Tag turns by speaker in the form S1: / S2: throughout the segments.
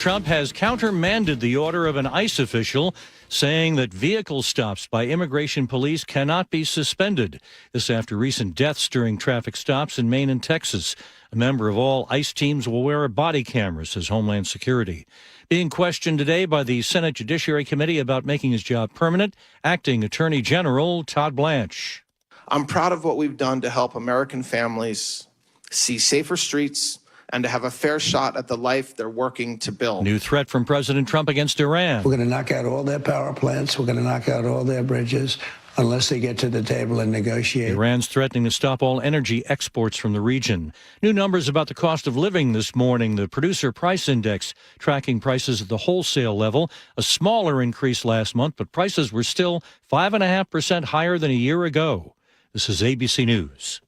S1: Trump has countermanded the order of an ICE official, saying that vehicle stops by immigration police cannot be suspended. This after recent deaths during traffic stops in Maine and Texas. A member of all ICE teams will wear a body camera, says Homeland Security. Being questioned today by the Senate Judiciary Committee about making his job permanent, Acting Attorney General Todd Blanche.
S2: I'm proud of what we've done to help American families see safer streets and to have a fair shot at the life they're working to build.
S1: New threat from President Trump against Iran.
S3: We're going to knock out all their power plants. We're going to knock out all their bridges unless they get to the table and negotiate.
S1: Iran's threatening to stop all energy exports from the region. New numbers about the cost of living this morning. The Producer Price Index tracking prices at the wholesale level. A smaller increase last month, but prices were still 5.5% higher than a year ago. This is ABC News.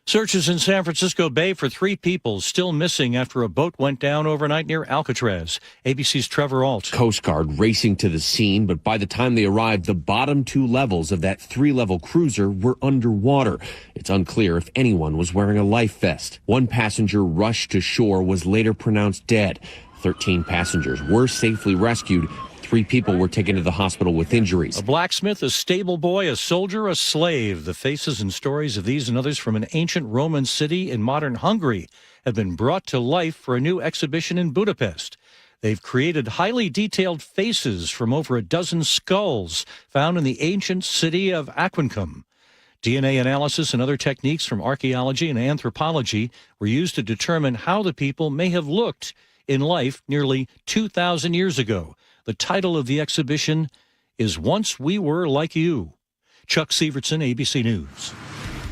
S1: Searches in San Francisco Bay for 3 people still missing after a boat went down overnight near Alcatraz. ABC's Trevor Alt.
S4: Coast Guard racing to the scene, but by the time they arrived, the bottom 2 levels of that 3-level cruiser were underwater. It's unclear if anyone was wearing a life vest. 1 passenger rushed to shore was later pronounced dead. 13 passengers were safely rescued. 3 people were taken to the hospital with injuries.
S1: A blacksmith, a stable boy, a soldier, a slave. The faces and stories of these and others from an ancient Roman city in modern Hungary have been brought to life for a new exhibition in Budapest. They've created highly detailed faces from over a dozen skulls found in the ancient city of Aquincum. DNA analysis and other techniques from archaeology and anthropology were used to determine how the people may have looked in life nearly 2,000 years ago. The title of the exhibition is Once We Were Like You. Chuck Sievertson, ABC News.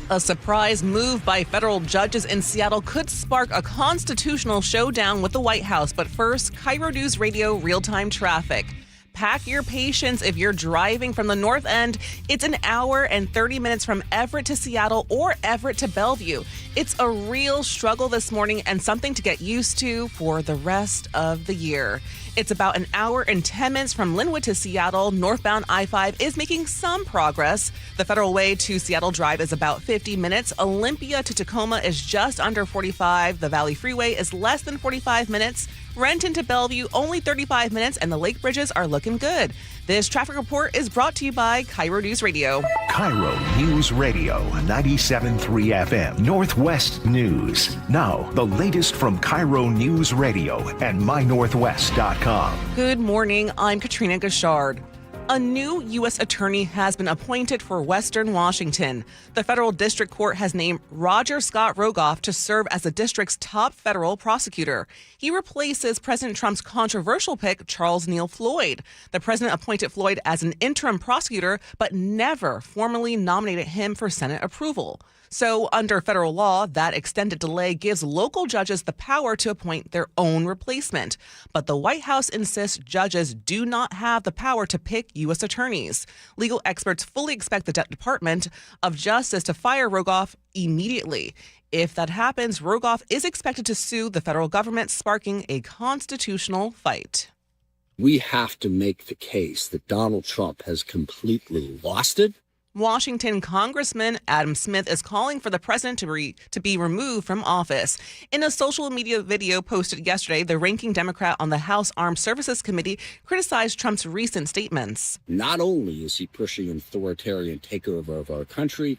S5: A surprise move by federal judges in Seattle could spark a constitutional showdown with the White House. But first, KIRO Newsradio real-time traffic. Pack your patience if you're driving from the north end. It's an hour and 30 minutes from Everett to Seattle or Everett to Bellevue. It's a real struggle this morning and something to get used to for the rest of the year. It's about an hour and 10 minutes from Linwood to Seattle. Northbound I-5 is making some progress. The Federal Way to Seattle Drive is about 50 minutes. Olympia to Tacoma is just under 45. The Valley Freeway is less than 45 minutes. Renton to Bellevue, only 35 minutes, and the Lake Bridges are looking good. This traffic report is brought to you by KIRO News Radio.
S6: KIRO News Radio, 97.3 FM, Northwest News. Now, the latest from KIRO News Radio and mynorthwest.com.
S5: Good morning, I'm Katrina Gashard. A new U.S. attorney has been appointed for Western Washington. The federal district court has named Roger Scott Rogoff to serve as the district's top federal prosecutor. He replaces President Trump's controversial pick, Charles Neal Floyd. The president appointed Floyd as an interim prosecutor, but never formally nominated him for Senate approval. So under federal law, that extended delay gives local judges the power to appoint their own replacement. But the White House insists judges do not have the power to pick U.S. attorneys. Legal experts fully expect the Department of Justice to fire Rogoff immediately. If that happens, Rogoff is expected to sue the federal government, sparking a constitutional fight.
S7: We have to make the case that Donald Trump has completely lost it.
S5: Washington Congressman Adam Smith is calling for the president to be removed from office. In a social media video posted yesterday, the ranking Democrat on the House Armed Services Committee criticized Trump's recent statements.
S7: Not only is he pushing an authoritarian takeover of our country,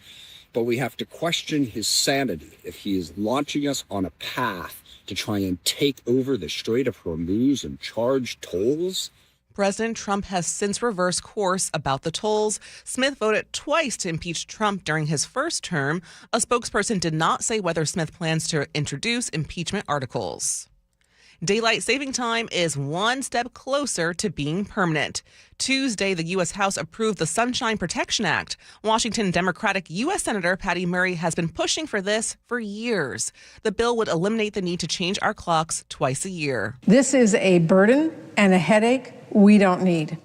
S7: but we have to question his sanity if he is launching us on a path to try and take over the Strait of Hormuz and charge tolls.
S5: President Trump has since reversed course about the tolls. Smith voted twice to impeach Trump during his first term. A spokesperson did not say whether Smith plans to introduce impeachment articles. Daylight saving time is one step closer to being permanent. Tuesday, the U.S. House approved the Sunshine Protection Act. Washington Democratic U.S. Senator Patty Murray has been pushing for this for years. The bill would eliminate the need to change our clocks twice a year.
S8: This is a burden and a headache we don't need.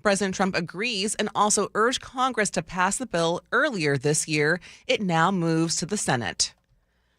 S5: President Trump agrees and also urged Congress to pass the bill earlier this year. It now moves to the Senate.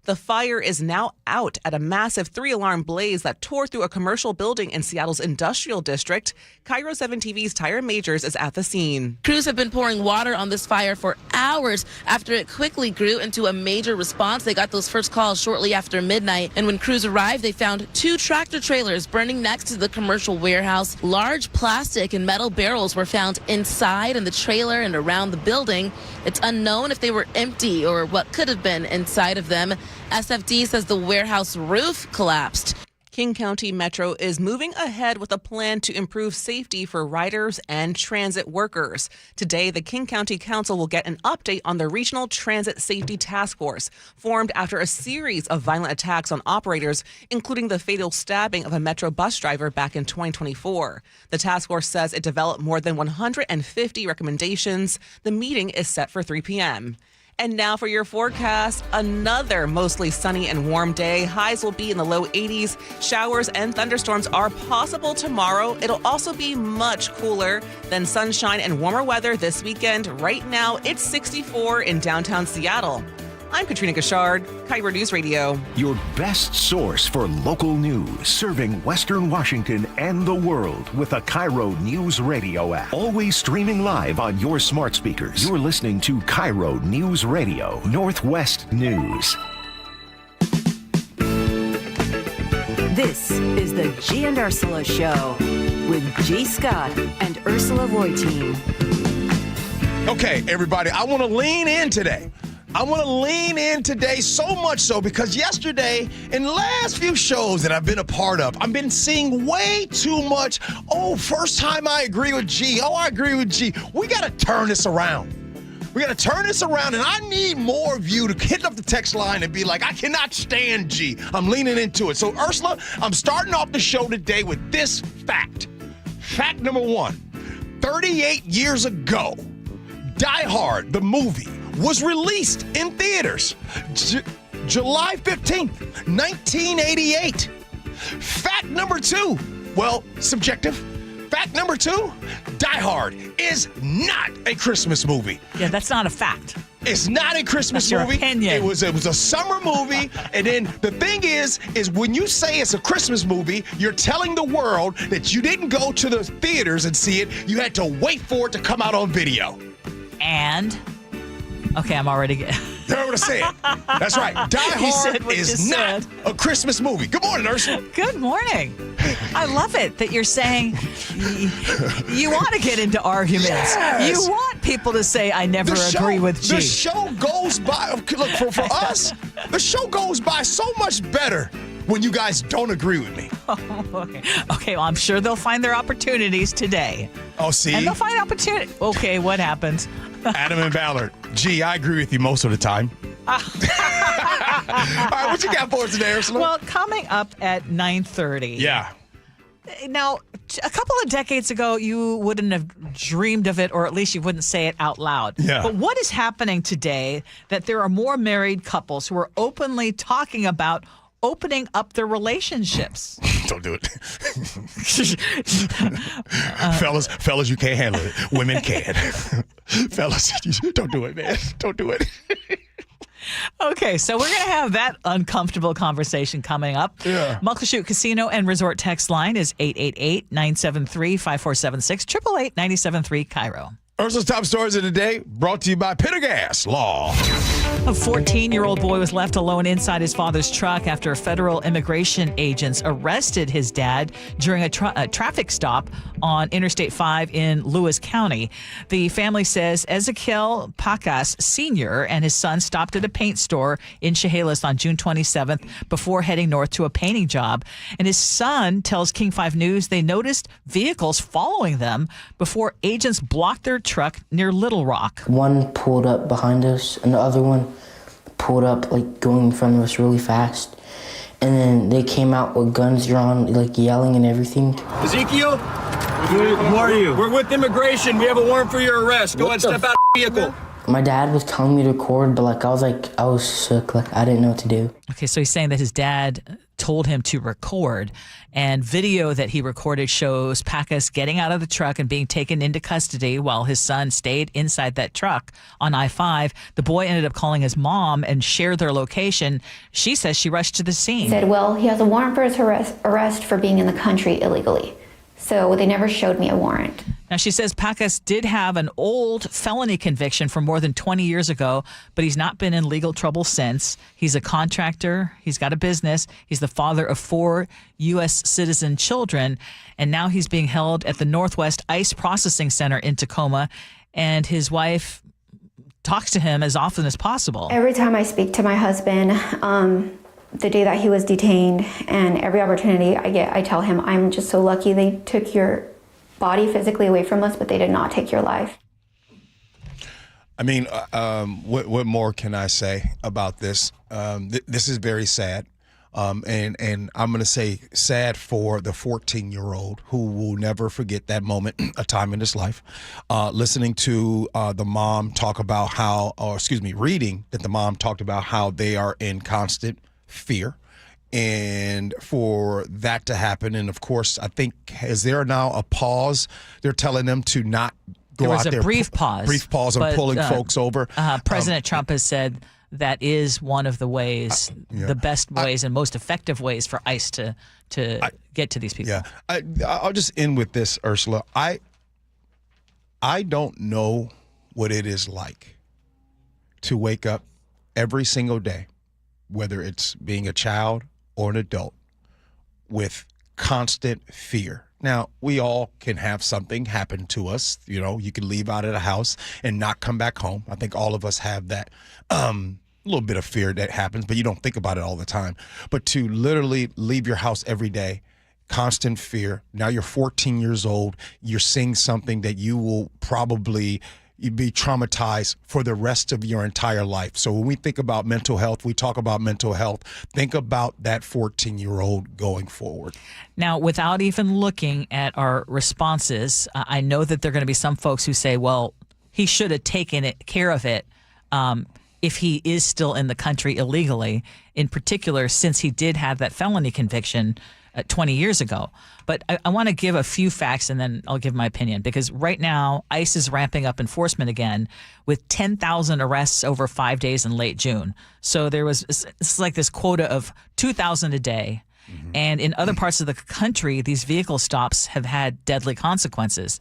S5: The fire is now out at a massive 3-alarm blaze that tore through a commercial building in Seattle's industrial district. KIRO 7 TV's Tyra Majors is at the scene.
S9: Crews have been pouring water on this fire for hours after it quickly grew into a major response. They got those first calls shortly after midnight, and when crews arrived, they found 2 tractor trailers burning next to the commercial warehouse. Large plastic and metal barrels were found inside in the trailer and around the building. It's unknown if they were empty or what could have been inside of them. SFD says the warehouse roof collapsed.
S5: King County Metro is moving ahead with a plan to improve safety for riders and transit workers. Today, the King County Council will get an update on the Regional Transit Safety Task Force, formed after a series of violent attacks on operators, including the fatal stabbing of a Metro bus driver back in 2024. The task force says it developed more than 150 recommendations. The meeting is set for 3 p.m. And now for your forecast, another mostly sunny and warm day. Highs will be in the low 80s. Showers and thunderstorms are possible tomorrow. It'll also be much cooler than sunshine and warmer weather this weekend. Right now, it's 64 in downtown Seattle. I'm Katrina Gashard, KIRO News Radio.
S6: Your best source for local news, serving Western Washington and the world with a KIRO Newsradio app. Always streaming live on your smart speakers. You're listening to KIRO Newsradio, Northwest News.
S10: This is the Gee and Ursula Show with G. Scott and Ursula Reutin.
S11: Okay, everybody, I want to lean in today. So much so because yesterday, in the last few shows that I've been a part of, I've been seeing way too much, first time I agree with G. I agree with G. We got to turn this around. And I need more of you to hit up the text line and be like, I cannot stand G. I'm leaning into it. So, Ursula, I'm starting off the show today with this fact. Fact number 1, 38 years ago, Die Hard, the movie, was released in theaters July 15th, 1988. Fact number 2, subjective. Fact number 2, Die Hard is not a Christmas movie.
S12: Yeah, that's not a fact.
S11: It's not a Christmas
S12: That's
S11: movie.
S12: Your opinion.
S11: It was a summer movie. And then the thing is when you say it's a Christmas movie, you're telling the world that you didn't go to the theaters and see it. You had to wait for it to come out on video.
S12: And okay, I'm already getting.
S11: You heard what I said. That's right. Die Hard is not a Christmas movie. Good morning, Ursula.
S12: Good morning. I love it that you're saying you want to get into arguments.
S11: Yes.
S12: You want people to say, I never agree with G.
S11: The show goes by, look, for us, the show goes by so much better when you guys don't agree with me.
S12: Okay, well, I'm sure they'll find their opportunities today.
S11: Oh, see?
S12: And they'll find opportunity. Okay, what happens?
S11: Adam and Ballard. Gee, I agree with you most of the time. All right, what you got for us today, Ursula?
S12: Well, coming up at 9:30.
S11: Yeah.
S12: Now, a couple of decades ago, you wouldn't have dreamed of it, or at least you wouldn't say it out loud.
S11: Yeah.
S12: But what is happening today that there are more married couples who are openly talking about opening up their relationships?
S11: Don't do it. Fellas, you can't handle it. Women can. Fellas, don't do it, man. Don't do it.
S12: Okay, so we're going to have that uncomfortable conversation coming up.
S11: Yeah.
S12: Muckleshoot Casino and Resort text line is 888-973-5476, 888-973 KIRO.
S11: Ursula's top stories of the day brought to you by Pendergast Law.
S12: A 14-year-old boy was left alone inside his father's truck after federal immigration agents arrested his dad during a traffic stop on Interstate 5 in Lewis County. The family says Ezekiel Pacas Sr. and his son stopped at a paint store in Chehalis on June 27th before heading north to a painting job. And his son tells King 5 News they noticed vehicles following them before agents blocked their truck near Little Rock.
S13: One pulled up behind us and the other one pulled up going in front of us really fast. And then they came out with guns drawn, yelling and everything.
S14: Ezekiel? Who are you? We're with immigration. We have a warrant for your arrest. Go ahead, step out of the vehicle.
S13: My dad was telling me to record, but I was shook. I didn't know what to do.
S12: Okay, so he's saying that his dad told him to record, and video that he recorded shows Packus getting out of the truck and being taken into custody while his son stayed inside that truck on I-5. The boy ended up calling his mom and shared their location. She says she rushed to the scene.
S14: He said, well, he has a warrant for his arrest for being in the country illegally. So they never showed me a warrant.
S12: Now, she says Packus did have an old felony conviction from more than 20 years ago, but he's not been in legal trouble since. He's a contractor. He's got a business. He's the father of 4 U.S. citizen children, and now he's being held at the Northwest ICE Processing Center in Tacoma, and his wife talks to him as often as possible.
S14: Every time I speak to my husband, the day that he was detained, and every opportunity I get, I tell him, I'm just so lucky they took your body physically away from us, but they did not take your life.
S11: I mean, what more can I say about this? This is very sad. And I'm going to say sad for the 14-year-old who will never forget that moment, a time in his life. Listening to the mom talk about reading that the mom talked about how they are in constant fear, and for that to happen. And of course, I think, is there now a pause? They're telling them to not go out there.
S12: There was a brief pause.
S11: On pulling folks over.
S12: President Trump has said that is one of the ways, the best ways and most effective ways for ICE to get to these people.
S11: Yeah, I'll just end with this, Ursula. I don't know what it is like to wake up every single day, whether it's being a child or an adult, with constant fear. Now, we all can have something happen to us. You know, you can leave out of the house and not come back home. I think all of us have that little bit of fear that happens, but you don't think about it all the time. But to literally leave your house every day, constant fear. Now you're 14 years old. You're seeing something that you will probably be traumatized for the rest of your entire life. So when we think about mental health, we talk about mental health. Think about that 14-year-old going forward.
S12: Now, without even looking at our responses, I know that there are going to be some folks who say, well, he should have taken care of it if he is still in the country illegally, in particular, since he did have that felony conviction 20 years ago. But I want to give a few facts and then I'll give my opinion, because right now ICE is ramping up enforcement again with 10,000 arrests over 5 days in late June. So it's like this quota of 2,000 a day. Mm-hmm. And in other parts of the country, these vehicle stops have had deadly consequences.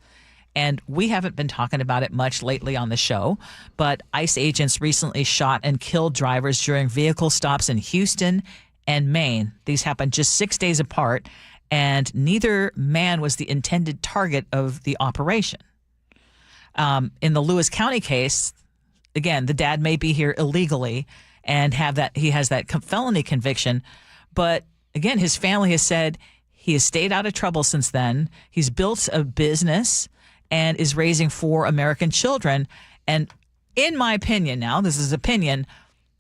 S12: And we haven't been talking about it much lately on the show, but ICE agents recently shot and killed drivers during vehicle stops in Houston and Maine. These happened just 6 days apart, and neither man was the intended target of the operation. In the Lewis County case, again, the dad may be here illegally and he has that felony conviction, but again, his family has said he has stayed out of trouble since then. He's built a business and is raising 4 American children. And in my opinion, now this is opinion,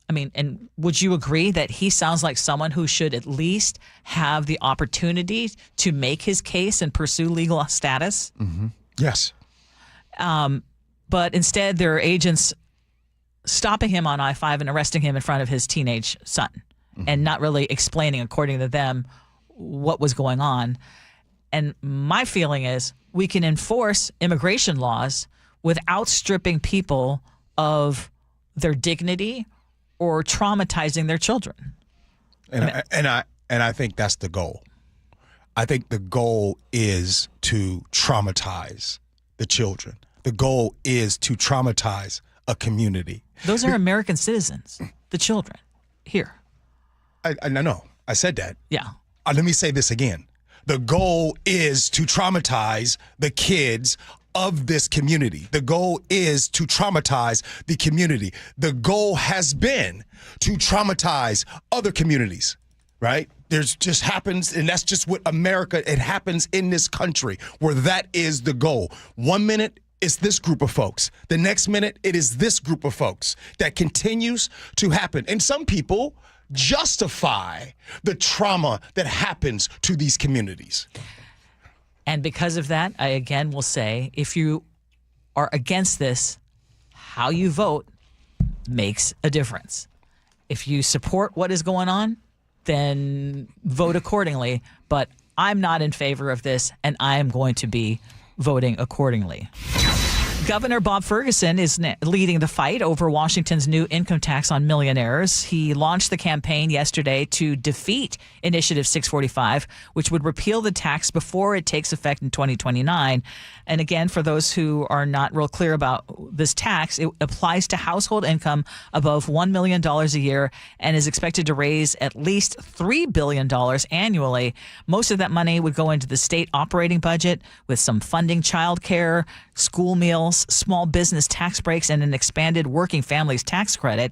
S12: I mean, and would you agree that he sounds like someone who should at least have the opportunity to make his case and pursue legal status?
S11: Mm-hmm. Yes.
S12: But instead, there are agents stopping him on I-5 and arresting him in front of his teenage son, mm-hmm. and not really explaining, according to them, what was going on. And my feeling is we can enforce immigration laws without stripping people of their dignity or traumatizing their children.
S11: And I think that's the goal. I think the goal is to traumatize the children. The goal is to traumatize a community.
S12: Those are American citizens, the children here.
S11: I know. I said that.
S12: Yeah.
S11: Let me say this again. The goal is to traumatize the kids of this community. The goal is to traumatize the community. The goal has been to traumatize other communities, right? There's just happens, and that's just what America, it happens in this country where that is the goal. 1 minute, it's this group of folks. The next minute, it is this group of folks that continues to happen. And some people justify the trauma that happens to these communities.
S12: And because of that, I again will say, if you are against this, how you vote makes a difference. If you support what is going on, then vote accordingly. But I'm not in favor of this, and I am going to be voting accordingly. Governor Bob Ferguson is leading the fight over Washington's new income tax on millionaires. He launched the campaign yesterday to defeat Initiative 645, which would repeal the tax before it takes effect in 2029. And again, for those who are not real clear about this tax, it applies to household income above $1 million a year and is expected to raise at least $3 billion annually. Most of that money would go into the state operating budget, with some funding childcare, school meals, small business tax breaks, and an expanded working families tax credit.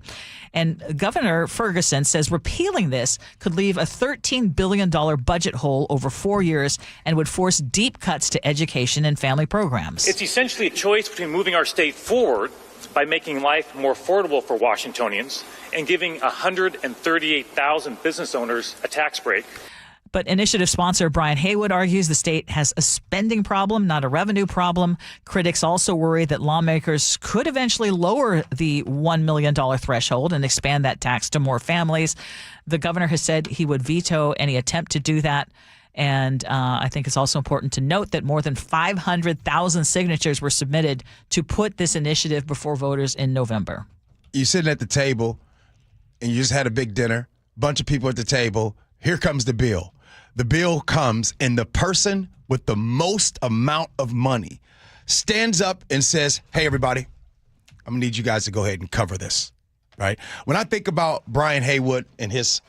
S12: And Governor Ferguson says repealing this could leave a $13 billion budget hole over 4 years and would force deep cuts to education and family programs.
S15: It's essentially a choice between moving our state forward by making life more affordable for Washingtonians and giving 138,000 business owners a tax break.
S12: But initiative sponsor Brian Haywood argues the state has a spending problem, not a revenue problem. Critics also worry that lawmakers could eventually lower the $1 million threshold and expand that tax to more families. The governor has said he would veto any attempt to do that. And I think it's also important to note that more than 500,000 signatures were submitted to put this initiative before voters in November.
S11: You're sitting at the table and you just had a big dinner, bunch of people at the table. Here comes the bill. The bill comes, and the person with the most amount of money stands up and says, hey, everybody, I'm going to need you guys to go ahead and cover this, right? When I think about Brian Haywood and his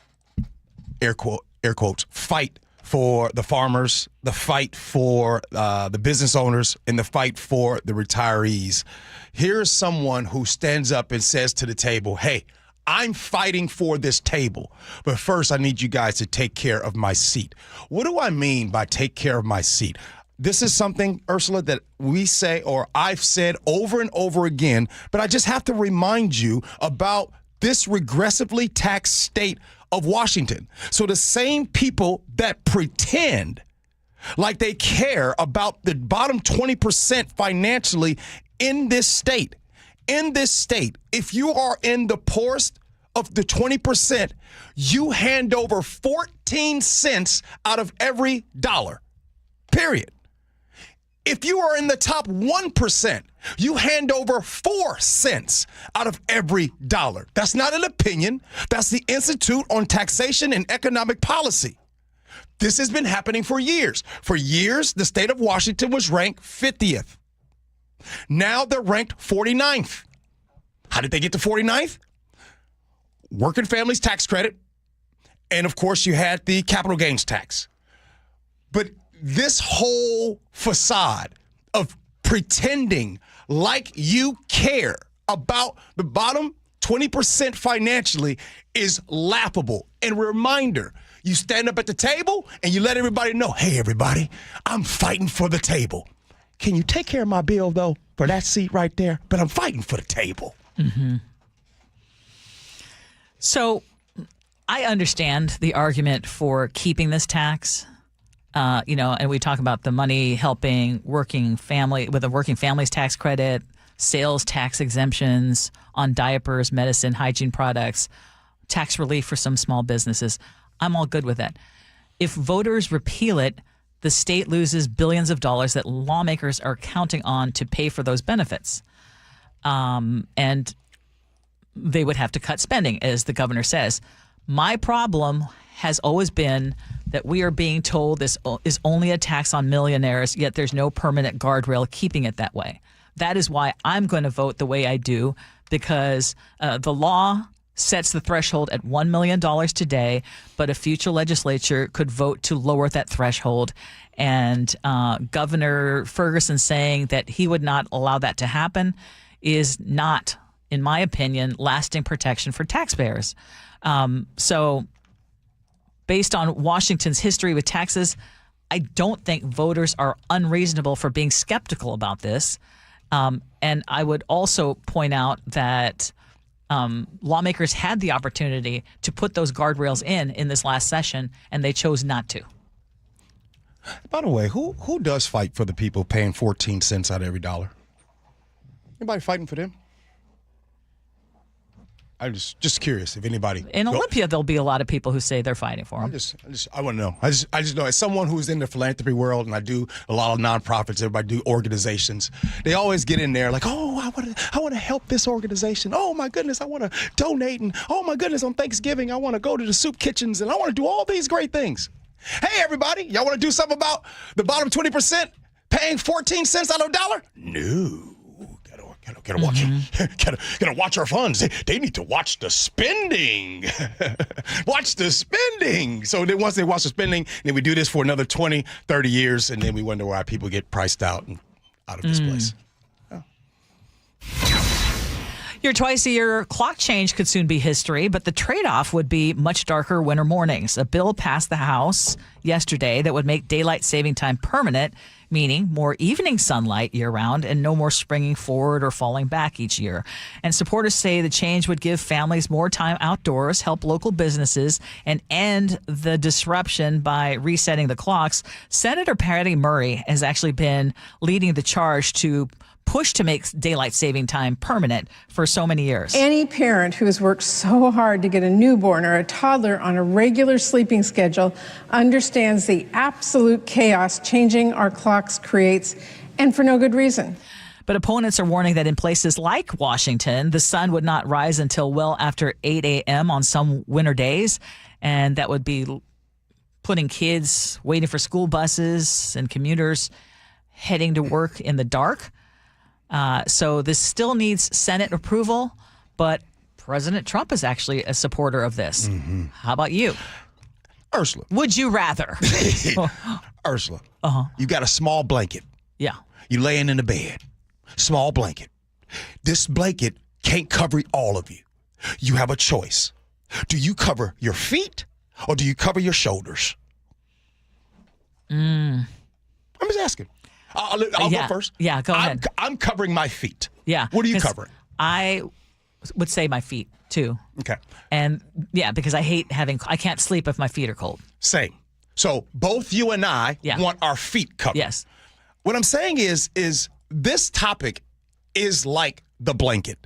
S11: air quotes, fight for the farmers, the fight for the business owners, and the fight for the retirees, here's someone who stands up and says to the table, hey, I'm fighting for this table, but first I need you guys to take care of my seat. What do I mean by take care of my seat? This is something, Ursula, that we say, or I've said over and over again, but I just have to remind you about this regressively taxed state of Washington. So the same people that pretend like they care about the bottom 20% financially in this state, if you are in the poorest of the 20%, you hand over 14 cents out of every dollar, period. If you are in the top 1%, you hand over 4 cents out of every dollar. That's not an opinion. That's the Institute on Taxation and Economic Policy. This has been happening for years. For years, the state of Washington was ranked 50th. Now they're ranked 49th. How did they get to 49th? Working families tax credit. And of course, you had the capital gains tax. But this whole facade of pretending like you care about the bottom 20% financially is laughable. And reminder, you stand up at the table and you let everybody know, hey, everybody, I'm fighting for the table. Can you take care of my bill, though, for that seat right there? But I'm fighting for the table.
S12: Mm-hmm. So I understand the argument for keeping this tax, and we talk about the money helping working family with a working families tax credit, sales tax exemptions on diapers, medicine, hygiene products, tax relief for some small businesses. I'm all good with that. If voters repeal it, the state loses billions of dollars that lawmakers are counting on to pay for those benefits. And they would have to cut spending, as the governor says. My problem has always been that we are being told this is only a tax on millionaires, yet there's no permanent guardrail keeping it that way. That is why I'm going to vote the way I do, because the law sets the threshold at $1 million today, but a future legislature could vote to lower that threshold. And Governor Ferguson saying that he would not allow that to happen is not, in my opinion, lasting protection for taxpayers. So based on Washington's history with taxes, I don't think voters are unreasonable for being skeptical about this. And I would also point out that lawmakers had the opportunity to put those guardrails in this last session, and they chose not to.
S11: By the way, who does fight for the people paying 14 cents out of every dollar? Anybody fighting for them? I'm just curious if anybody
S12: In Olympia, there'll be a lot of people who say they're fighting for him.
S11: I want to know. I just know as someone who's in the philanthropy world, and I do a lot of nonprofits. Everybody do organizations. They always get in there like, oh, I want to help this organization. Oh my goodness, I want to donate, and oh my goodness, on Thanksgiving, I want to go to the soup kitchens, and I want to do all these great things. Hey, everybody, y'all want to do something about the bottom 20% paying 14 cents out of a dollar? No. Gotta watch gotta watch our funds. They need to watch the spending. Watch the spending. So then once they watch the spending, then we do this for another 20, 30 years, and then we wonder why people get priced out of this place.
S12: Your twice-a-year clock change could soon be history, but the trade-off would be much darker winter mornings. A bill passed the House yesterday that would make daylight saving time permanent, meaning more evening sunlight year-round and no more springing forward or falling back each year. And supporters say the change would give families more time outdoors, help local businesses, and end the disruption by resetting the clocks. Senator Patty Murray has actually been leading the charge to push to make daylight saving time permanent for so many years.
S8: Any parent who has worked so hard to get a newborn or a toddler on a regular sleeping schedule understands the absolute chaos changing our clocks creates, and for no good reason.
S12: But opponents are warning that in places like Washington, the sun would not rise until well after 8 a.m. on some winter days, and that would be putting kids waiting for school buses and commuters heading to work in the dark. So this still needs Senate approval, but President Trump is actually a supporter of this. Mm-hmm. How about you?
S11: Ursula.
S12: Would you rather?
S11: Ursula. You got a small blanket.
S12: Yeah.
S11: You laying in the bed. Small blanket. This blanket can't cover all of you. You have a choice. Do you cover your feet or do you cover your shoulders? I'm just asking. I'll go first.
S12: Yeah, go ahead.
S11: I'm covering my feet.
S12: Yeah.
S11: What are you covering?
S12: I would say my feet, too.
S11: Okay.
S12: And, yeah, because I can't sleep if my feet are cold.
S11: Same. So both you and I want our feet covered.
S12: Yes.
S11: What I'm saying is this topic is like the blanket.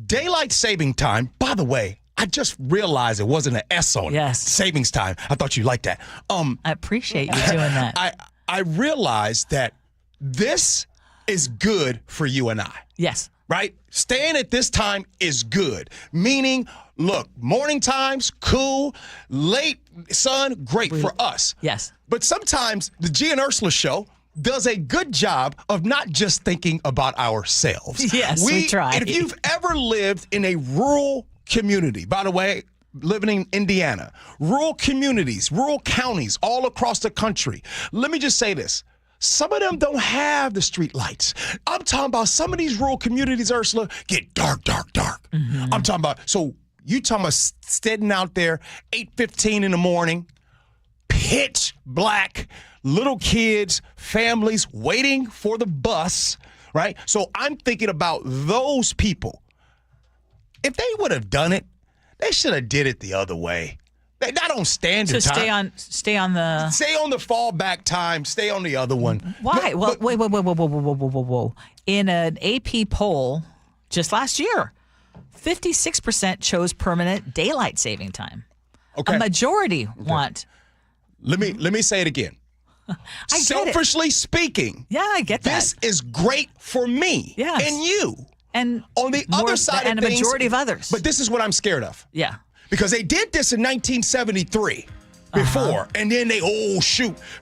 S11: Daylight saving time, by the way, I just realized it wasn't an S on it.
S12: Yes.
S11: Savings time. I thought you liked that.
S12: I appreciate you doing that.
S11: I realized that this is good for you and I.
S12: Yes.
S11: Right? Staying at this time is good. Meaning, look, morning times, cool. Late sun, great for us.
S12: Yes.
S11: But sometimes the Gee and Ursula Show does a good job of not just thinking about ourselves.
S12: Yes, we try.
S11: And if you've ever lived in a rural community, by the way, living in Indiana, rural communities, rural counties all across the country. Let me just say this. Some of them don't have the street lights. I'm talking about some of these rural communities, Ursula, get dark, dark, dark. Mm-hmm. I'm talking about, so you talking about standing out there 8:15 in the morning, pitch black, little kids, families waiting for the bus, right? So I'm thinking about those people. If they would have done it, they should have did it the other way. Not on standard time.
S12: Stay on the
S11: fallback time. Stay on the other one.
S12: Why? Whoa. In an AP poll just last year, 56% chose permanent daylight saving time.
S11: Okay.
S12: A majority want.
S11: Let me say it again. Selfishly speaking.
S12: Yeah, I get that.
S11: This is great for me and you.
S12: And
S11: on the other side of
S12: things,
S11: and
S12: a majority of others.
S11: But this is what I'm scared of.
S12: Yeah.
S11: Because they did this in 1973 before, and then they,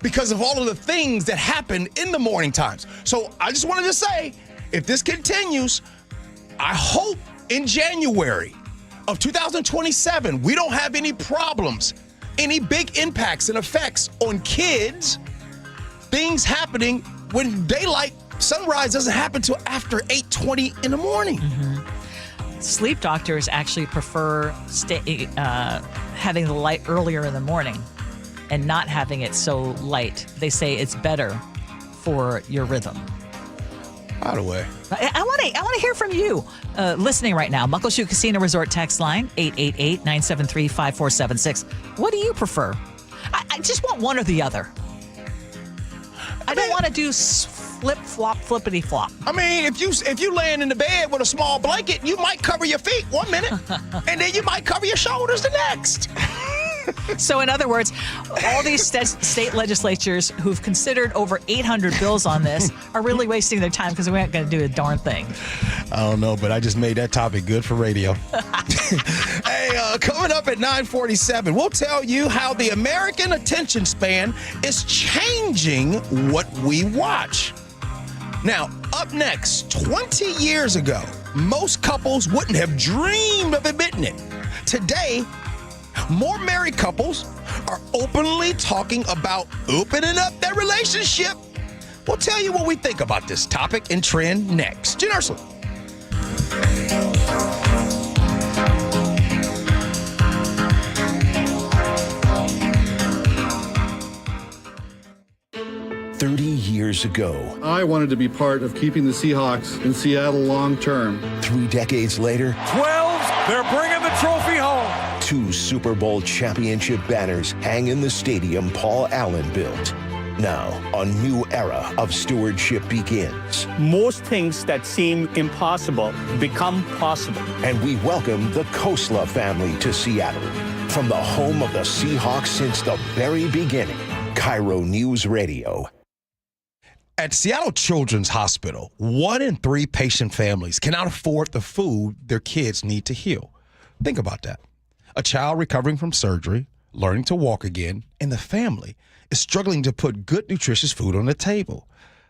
S11: because of all of the things that happened in the morning times. So I just wanted to say, if this continues, I hope in January of 2027, we don't have any problems, any big impacts and effects on kids, things happening when daylight sunrise doesn't happen till after 8:20 in the morning.
S12: Mm-hmm. Sleep doctors actually prefer having the light earlier in the morning and not having it so light. They say it's better for your rhythm.
S11: By the way,
S12: I want to hear from you listening right now. Muckleshoot Casino Resort text line 888-973-5476. What do you prefer? I just want one or the other. I don't want to do flip-flop, flippity-flop.
S11: I mean, if you laying in the bed with a small blanket, you might cover your feet 1 minute, and then you might cover your shoulders the next.
S12: So in other words, all these state legislatures who've considered over 800 bills on this are really wasting their time because we aren't going to do a darn thing.
S11: I don't know, but I just made that topic good for radio. Hey, coming up at 9:47, we'll tell you how the American attention span is changing what we watch. Now, up next, 20 years ago, most couples wouldn't have dreamed of admitting it. Today, more married couples are openly talking about opening up their relationship. We'll tell you what we think about this topic and trend next. Gee and Ursula.
S6: Years ago,
S16: I wanted to be part of keeping the Seahawks in Seattle long term.
S6: 3 decades later,
S17: 12, they're bringing the trophy home.
S6: 2 Super Bowl championship banners hang in the stadium Paul Allen built. Now, a new era of stewardship begins.
S18: Most things that seem impossible become possible.
S6: And we welcome the Khosla family to Seattle. From the home of the Seahawks since the very beginning, KIRO Newsradio.
S11: At Seattle Children's Hospital, 1 in 3 patient families cannot afford the food their kids need to heal. Think about that. A child recovering from surgery, learning to walk again, and the family is struggling to put good, nutritious food on the table.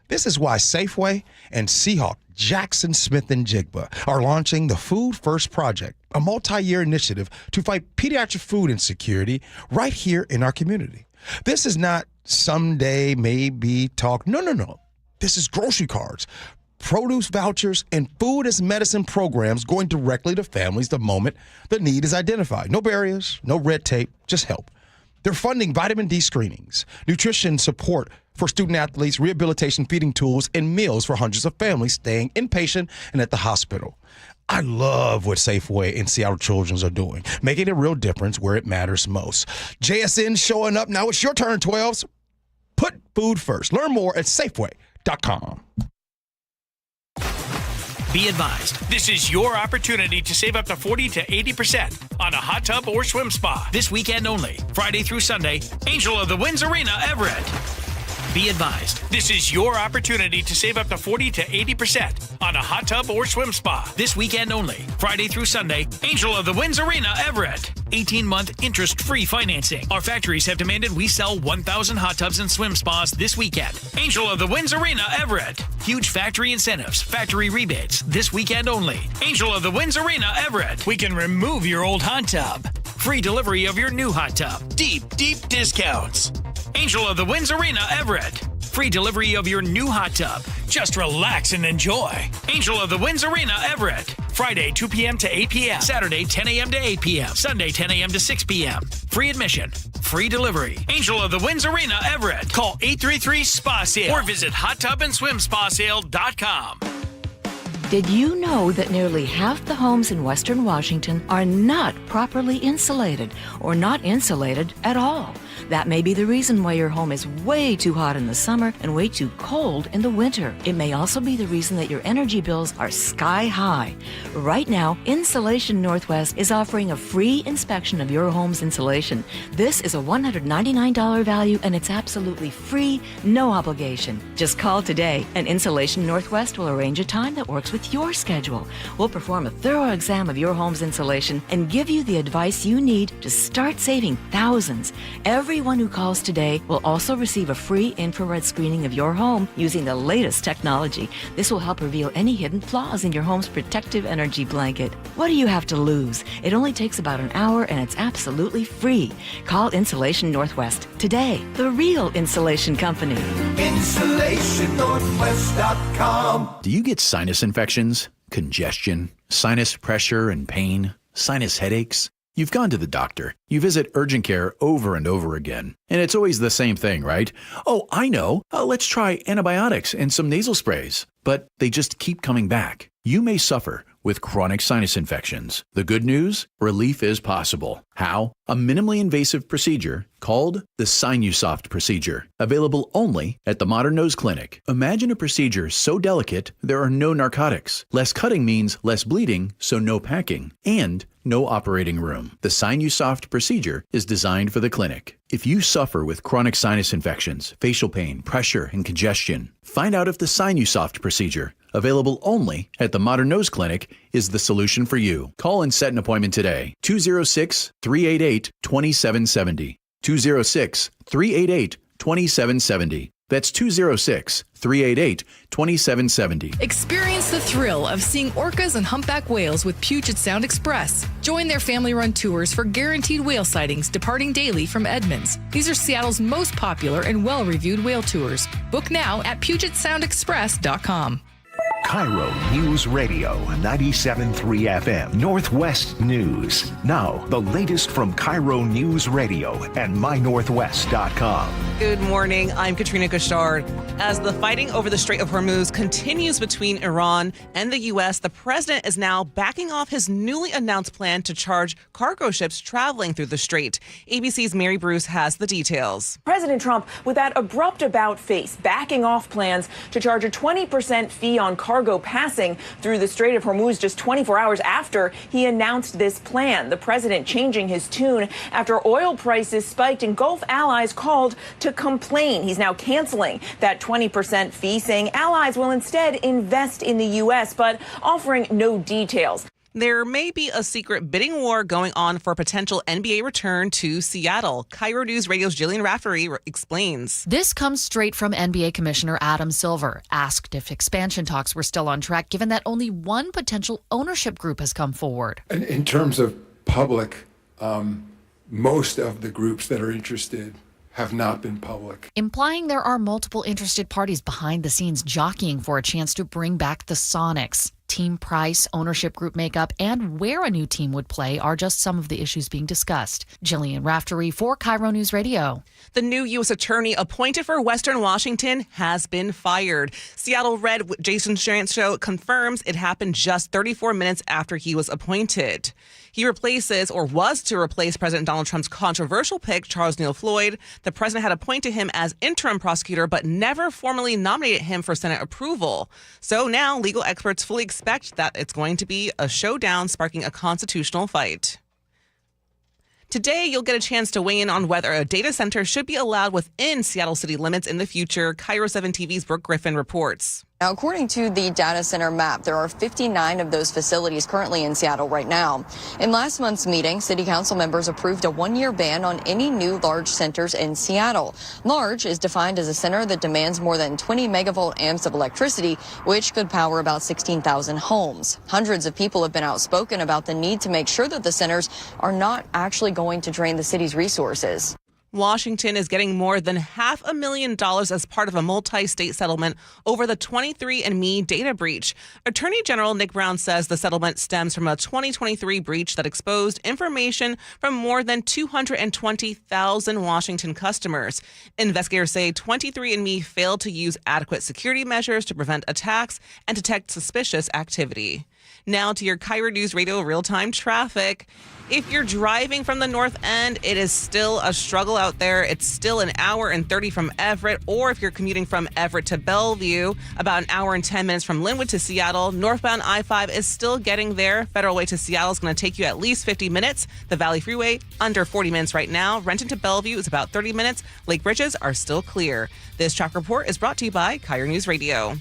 S11: This is why Safeway and Seahawk, Jackson, Smith, and Jigba are launching the Food First Project, a multi-year initiative to fight pediatric food insecurity right here in our community. This is not someday, maybe talk. No. This is grocery cards, produce vouchers, and food as medicine programs going directly to families the moment the need is identified. No barriers, no red tape, just help. They're funding vitamin D screenings, nutrition support for student athletes, rehabilitation feeding tools, and meals for hundreds of families staying inpatient and at the hospital. I love what Safeway and Seattle Children's are doing, making a real difference where it matters most. JSN showing up now. It's your turn, 12s. Put food first. Learn more at Safeway.com.
S19: Be advised, this is your opportunity to save up to 40 to 80% on a hot tub or swim spa. This weekend only, Friday through Sunday, Angel of the Winds Arena, Everett. Be advised, this is your opportunity to save up to 40 to 80% on a hot tub or swim spa. This weekend only, Friday through Sunday, Angel of the Winds Arena, Everett. 18-month interest-free financing. Our factories have demanded we sell 1,000 hot tubs and swim spas this weekend. Angel of the Winds Arena, Everett. Huge factory incentives, factory rebates, this weekend only. Angel of the Winds Arena, Everett. We can remove your old hot tub. Free delivery of your new hot tub. Deep discounts. Angel of the Winds Arena, Everett. Free delivery of your new hot tub. Just relax and enjoy. Angel of the Winds Arena, Everett. Friday, 2 p.m. to 8 p.m. Saturday, 10 a.m. to 8 p.m. Sunday, 10 a.m. to 6 p.m. Free admission. Free delivery. Angel of the Winds Arena, Everett. Call 833-SPA-SALE or visit hottubandSwimSpaSale.com.
S20: Did you know that nearly half the homes in Western Washington are not properly insulated or not insulated at all? That may be the reason why your home is way too hot in the summer and way too cold in the winter. It may also be the reason that your energy bills are sky high. Right now, Insulation Northwest is offering a free inspection of your home's insulation. This is a $199 value and it's absolutely free, no obligation. Just call today and Insulation Northwest will arrange a time that works with your schedule. We'll perform a thorough exam of your home's insulation and give you the advice you need to start saving thousands. Everyone who calls today will also receive a free infrared screening of your home using the latest technology. This will help reveal any hidden flaws in your home's protective energy blanket. What do you have to lose? It only takes about an hour and it's absolutely free. Call Insulation Northwest today, the real insulation company.
S21: InsulationNorthwest.com. Do you get sinus infections, congestion, sinus pressure and pain, sinus headaches? You've gone to the doctor. You visit urgent care over and over again. And it's always the same thing, right? Oh, I know. Let's try antibiotics and some nasal sprays. But they just keep coming back. You may suffer with chronic sinus infections. The good news? Relief is possible. How? A minimally invasive procedure called the Sinusoft procedure, available only at the Modern Nose Clinic. Imagine a procedure so delicate there are no narcotics. Less cutting means less bleeding, so no packing, and no operating room. The Sinusoft procedure is designed for the clinic. If you suffer with chronic sinus infections, facial pain, pressure, and congestion, find out if the Sinusoft procedure, available only at the Modern Nose Clinic, is the solution for you. Call and set an appointment today. 206-388-2770. 206-388-2770. That's 206-388-2770.
S2: Experience the thrill of seeing orcas and humpback whales with Puget Sound Express. Join their family-run tours for guaranteed whale sightings departing daily from Edmonds. These are Seattle's most popular and well-reviewed whale tours. Book now at PugetSoundExpress.com.
S6: KIRO News Radio 97.3 FM Northwest News. Now, the latest from KIRO News Radio and mynorthwest.com.
S5: Good morning. I'm Katrina Gashard. As the fighting over the Strait of Hormuz continues between Iran and the U.S., the president is now backing off his newly announced plan to charge cargo ships traveling through the strait. ABC's Mary Bruce has the details.
S22: President Trump, with that abrupt about-face, backing off plans to charge a 20% fee on cargo passing through the Strait of Hormuz just 24 hours after he announced this plan. The president changing his tune after oil prices spiked and Gulf allies called to complain. He's now canceling that 20% fee, saying allies will instead invest in the U.S., but offering no details.
S5: There may be a secret bidding war going on for a potential NBA return to Seattle. KIRO News Radio's Jillian Raftery explains.
S23: This comes straight from NBA Commissioner Adam Silver, asked if expansion talks were still on track, given that only one potential ownership group has come forward.
S24: In terms of public, most of the groups that are interested have not been public.
S23: Implying there are multiple interested parties behind the scenes jockeying for a chance to bring back the Sonics. Team price, ownership group makeup, and where a new team would play are just some of the issues being discussed. Jillian Raftery for KIRO News Radio.
S5: The new U.S. attorney appointed for Western Washington has been fired. Seattle Red Jason Show confirms it happened just 34 minutes after he was appointed. He replaces, or was to replace, President Donald Trump's controversial pick, Charles Neal Floyd. The president had appointed him as interim prosecutor, but never formally nominated him for Senate approval. So now legal experts fully expect that it's going to be a showdown, sparking a constitutional fight. Today, you'll get a chance to weigh in on whether a data center should be allowed within Seattle city limits in the future. KIRO 7 TV's Brooke Griffin reports.
S25: Now, according to the data center map, there are 59 of those facilities currently in Seattle right now. In last month's meeting, city council members approved a one-year ban on any new large centers in Seattle. Large is defined as a center that demands more than 20 megavolt amps of electricity, which could power about 16,000 homes. Hundreds of people have been outspoken about the need to make sure that the centers are not actually going to drain the city's resources.
S5: Washington is getting more than $500,000 as part of a multi-state settlement over the 23andMe data breach. Attorney General Nick Brown says the settlement stems from a 2023 breach that exposed information from more than 220,000 Washington customers. Investigators say 23andMe failed to use adequate security measures to prevent attacks and detect suspicious activity. Now to your KIRO News Radio real-time traffic. If you're driving from the north end, it is still a struggle out there. It's still an hour and 30 from Everett, or if you're commuting from Everett to Bellevue, about an hour and 10 minutes from Linwood to Seattle. Northbound I-5 is still getting there. Federal Way to Seattle is going to take you at least 50 minutes. The Valley Freeway, under 40 minutes right now. Renton to Bellevue is about 30 minutes. Lake bridges are still clear. This traffic report is brought to you by KIRO News Radio.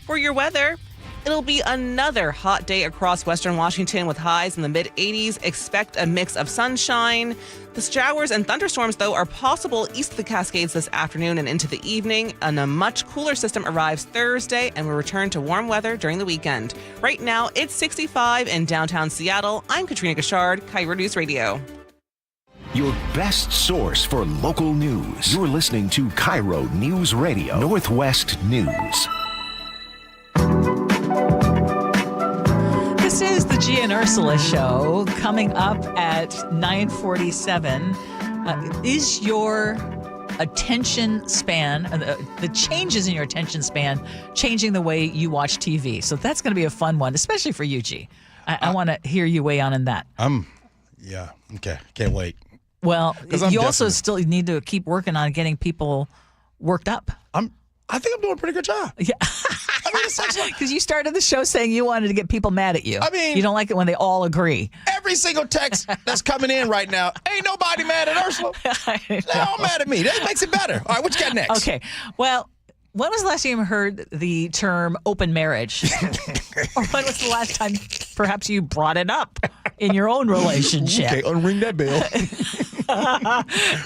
S5: For your weather, it'll be another hot day across Western Washington with highs in the mid-80s. Expect a mix of sunshine. The showers and thunderstorms, though, are possible east of the Cascades this afternoon and into the evening. And a much cooler system arrives Thursday and will return to warm weather during the weekend. Right now, it's 65 in downtown Seattle. I'm Katrina Gashard, KIRO News Radio.
S6: Your best source for local news. You're listening to KIRO News Radio, Northwest News.
S12: This is the Gee and Ursula Show coming up at 9:47. Is your attention span, the changes in your attention span, changing the way you watch TV. So that's going to be a fun one, especially for you, G. I want to hear you weigh on that.
S11: Yeah, okay. Can't wait.
S12: Well, you also still need to keep working on getting people worked up.
S11: I think I'm doing a pretty good job.
S12: Yeah. Because you started the show saying you wanted to get people mad at you. I mean, you don't like it when they all agree.
S11: Every single text that's coming in right now, ain't nobody mad at Ursula. They're all mad at me. That makes it better. All right, what you got next?
S12: Okay. Well, when was the last time you heard the term open marriage? Or when was the last time perhaps you brought it up in your own relationship?
S11: Okay, unring that bell.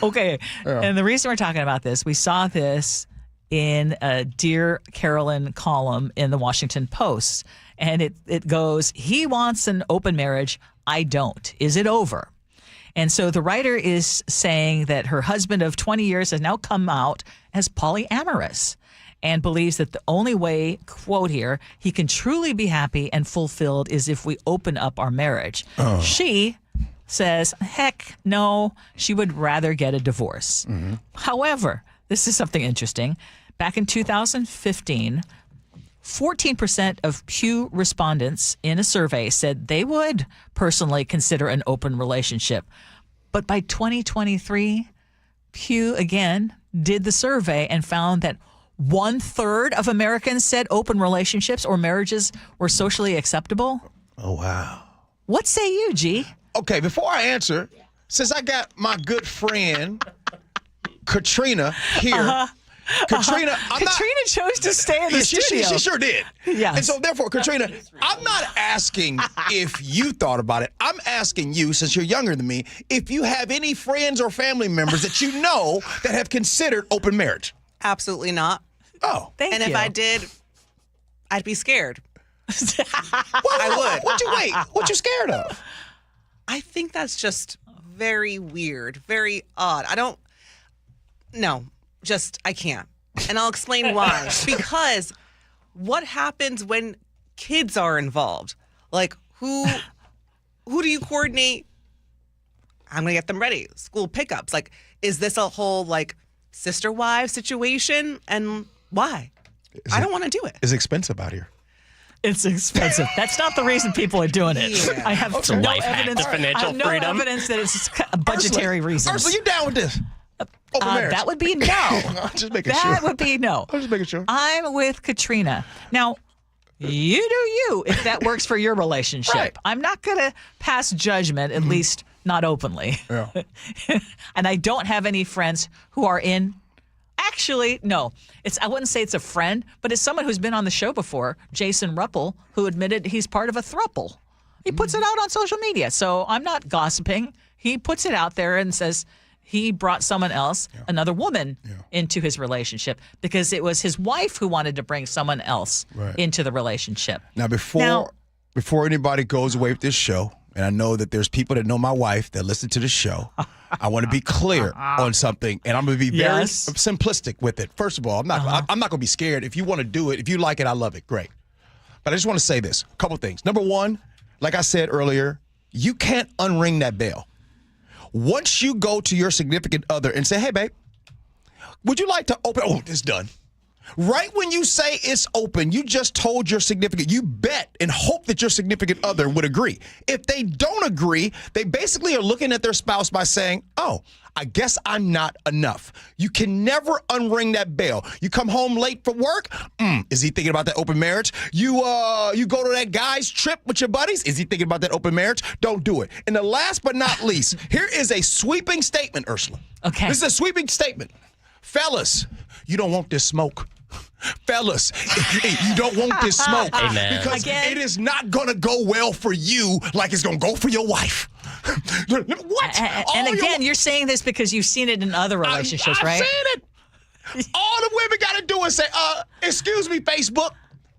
S12: Okay. Yeah. And the reason we're talking about this, we saw this in a Dear Carolyn column in the Washington Post. And it goes, he wants an open marriage. I don't. Is it over? And so the writer is saying that her husband of 20 years has now come out as polyamorous and believes that the only way, quote here, he can truly be happy and fulfilled is if we open up our marriage. Oh. She says, heck no, she would rather get a divorce. Mm-hmm. However, this is something interesting. Back in 2015, 14% of Pew respondents in a survey said they would personally consider an open relationship. But by 2023, Pew again did the survey and found that 1/3 of Americans said open relationships or marriages were socially acceptable.
S11: Oh, wow.
S12: What say you, G?
S11: Okay, before I answer, since I got my good friend Katrina here, Katrina
S12: chose to stay in the studio.
S11: She sure did.
S12: Yes.
S11: And so therefore, Katrina, I'm not asking if you thought about it. I'm asking you, since you're younger than me, if you have any friends or family members that you know that have considered open marriage.
S5: Absolutely not.
S11: Oh.
S12: Thank you.
S5: And if I did, I'd be scared. I would. What you scared of? I think that's just very weird, very odd. I can't. And I'll explain why. Because what happens when kids are involved? Like, who do you coordinate? I'm going to get them ready. School pickups. Like, is this a whole, like, sister-wife situation? And why? I don't want to do it.
S11: It's expensive out here.
S12: It's expensive. That's not the reason people are doing it.
S5: Yeah.
S12: I have no evidence. No evidence that it's a budgetary reason.
S11: Ursula, you down with this? Open marriage.
S12: That would be no.
S11: Just making sure.
S12: That would be no.
S11: I'm just making sure.
S12: I'm with Katrina. Now, you do you if that works for your relationship.
S11: Right.
S12: I'm not going to pass judgment, at least not openly.
S11: Yeah.
S12: And I don't have any friends who are in. Actually, no. I wouldn't say it's a friend, but it's someone who's been on the show before, Jason Ruppel, who admitted he's part of a throuple. He puts it out on social media. So I'm not gossiping. He puts it out there and says he brought someone else, another woman, into his relationship because it was his wife who wanted to bring someone else into the relationship.
S11: Now, before anybody goes away with this show, and I know that there's people that know my wife that listen to the show, I want to be clear on something, and I'm going to be very simplistic with it. First of all, I'm not going to be scared. If you want to do it, if you like it, I love it. Great. But I just want to say this, a couple things. Number one, like I said earlier, you can't unring that bell. Once you go to your significant other and say, hey, babe, would you like to open? Oh, it's done. Right when you say it's open, you just told your significant, you bet and hope that your significant other would agree. If they don't agree, they basically are looking at their spouse by saying, oh, I guess I'm not enough. You can never unring that bell. You come home late from work. Is he thinking about that open marriage? You go to that guy's trip with your buddies. Is he thinking about that open marriage? Don't do it. And the last but not least, here is a sweeping statement, Ursula.
S12: Okay.
S11: This is a sweeping statement. Fellas, you don't want this smoke. Fellas, you don't want this smoke.
S1: Amen.
S11: Because it is not going to go well for you like it's going to go for your wife. What?
S12: And again, you're saying this because you've seen it in other relationships, right?
S11: I've seen it. All the women got to do is say, excuse me, Facebook,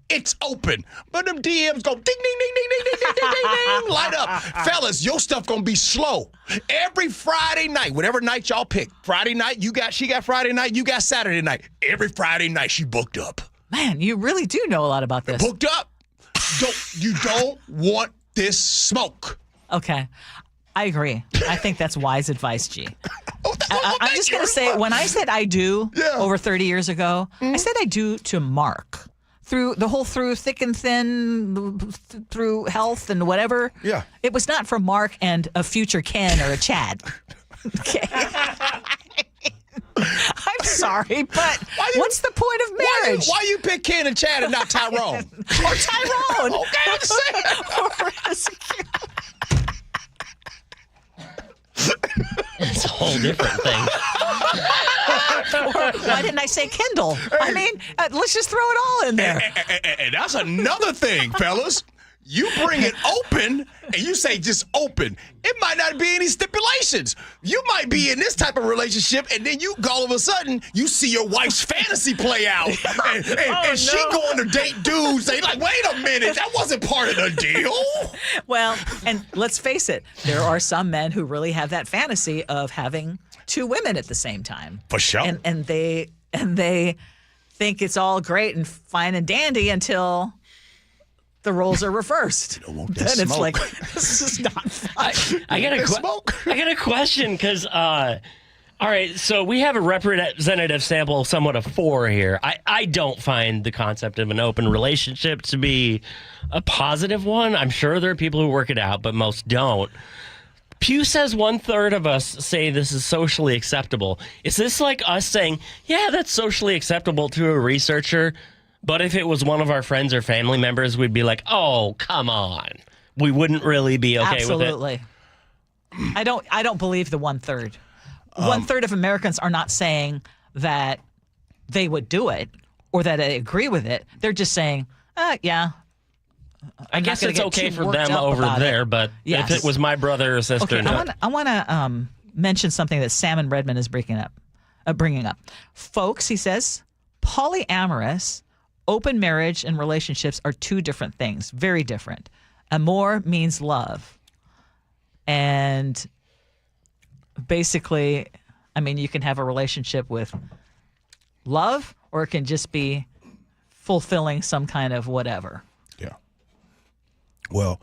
S11: it's open. But them DMs go ding, ding, ding, ding, ding, ding, ding, ding, ding, light up. Fellas, your stuff going to be slow. Every Friday night, whatever night y'all pick. Friday night, she got Friday night, you got Saturday night. Every Friday night, she booked up.
S12: Man, you really do know a lot about this.
S11: Booked up. You don't want this smoke.
S12: Okay. I agree. I think that's wise advice, G. I'm just going to say, when I said I do over 30 years ago, I said I do to Mark. Through thick and thin, through health and whatever.
S11: Yeah.
S12: It was not for Mark and a future Ken or a Chad. Okay. I'm sorry, but what's the point of marriage?
S11: Why you pick Ken and Chad and not Tyrone?
S12: Or Tyrone.
S11: Okay, I'm saying.
S1: It's a whole different thing.
S12: Or why didn't I say Kendall? I mean, let's just throw it all in there.
S11: And that's another thing, fellas. You bring it open, and you say just open. It might not be any stipulations. You might be in this type of relationship, and then all of a sudden, you see your wife's fantasy play out. And she going to date dudes. They like, wait a minute, that wasn't part of the deal.
S12: Well, and let's face it, there are some men who really have that fantasy of having two women at the same time.
S11: For sure.
S12: And they think it's all great and fine and dandy until the roles are reversed. Then it's like, this is not fun.
S1: I got a question because, all right, so we have a representative sample somewhat of 4 here. I don't find the concept of an open relationship to be a positive one. I'm sure there are people who work it out, but most don't. Pew says 1/3 of us say this is socially acceptable. Is this like us saying, yeah, that's socially acceptable to a researcher? But if it was one of our friends or family members, we'd be like, oh, come on. We wouldn't really be okay with it.
S12: Absolutely. I don't believe the 1/3. 1/3 of Americans are not saying that they would do it or that they agree with it. They're just saying, yeah.
S1: I guess it's okay for them over there, but if it was my brother or sister.
S12: Okay, I want to mention something that Sam in Redmond is bringing up. Folks, he says, polyamorous, open marriage and relationships are 2 different things, very different. Amor means love. And basically, I mean, you can have a relationship with love or it can just be fulfilling some kind of whatever.
S11: Yeah. Well,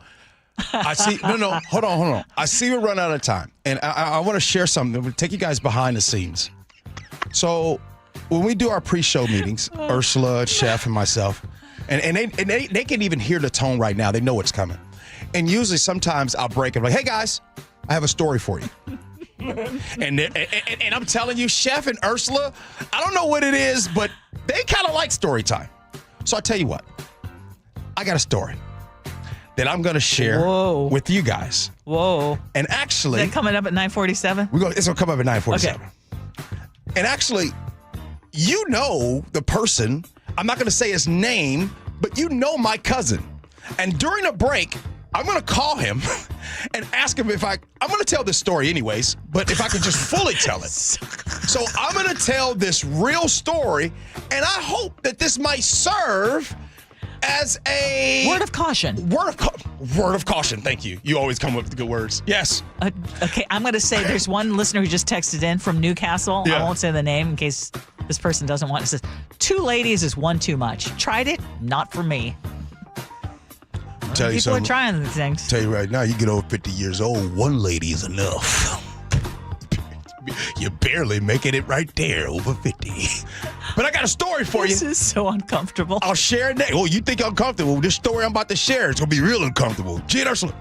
S11: I see. No, hold on. I see we're running out of time. And I want to share something. We'll take you guys behind the scenes. So, when we do our pre-show meetings, Ursula, Chef, and myself, and they can even hear the tone right now. They know what's coming. And usually, sometimes I'll break it like, hey, guys, I have a story for you. and I'm telling you, Chef and Ursula, I don't know what it is, but they kind of like story time. So I'll tell you what. I got a story that I'm going to share with you guys.
S12: Whoa.
S11: And actually.
S12: Is that coming up at 9:47?
S11: It's going to come up at 9:47. Okay. And actually, you know the person, I'm not going to say his name, but you know my cousin. And during a break, I'm going to call him and ask him I'm going to tell this story anyways, but if I could just fully tell it. So I'm going to tell this real story, and I hope that this might serve as a
S12: word of caution.
S11: Word of caution. Thank you. You always come up with good words. Yes.
S12: Okay, I'm going to say there's one listener who just texted in from Newcastle. Yeah. I won't say the name in case this person doesn't want it. It says, 2 ladies is 1 too much. Tried it, not for me. People are trying these things.
S11: Tell you right now, you get over 50 years old, 1 lady is enough. You're barely making it right there, over 50. But I got a story for you.
S12: This is so uncomfortable.
S11: I'll share it next. Oh, you think I'm comfortable? This story I'm about to share is going to be real uncomfortable. Gee Ursula.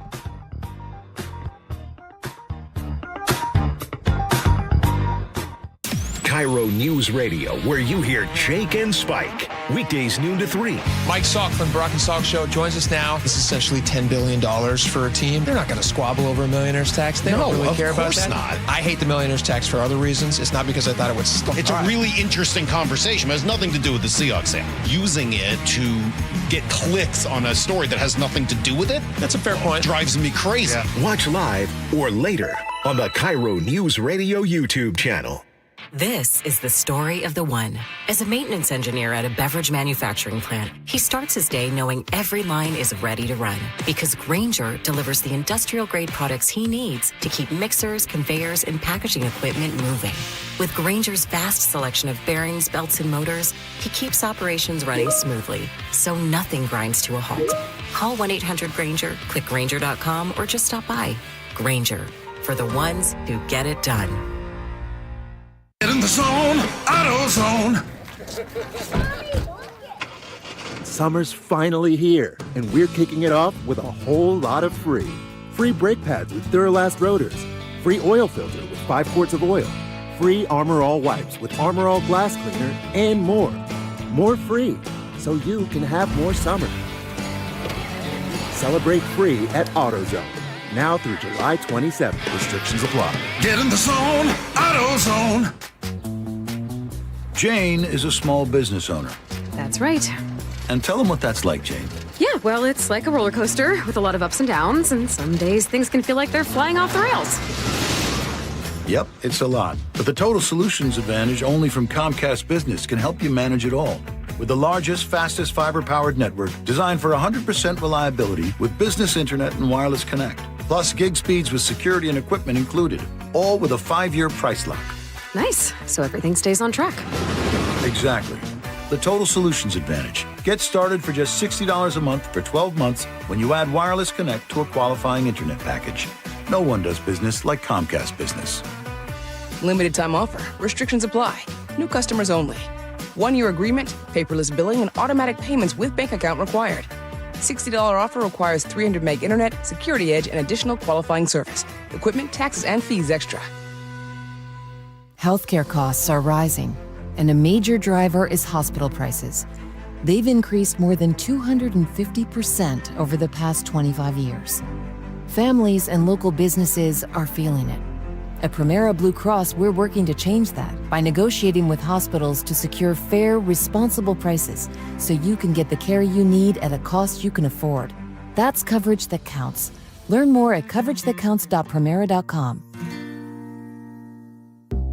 S6: KIRO News Radio, where you hear Jake and Spike. Weekdays noon to 3.
S3: Mike Salk from Brock and Salk Show joins us now. This is essentially $10 billion for a team. They're not going to squabble over a millionaire's tax. They don't really care about that.
S11: Not.
S3: I hate the millionaire's tax for other reasons. It's not because I thought it would stop.
S4: It's a really interesting conversation. It has nothing to do with the Seahawks. Using it to get clicks on a story that has nothing to do with it.
S3: That's a fair point.
S4: Drives me crazy.
S6: Yeah. Watch live or later on the KIRO Newsradio YouTube channel.
S7: This is the story of the one. As a maintenance engineer at a beverage manufacturing plant, he starts his day knowing every line is ready to run because Grainger delivers the industrial-grade products he needs to keep mixers, conveyors, and packaging equipment moving. With Grainger's vast selection of bearings, belts, and motors, he keeps operations running smoothly, so nothing grinds to a halt. Call 1-800-GRAINGER, click Grainger.com, or just stop by. Grainger, for the ones who get it done.
S9: Get in the zone, AutoZone.
S10: Summer's finally here, and we're kicking it off with a whole lot of free. Free brake pads with Duralast rotors. Free oil filter with 5 quarts of oil. Free Armor All wipes with Armor All glass cleaner, and more. More free, so you can have more summer. Celebrate free at AutoZone. Now through July 27th. Restrictions apply.
S9: Get in the zone, AutoZone.
S13: Jane is a small business owner.
S14: That's right.
S13: And tell them what that's like, Jane.
S14: Yeah, well, it's like a roller coaster with a lot of ups and downs, and some days things can feel like they're flying off the rails.
S13: Yep, it's a lot. But the Total Solutions Advantage only from Comcast Business can help you manage it all. With the largest, fastest fiber-powered network designed for 100% reliability with business internet and wireless connect. Plus gig speeds with security and equipment included. All with a 5-year price lock.
S14: Nice. So everything stays on track.
S13: Exactly. The Total Solutions Advantage. Get started for just $60 a month for 12 months when you add wireless connect to a qualifying internet package. No one does business like Comcast Business.
S15: Limited time offer. Restrictions apply. New customers only. 1-year agreement, paperless billing, and automatic payments with bank account required. $60 offer requires 300 meg internet, security edge, and additional qualifying service. Equipment, taxes, and fees extra.
S26: Healthcare costs are rising, and a major driver is hospital prices. They've increased more than 250% over the past 25 years. Families and local businesses are feeling it. At Primera Blue Cross, we're working to change that by negotiating with hospitals to secure fair, responsible prices so you can get the care you need at a cost you can afford. That's coverage that counts. Learn more at coveragethatcounts.primera.com.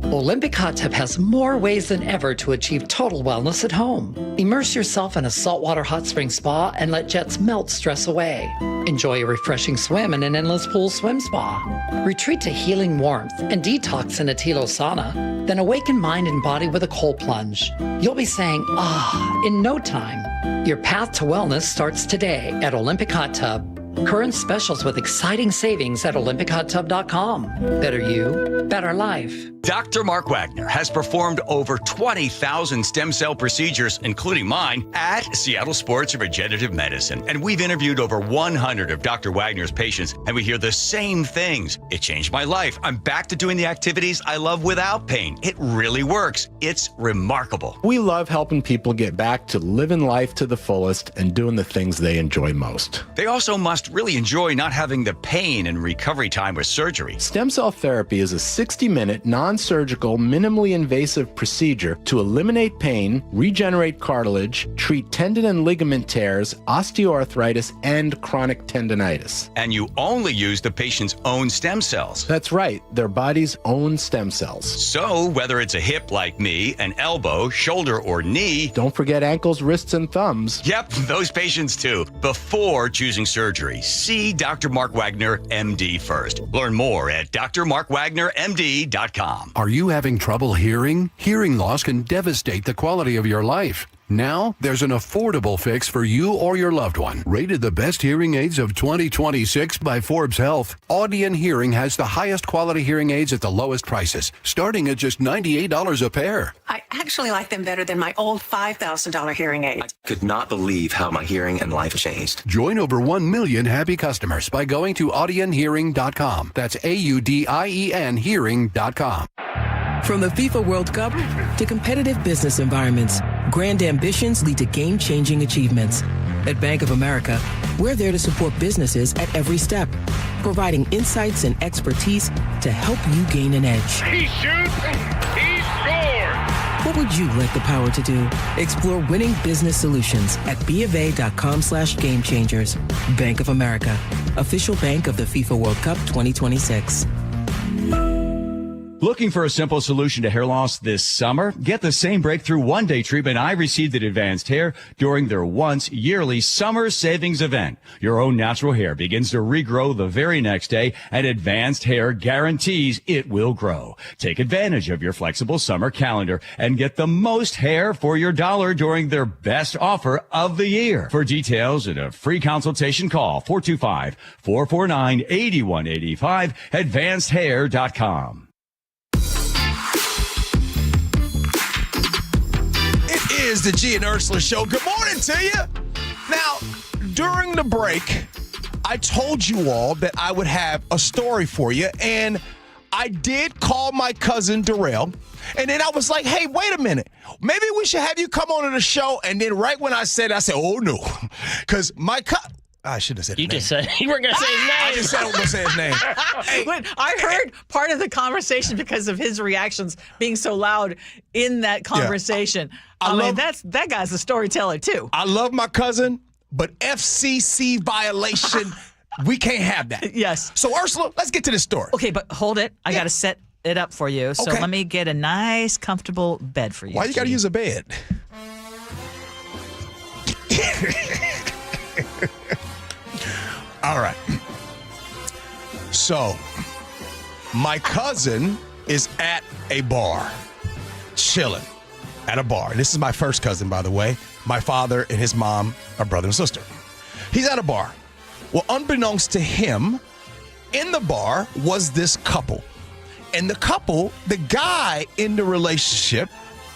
S27: Olympic Hot Tub has more ways than ever to achieve total wellness at home. Immerse yourself in a saltwater hot spring spa and let jets melt stress away. Enjoy a refreshing swim in an endless pool swim spa. Retreat to healing warmth and detox in a Tilo sauna. Then awaken mind and body with a cold plunge. You'll be saying, ah, in no time. Your path to wellness starts today at Olympic Hot Tub. Current specials with exciting savings at OlympicHotTub.com. Better you, better life.
S28: Dr. Mark Wagner has performed over 20,000 stem cell procedures, including mine, at Seattle Sports Regenerative Medicine. And we've interviewed over 100 of Dr. Wagner's patients, and we hear the same things. It changed my life. I'm back to doing the activities I love without pain. It really works. It's remarkable.
S29: We love helping people get back to living life to the fullest and doing the things they enjoy most.
S28: They also must really enjoy not having the pain and recovery time with surgery.
S29: Stem cell therapy is a 60-minute, non-surgical, minimally invasive procedure to eliminate pain, regenerate cartilage, treat tendon and ligament tears, osteoarthritis, and chronic tendinitis.
S28: And you only use the patient's own stem cells.
S29: That's right, their body's own stem cells.
S28: So whether it's a hip like me, an elbow, shoulder, or knee...
S29: Don't forget ankles, wrists, and thumbs.
S28: Yep, those patients too. Before choosing surgery, see Dr. Mark Wagner, MD first. Learn more at drmarkwagnermd.com.
S30: Are you having trouble hearing? Hearing loss can devastate the quality of your life. Now, there's an affordable fix for you or your loved one. Rated the best hearing aids of 2026 by Forbes Health, Audion Hearing has the highest quality hearing aids at the lowest prices, starting at just $98 a pair.
S31: I actually like them better than my old $5,000 hearing aid.
S32: I could not believe how my hearing and life changed.
S30: Join over 1 million happy customers by going to audionhearing.com. That's AUDIEN hearing.com.
S15: From the FIFA World Cup to competitive business environments, grand ambitions lead to game-changing achievements. At Bank of America, we're there to support businesses at every step, providing insights and expertise to help you gain an edge.
S9: He shoots, he scores!
S15: What would you like the power to do? Explore winning business solutions at BofA.com/gamechangers. Bank of America, official bank of the FIFA World Cup 2026.
S28: Looking for a simple solution to hair loss this summer? Get the same breakthrough one-day treatment I received at Advanced Hair during their once yearly summer savings event. Your own natural hair begins to regrow the very next day, and Advanced Hair guarantees it will grow. Take advantage of your flexible summer calendar and get the most hair for your dollar during their best offer of the year. For details and a free consultation, call 425-449-8185, advancedhair.com.
S11: Is the Gee and Ursula Show. Good morning to you. Now, during the break, I told you all that I would have a story for you, and I did call my cousin Darrell, and then I was like, hey, wait a minute. Maybe we should have you come on to the show, and then right when I said, oh, no, because my cousin... I should have said his name.
S1: Just said you weren't going to say his name.
S11: I just said I was going to say his name. Hey,
S12: But I heard part of the conversation because of his reactions being so loud in that conversation. Yeah. I mean, that guy's a storyteller, too.
S11: I love my cousin, but FCC violation, we can't have that.
S12: Yes.
S11: So, Ursula, let's get to this story.
S12: Okay, but hold it. I got to set it up for you. So let me get a nice, comfortable bed for you.
S11: Why you got to use a bed? All right. So, my cousin is at a bar, chilling at a bar. And this is my first cousin, by the way. My father and his mom are brother and sister. He's at a bar. Well, unbeknownst to him, in the bar was this couple. And the couple, the guy in the relationship,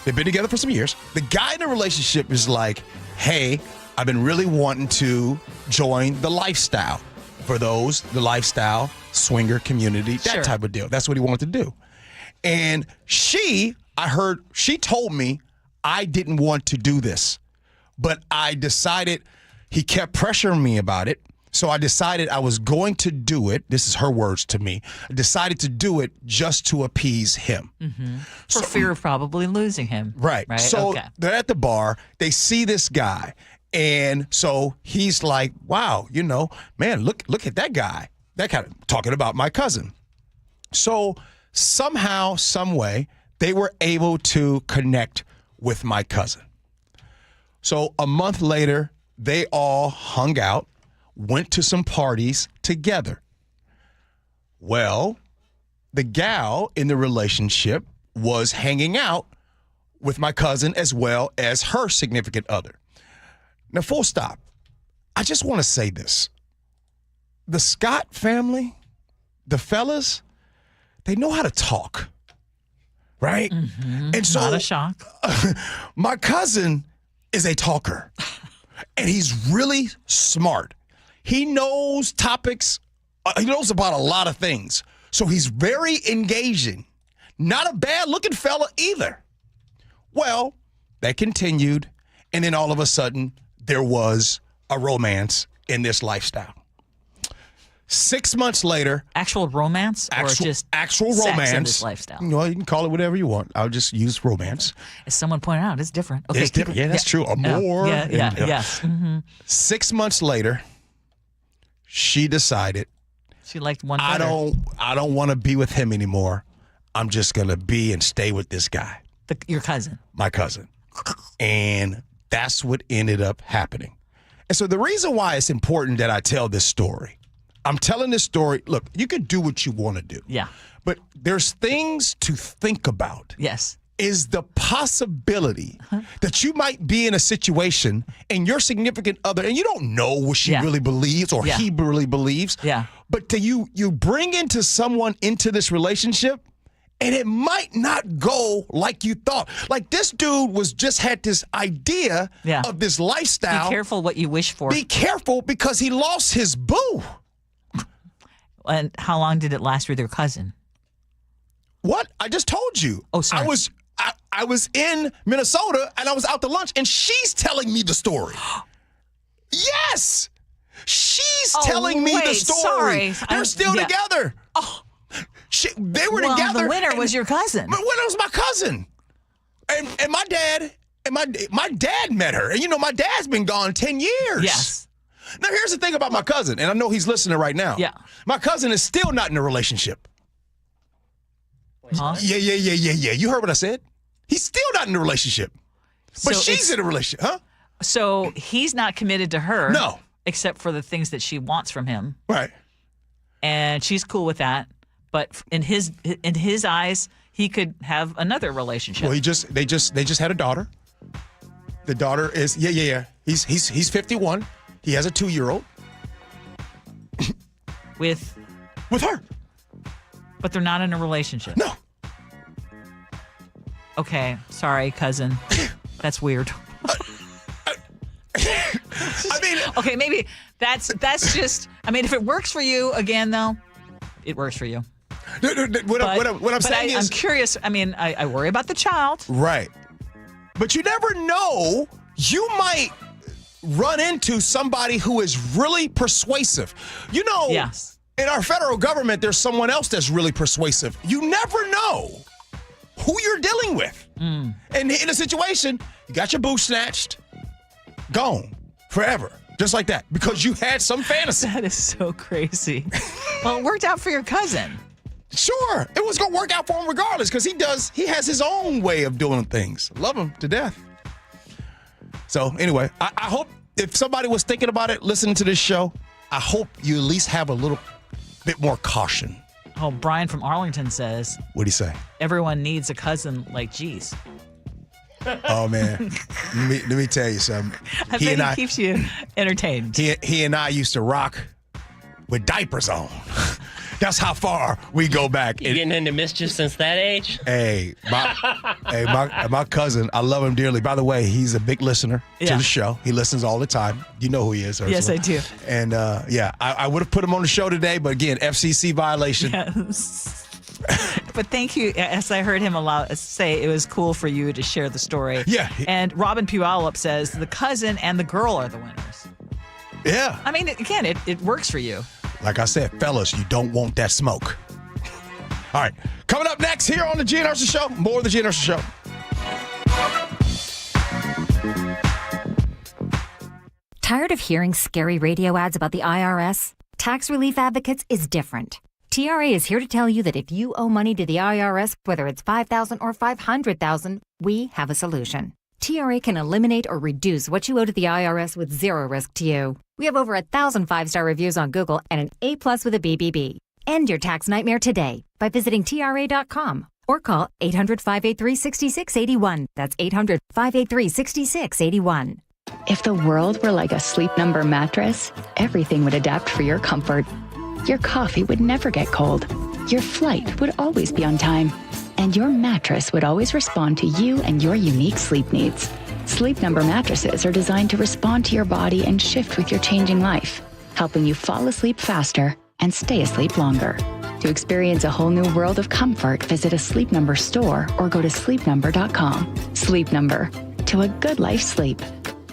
S11: they've been together for some years. The guy in the relationship is like, hey, I've been really wanting to join the lifestyle. For those, the lifestyle, swinger community, that type of deal. That's what he wanted to do. And she told me I didn't want to do this. But I decided, he kept pressuring me about it. So I decided I was going to do it. This is her words to me. I decided to do it just to appease him.
S12: Mm-hmm. For fear of probably losing him.
S11: Right. So they're at the bar. They see this guy. And so he's like, wow, man, look at that guy. That kind of talking about my cousin. So somehow, some way, they were able to connect with my cousin. So a month later, they all hung out, went to some parties together. Well, the gal in the relationship was hanging out with my cousin as well as her significant other. Now, full stop. I just want to say this. The Scott family, the fellas, they know how to talk, right?
S12: Mm-hmm.
S11: And so,
S12: not a shock.
S11: My cousin is a talker, and he's really smart. He knows topics. He knows about a lot of things. So he's very engaging. Not a bad-looking fella either. Well, that continued, and then all of a sudden, there was a romance in this lifestyle. 6 months later.
S12: Actual romance or just
S11: actual
S12: sex
S11: romance
S12: in this lifestyle?
S11: You can call it whatever you want. I'll just use romance.
S12: As someone pointed out, it's different. Okay,
S11: it's different. Yeah, that's true. More.
S12: Yes. Mm-hmm.
S11: 6 months later, she decided
S12: she liked one better.
S11: I don't want to be with him anymore. I'm just going to be and stay with this guy.
S12: Your cousin.
S11: My cousin. And that's what ended up happening. And so the reason why it's important that I tell this story, I'm telling this story, look, you can do what you want to do.
S12: Yeah.
S11: But there's things to think about.
S12: Yes.
S11: Is the possibility that you might be in a situation and your significant other, and you don't know what she really believes or he really believes.
S12: Yeah.
S11: But you bring someone into this relationship, and it might not go like you thought. Like this dude had this idea of this lifestyle.
S12: Be careful what you wish for.
S11: Be careful because he lost his boo.
S12: And how long did it last with your cousin?
S11: What? I just told you.
S12: Oh, sorry.
S11: I was in Minnesota and I was out to lunch and she's telling me the story. Yes. She's telling me the story.
S12: Sorry.
S11: They're still together.
S12: Oh.
S11: They were together.
S12: The winner was your cousin.
S11: The winner was my cousin. And my dad, my dad met her. And my dad's been gone 10 years.
S12: Yes.
S11: Now here's the thing about my cousin, and I know he's listening right now.
S12: Yeah.
S11: My cousin is still not in a relationship.
S12: Huh?
S11: Yeah. You heard what I said? He's still not in a relationship. But
S12: So
S11: she's in a relationship, huh?
S12: So he's not committed to her.
S11: No.
S12: Except for the things that she wants from him.
S11: Right.
S12: And she's cool with that. But in his eyes, he could have another relationship.
S11: Well, they just had a daughter. The daughter is He's 51. He has a 2-year-old.
S12: With
S11: her.
S12: But they're not in a relationship.
S11: No.
S12: Okay, sorry, cousin. That's weird.
S11: I mean,
S12: okay, maybe that's just. I mean, if it works for you, again, though, it works for you.
S11: What I'm saying is,
S12: I'm curious. I mean, I worry about the child.
S11: Right. But you never know. You might run into somebody who is really persuasive. You know,
S12: yes.
S11: In our federal government, there's someone else that's really persuasive. You never know who you're dealing with. And in a situation, you got your boo snatched, gone forever, just like that, because you had some fantasy.
S12: That is so crazy. Well, it worked out for your cousin.
S11: Sure, it was going to work out for him regardless, because he has his own way of doing things. Love him to death. So anyway, I hope if somebody was thinking about it, listening to this show, I hope you at least have a little bit more caution.
S12: Oh, Brian from Arlington says,
S11: What'd he say?
S12: Everyone needs a cousin like Gee's.
S11: Oh, man. let me tell you something.
S12: I bet he keeps you entertained.
S11: He and I used to rock with diapers on. That's how far we go back.
S1: You getting into mischief since that age?
S11: Hey, my cousin, I love him dearly. By the way, he's a big listener to the show. He listens all the time. You know who he is, Ursula.
S12: Yes, I do.
S11: And I would have put him on the show today, but again, FCC violation.
S12: Yes. But thank you. As I heard him say, it was cool for you to share the story.
S11: Yeah.
S12: And Robin Puyallup says the cousin and the girl are the winners.
S11: Yeah.
S12: I mean, again, it works for you.
S11: Like I said, fellas, you don't want that smoke. All right. Coming up next here on the Gee and Ursula Show, more of the Gee and Ursula Show.
S2: Tired of hearing scary radio ads about the IRS? Tax Relief Advocates is different. TRA is here to tell you that if you owe money to the IRS, whether it's $5,000 or $500,000, we have a solution. TRA can eliminate or reduce what you owe to the IRS with zero risk to you. We have over 1,000 5-star reviews on Google and an A+ with a BBB. End your tax nightmare today by visiting TRA.com or call 800-583-6681. That's 800-583-6681.
S8: If the world were like a Sleep Number mattress, everything would adapt for your comfort. Your coffee would never get cold. Your flight would always be on time. And your mattress would always respond to you and your unique sleep needs. Sleep Number mattresses are designed to respond to your body and shift with your changing life, helping you fall asleep faster and stay asleep longer. To experience a whole new world of comfort, visit a Sleep Number store or go to sleepnumber.com. Sleep Number, to a good life sleep.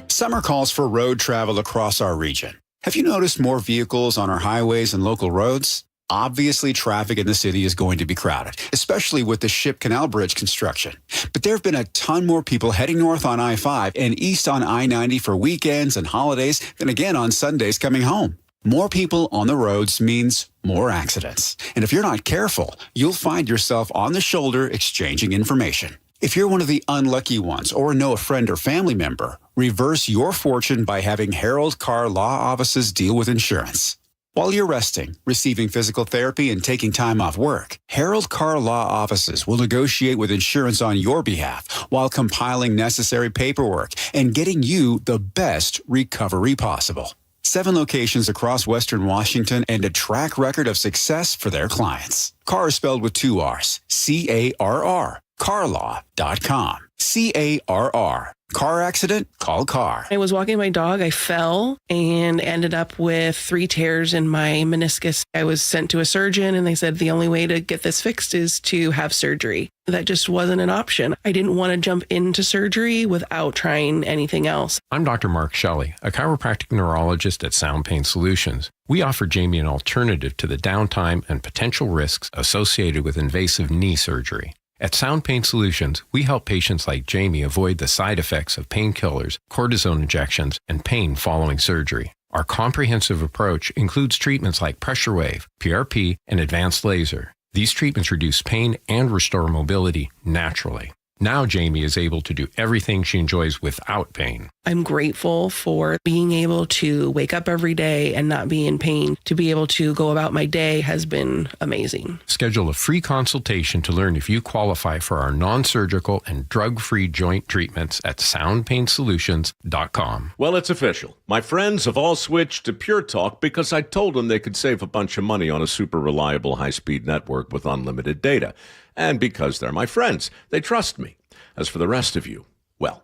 S16: Summer calls for road travel across our region. Have you noticed more vehicles on our highways and local roads? Obviously, traffic in the city is going to be crowded, especially with the Ship Canal Bridge construction. But there have been a ton more people heading north on I-5 and east on I-90 for weekends and holidays than again on Sundays coming home. More people on the roads means more accidents. And if you're not careful, you'll find yourself on the shoulder exchanging information. If you're one of the unlucky ones or know a friend or family member, reverse your fortune by having Harold Carr Law Offices deal with insurance. While you're resting, receiving physical therapy, and taking time off work, Harold Carr Law Offices will negotiate with insurance on your behalf while compiling necessary paperwork and getting you the best recovery possible. 7 locations across Western Washington and a track record of success for their clients. Carr is spelled with 2 R's. C-A-R-R. CarLaw.com. C-A-R-R. Car accident? Call Carr.
S17: I was walking my dog. I fell and ended up with 3 tears in my meniscus. I was sent to a surgeon and they said the only way to get this fixed is to have surgery. That just wasn't an option. I didn't want to jump into surgery without trying anything else.
S18: I'm Dr. Mark Shelley, a chiropractic neurologist at Sound Pain Solutions. We offer Jamie an alternative to the downtime and potential risks associated with invasive knee surgery. At Sound Pain Solutions, we help patients like Jamie avoid the side effects of painkillers, cortisone injections, and pain following surgery. Our comprehensive approach includes treatments like pressure wave, PRP, and advanced laser. These treatments reduce pain and restore mobility naturally. Now Jamie is able to do everything she enjoys without pain.
S17: I'm grateful for being able to wake up every day and not be in pain. To be able to go about my day has been amazing.
S18: Schedule a free consultation to learn if you qualify for our non-surgical and drug-free joint treatments at soundpainsolutions.com.
S3: Well, it's official. My friends have all switched to Pure Talk because I told them they could save a bunch of money on a super reliable high-speed network with unlimited data. And because they're my friends, they trust me. As for the rest of you, well,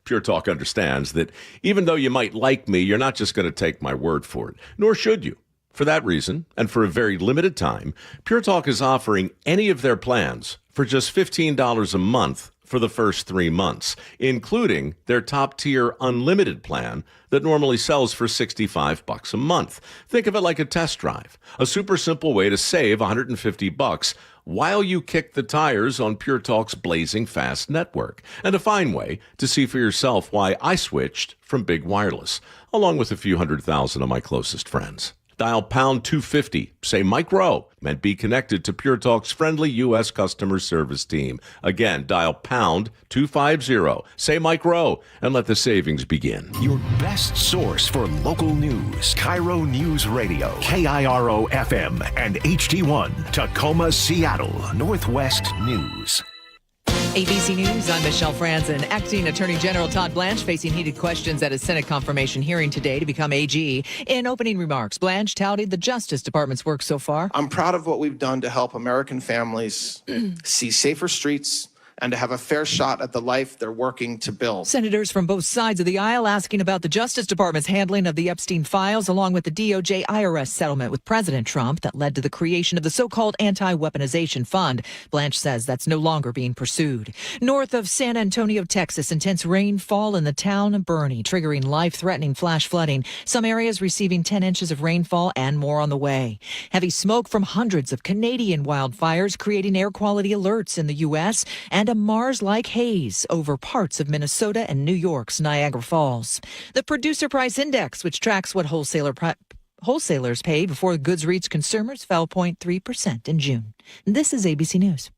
S3: Pure Talk understands that even though you might like me, you're not just going to take my word for it, nor should you. For that reason, and for a very limited time, Pure Talk is offering any of their plans for just $15 a month for the first 3 months, including their top-tier unlimited plan that normally sells for $65 a month. Think of it like a test drive, a super simple way to save $150 while you kick the tires on Pure Talk's blazing fast network, and a fine way to see for yourself why I switched from big wireless, along with a few 100,000 of my closest friends. Dial pound 250, say Mike Rowe, and be connected to Pure Talk's friendly U.S. customer service team. Again, dial pound 250, say Mike Rowe, and let the savings begin.
S4: Your best source for local news. KIRO Newsradio, KIRO FM, and HD1, Tacoma, Seattle, Northwest News.
S5: ABC News, I'm Michelle Franzen. Acting Attorney General Todd Blanche facing heated questions at a Senate confirmation hearing today to become AG. In opening remarks, Blanche touted the Justice Department's work so far.
S6: I'm proud of what we've done to help American families see safer streets and to have a fair shot at the life they're working to build.
S5: Senators from both sides of the aisle asking about the Justice Department's handling of the Epstein files, along with the DOJ IRS settlement with President Trump that led to the creation of the so-called anti-weaponization fund. Blanche says that's no longer being pursued. North of San Antonio, Texas, intense rainfall in the town of Bernie, triggering life-threatening flash flooding. Some areas receiving 10 inches of rainfall and more on the way. Heavy smoke from hundreds of Canadian wildfires creating air quality alerts in the U.S. and a Mars-like haze over parts of Minnesota and New York's Niagara Falls. The Producer Price Index, which tracks what wholesalers paid before goods reached consumers, fell 0.3% in June. This is ABC News.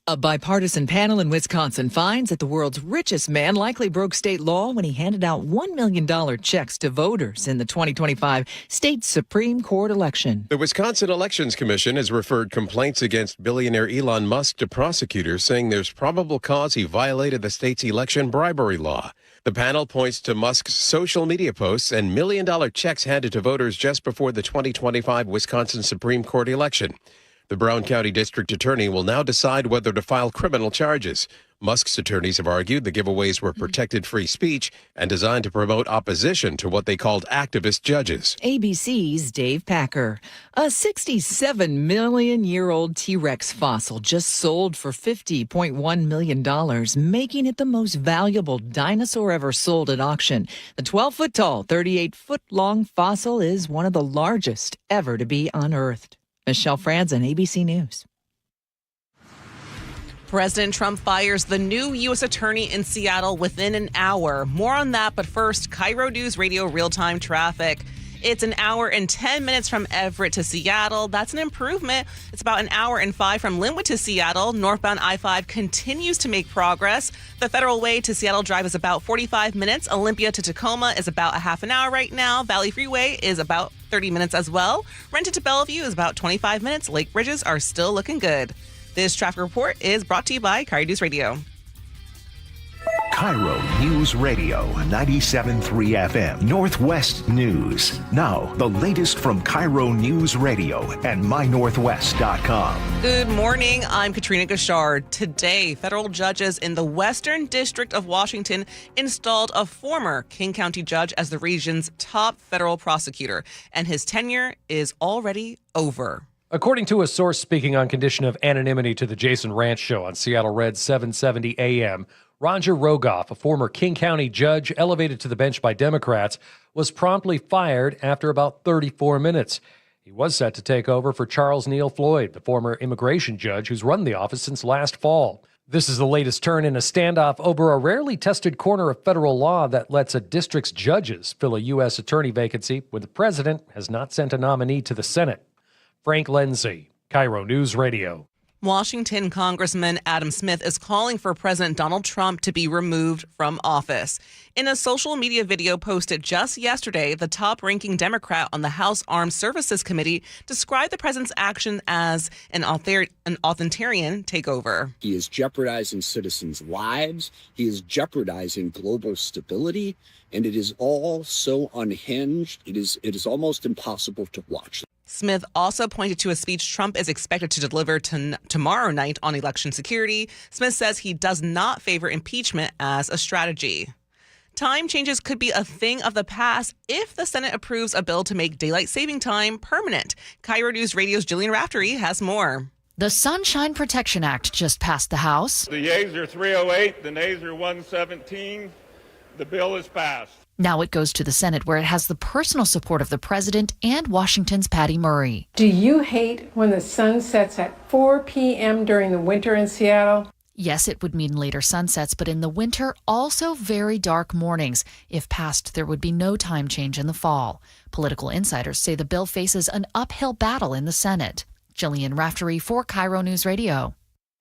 S5: A bipartisan panel in Wisconsin finds that the world's richest man likely broke state law when he handed out $1 million checks to voters in the 2025 state Supreme Court election.
S7: The Wisconsin Elections Commission has referred complaints against billionaire Elon Musk to prosecutors, saying there's probable cause he violated the state's election bribery law. The panel points to Musk's social media posts and million-dollar checks handed to voters just before the 2025 Wisconsin Supreme Court election. The Brown County District Attorney will now decide whether to file criminal charges. Musk's attorneys have argued the giveaways were protected free speech and designed to promote opposition to what they called activist judges.
S5: ABC's Dave Packer. A 67-million-year-old T-Rex fossil just sold for $50.1 million, making it the most valuable dinosaur ever sold at auction. The 12-foot-tall, 38-foot-long fossil is one of the largest ever to be unearthed. Michelle Franzen, ABC News.
S19: President Trump fires the new U.S. Attorney in Seattle within an hour. More on that, but first, KIRO Newsradio real-time traffic. It's an hour and 10 minutes from Everett to Seattle. That's an improvement. It's about an hour and 5 from Linwood to Seattle. Northbound I-5 continues to make progress. The Federal Way to Seattle Drive is about 45 minutes. Olympia to Tacoma is about a half an hour right now. Valley Freeway is about 30 minutes as well. Renton to Bellevue is about 25 minutes. Lake bridges are still looking good. This traffic report is brought to you by KIRO News Radio.
S4: KIRO News Radio, 97.3 FM, Northwest News. Now, the latest from KIRO News Radio and mynorthwest.com.
S19: Good morning. I'm Katrina Gashard. Today, federal judges in the Western District of Washington installed a former King County judge as the region's top federal prosecutor, and his tenure is already over.
S20: According to a source speaking on condition of anonymity to the Jason Ranch Show on Seattle Red 770 AM, Roger Rogoff, a former King County judge elevated to the bench by Democrats, was promptly fired after about 34 minutes. He was set to take over for Charles Neal Floyd, the former immigration judge who's run the office since last fall. This is the latest turn in a standoff over a rarely tested corner of federal law that lets a district's judges fill a U.S. attorney vacancy when the president has not sent a nominee to the Senate. Frank Lindsay, KIRO News Radio.
S19: Washington Congressman Adam Smith is calling for President Donald Trump to be removed from office. In a social media video posted just yesterday, the top-ranking Democrat on the House Armed Services Committee described the president's action as an authoritarian takeover.
S10: He is jeopardizing citizens' lives. He is jeopardizing global stability. And it is all so unhinged. It is almost impossible to watch.
S19: Smith also pointed to a speech Trump is expected to deliver tomorrow night on election security. Smith says he does not favor impeachment as a strategy. Time changes could be a thing of the past if the Senate approves a bill to make daylight saving time permanent. KIRO News Radio's Jillian Raftery has more.
S13: The Sunshine Protection Act just passed the House.
S14: The yeas are 308, the nays are 117. The bill is passed.
S13: Now it goes to the Senate, where it has the personal support of the president and Washington's Patty Murray.
S21: Do you hate when the sun sets at 4 p.m. during the winter in Seattle?
S13: Yes, it would mean later sunsets, but in the winter, also very dark mornings. If passed, there would be no time change in the fall. Political insiders say the bill faces an uphill battle in the Senate. Jillian Raftery for KIRO News Radio.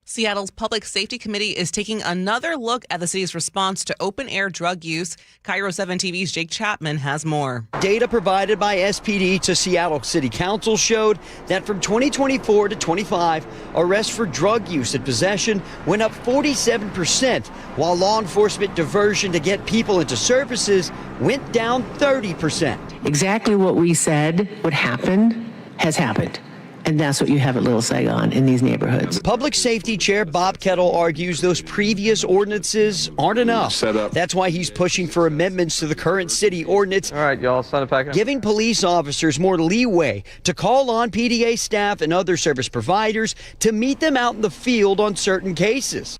S19: Seattle's Public Safety Committee is taking another look at the city's response to open-air drug use. KIRO 7 TV's Jake Chapman has more.
S22: Data provided by SPD to Seattle City Council showed that from 2024 to 25, arrests for drug use and possession went up 47%, while law enforcement diversion to get people into services went down 30%.
S23: Exactly what we said would happen has happened. And that's what you have at Little Saigon in these neighborhoods.
S22: Public Safety Chair Bob Kettle argues those previous ordinances aren't enough. That's why he's pushing for amendments to the current city ordinance.
S24: All right, y'all, sign it back up.
S22: Giving police officers more leeway to call on PDA staff and other service providers to meet them out in the field on certain cases.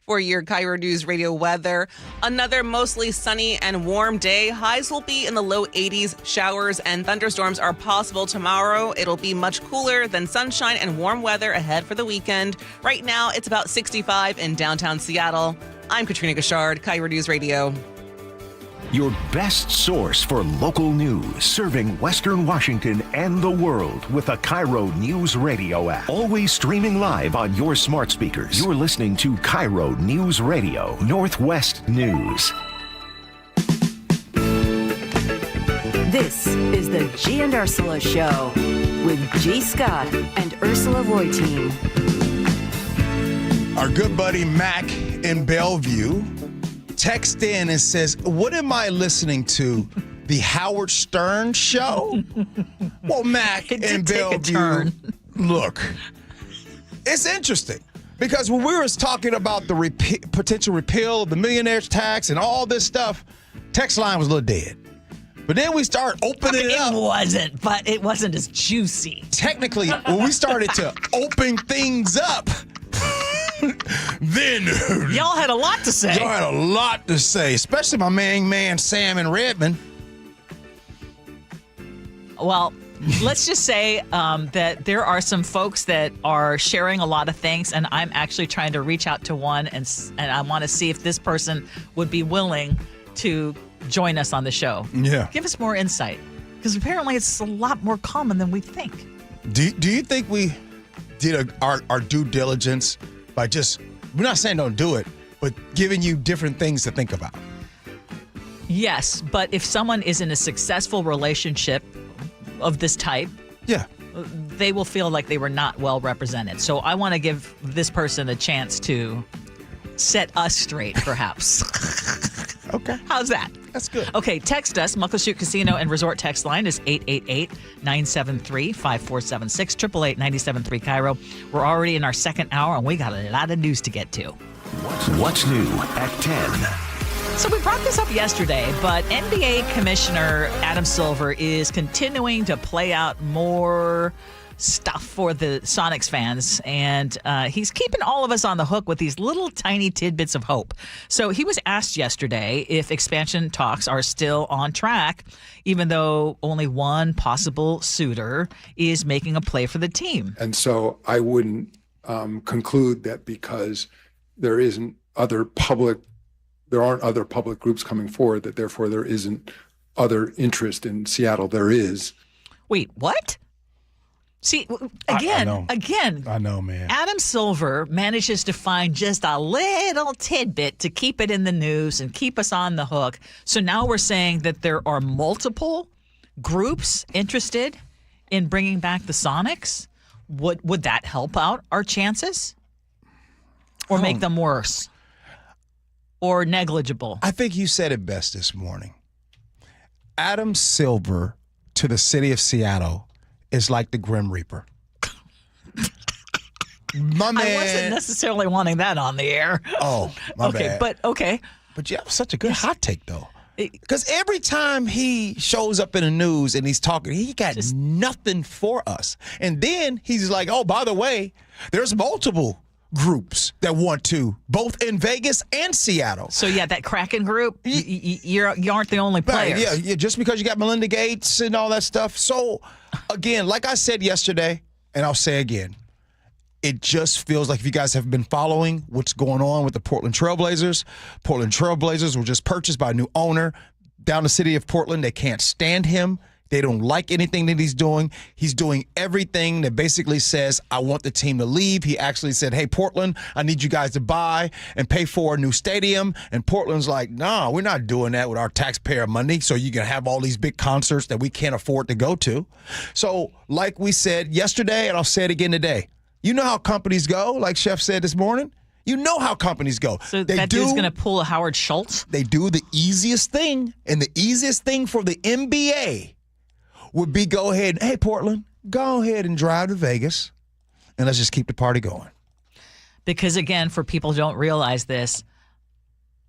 S19: For your KIRO News Radio weather, another mostly sunny and warm day. Highs will be in the low 80s. Showers and thunderstorms are possible tomorrow. It'll be much cooler than sunshine and warm weather ahead for the weekend. Right now, it's about 65 in downtown Seattle. I'm Katrina Gashard, KIRO News Radio.
S4: Your best source for local news, serving Western Washington and the world with the KIRO Newsradio app. Always streaming live on your smart speakers. You're listening to KIRO News Radio, Northwest News.
S25: This is the Gee and Ursula Show with G. Scott and Ursula Reutin.
S11: Our good buddy Mac in Bellevue texts in and says, what am I listening to? The Howard Stern show? Well, Mac in Bellevue, look, it's interesting because when we were talking about the potential repeal of the millionaire's tax and all this stuff, text line was a little dead. But then we start opening it up.
S12: It wasn't as juicy.
S11: Technically, when we started to open things up, then
S12: y'all had a lot to say.
S11: Y'all had a lot to say, especially my main man Sam in Redmond.
S12: Well, let's just say that there are some folks that are sharing a lot of things, and I'm actually trying to reach out to one, and I want to see if this person would be willing to join us on the show.
S11: Yeah.
S12: Give us more insight, because apparently it's a lot more common than we think.
S11: Do you think we did our due diligence by just, we're not saying don't do it, but giving you different things to think about?
S12: Yes, but if someone is in a successful relationship of this type,
S11: yeah,
S12: they will feel like they were not well represented. So I want to give this person a chance to set us straight, perhaps.
S11: Okay.
S12: How's that?
S11: That's good.
S12: Okay, text us. Muckleshoot Casino and Resort text line is 888-973-5476, 888-973 KIRO. We're already in our second hour, and we got a lot of news to get to.
S4: What's new at 10?
S12: So we brought this up yesterday, but NBA Commissioner Adam Silver is continuing to play out more stuff for the Sonics fans, and he's keeping all of us on the hook with these little tiny tidbits of hope. So he was asked yesterday if expansion talks are still on track, even though only one possible suitor is making a play for the team.
S26: And so I wouldn't conclude that because there aren't other public groups coming forward, that therefore there isn't other interest in Seattle. There is.
S12: Wait, what? See, again,
S11: I know, man.
S12: Adam Silver manages to find just a little tidbit to keep it in the news and keep us on the hook. So now we're saying that there are multiple groups interested in bringing back the Sonics. Would that help out our chances? Or make them worse? Or negligible?
S11: I think you said it best this morning. Adam Silver to the city of Seattle is like the Grim Reaper. My man.
S12: I wasn't necessarily wanting that on the air.
S11: Oh, my bad.
S12: Okay.
S11: But you have such a good hot take, though. Because every time he shows up in the news and he's talking, he got nothing for us. And then he's like, oh, by the way, there's multiple groups that want to, both in Vegas and Seattle.
S12: So, yeah, that Kraken group, you aren't the only players.
S11: Right, yeah, just because you got Melinda Gates and all that stuff. So, again, like I said yesterday, and I'll say again, it just feels like if you guys have been following what's going on with the Portland Trailblazers were just purchased by a new owner down the city of Portland. They can't stand him. They don't like anything that he's doing. He's doing everything that basically says, I want the team to leave. He actually said, hey, Portland, I need you guys to buy and pay for a new stadium. And Portland's like, no, we're not doing that with our taxpayer money. So you can have all these big concerts that we can't afford to go to. So like we said yesterday, and I'll say it again today, you know how companies go, like Chef said this morning? You know how companies go.
S12: So that dude's going to pull a Howard Schultz?
S11: They do the easiest thing, and the easiest thing for the NBA would be go ahead, hey, Portland, go ahead and drive to Vegas, and let's just keep the party going.
S12: Because, again, for people who don't realize this,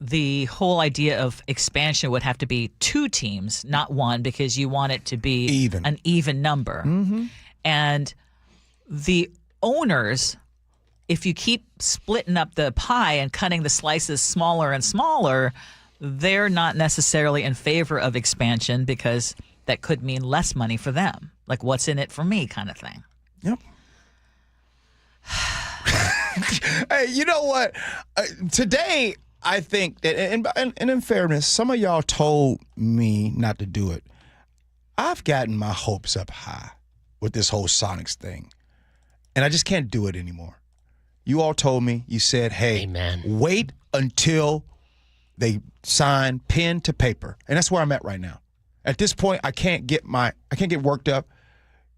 S12: the whole idea of expansion would have to be 2 teams, not 1, because you want it to be an even number.
S11: Mm-hmm.
S12: And the owners, if you keep splitting up the pie and cutting the slices smaller and smaller, they're not necessarily in favor of expansion because that could mean less money for them. Like, what's in it for me kind of thing.
S11: Yep. Hey, you know what? Today, I think that, and in fairness, some of y'all told me not to do it. I've gotten my hopes up high with this whole Sonics thing, and I just can't do it anymore. You all told me, you said, hey, wait until they sign pen to paper. And that's where I'm at right now. At this point, I can't get worked up.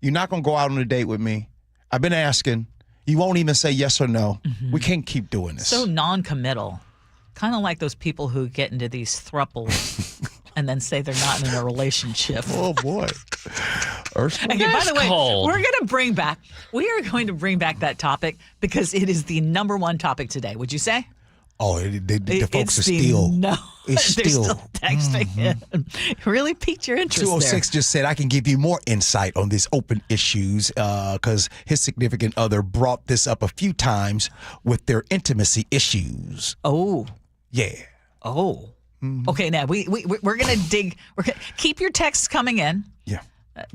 S11: You're not going to go out on a date with me. I've been asking. You won't even say yes or no. Mm-hmm. We can't keep doing this.
S12: So non-committal. Kind of like those people who get into these thruples and then say they're not in a relationship.
S11: Oh, boy.
S12: Okay, by the way, we are going to bring back that topic because it is the number 1 topic today. Would you say?
S11: Oh, the folks are still.
S12: They're still texting in. Really piqued your interest
S11: 206 just said, I can give you more insight on these open issues because his significant other brought this up a few times with their intimacy issues.
S12: Oh.
S11: Yeah.
S12: Oh. Mm-hmm. Okay, now we're going to dig. Keep your texts coming in.
S11: Yeah.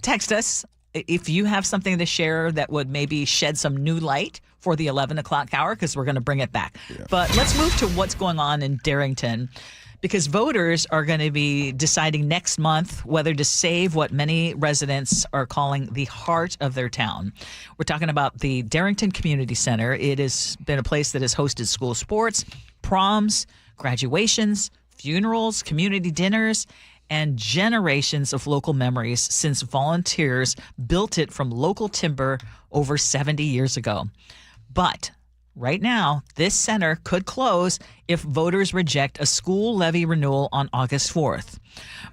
S12: Text us if you have something to share that would maybe shed some new light for the 11 o'clock hour, because we're going to bring it back. Yeah. But let's move to what's going on in Darrington, because voters are going to be deciding next month whether to save what many residents are calling the heart of their town. We're talking about the Darrington Community Center. It has been a place that has hosted school sports, proms, graduations, funerals, community dinners, and generations of local memories since volunteers built it from local timber over 70 years ago. But right now, this center could close if voters reject a school levy renewal on August 4th.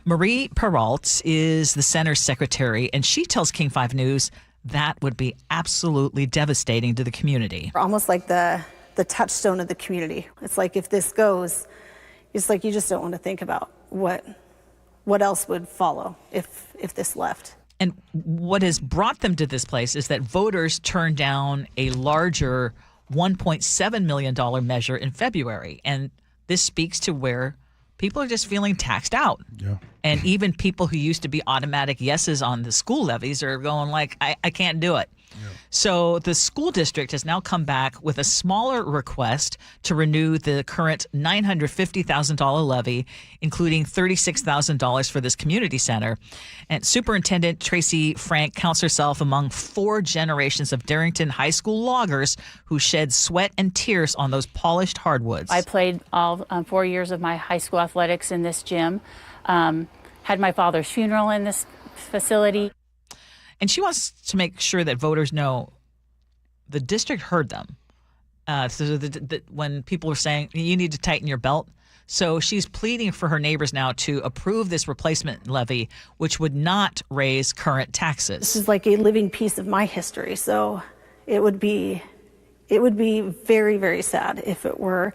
S12: Marie Peralt is the center's secretary, and she tells King 5 News that would be absolutely devastating to the community.
S1: Almost like the touchstone of the community. It's like if this goes, it's like you just don't want to think about what else would follow if this left.
S12: And what has brought them to this place is that voters turned down a larger $1.7 million measure in February. And this speaks to where people are just feeling taxed out.
S11: Yeah.
S12: And even people who used to be automatic yeses on the school levies are going like, I can't do it. Yeah. So the school district has now come back with a smaller request to renew the current $950,000 levy, including $36,000 for this community center. And Superintendent Tracy Frank counts herself among 4 generations of Darrington High School loggers who shed sweat and tears on those polished hardwoods.
S2: I played all 4 years of my high school athletics in this gym, had my father's funeral in this facility.
S12: And she wants to make sure that voters know the district heard them. So when people are saying you need to tighten your belt. So she's pleading for her neighbors now to approve this replacement levy, which would not raise current taxes.
S1: This is like a living piece of my history. So it would be very, very sad if it were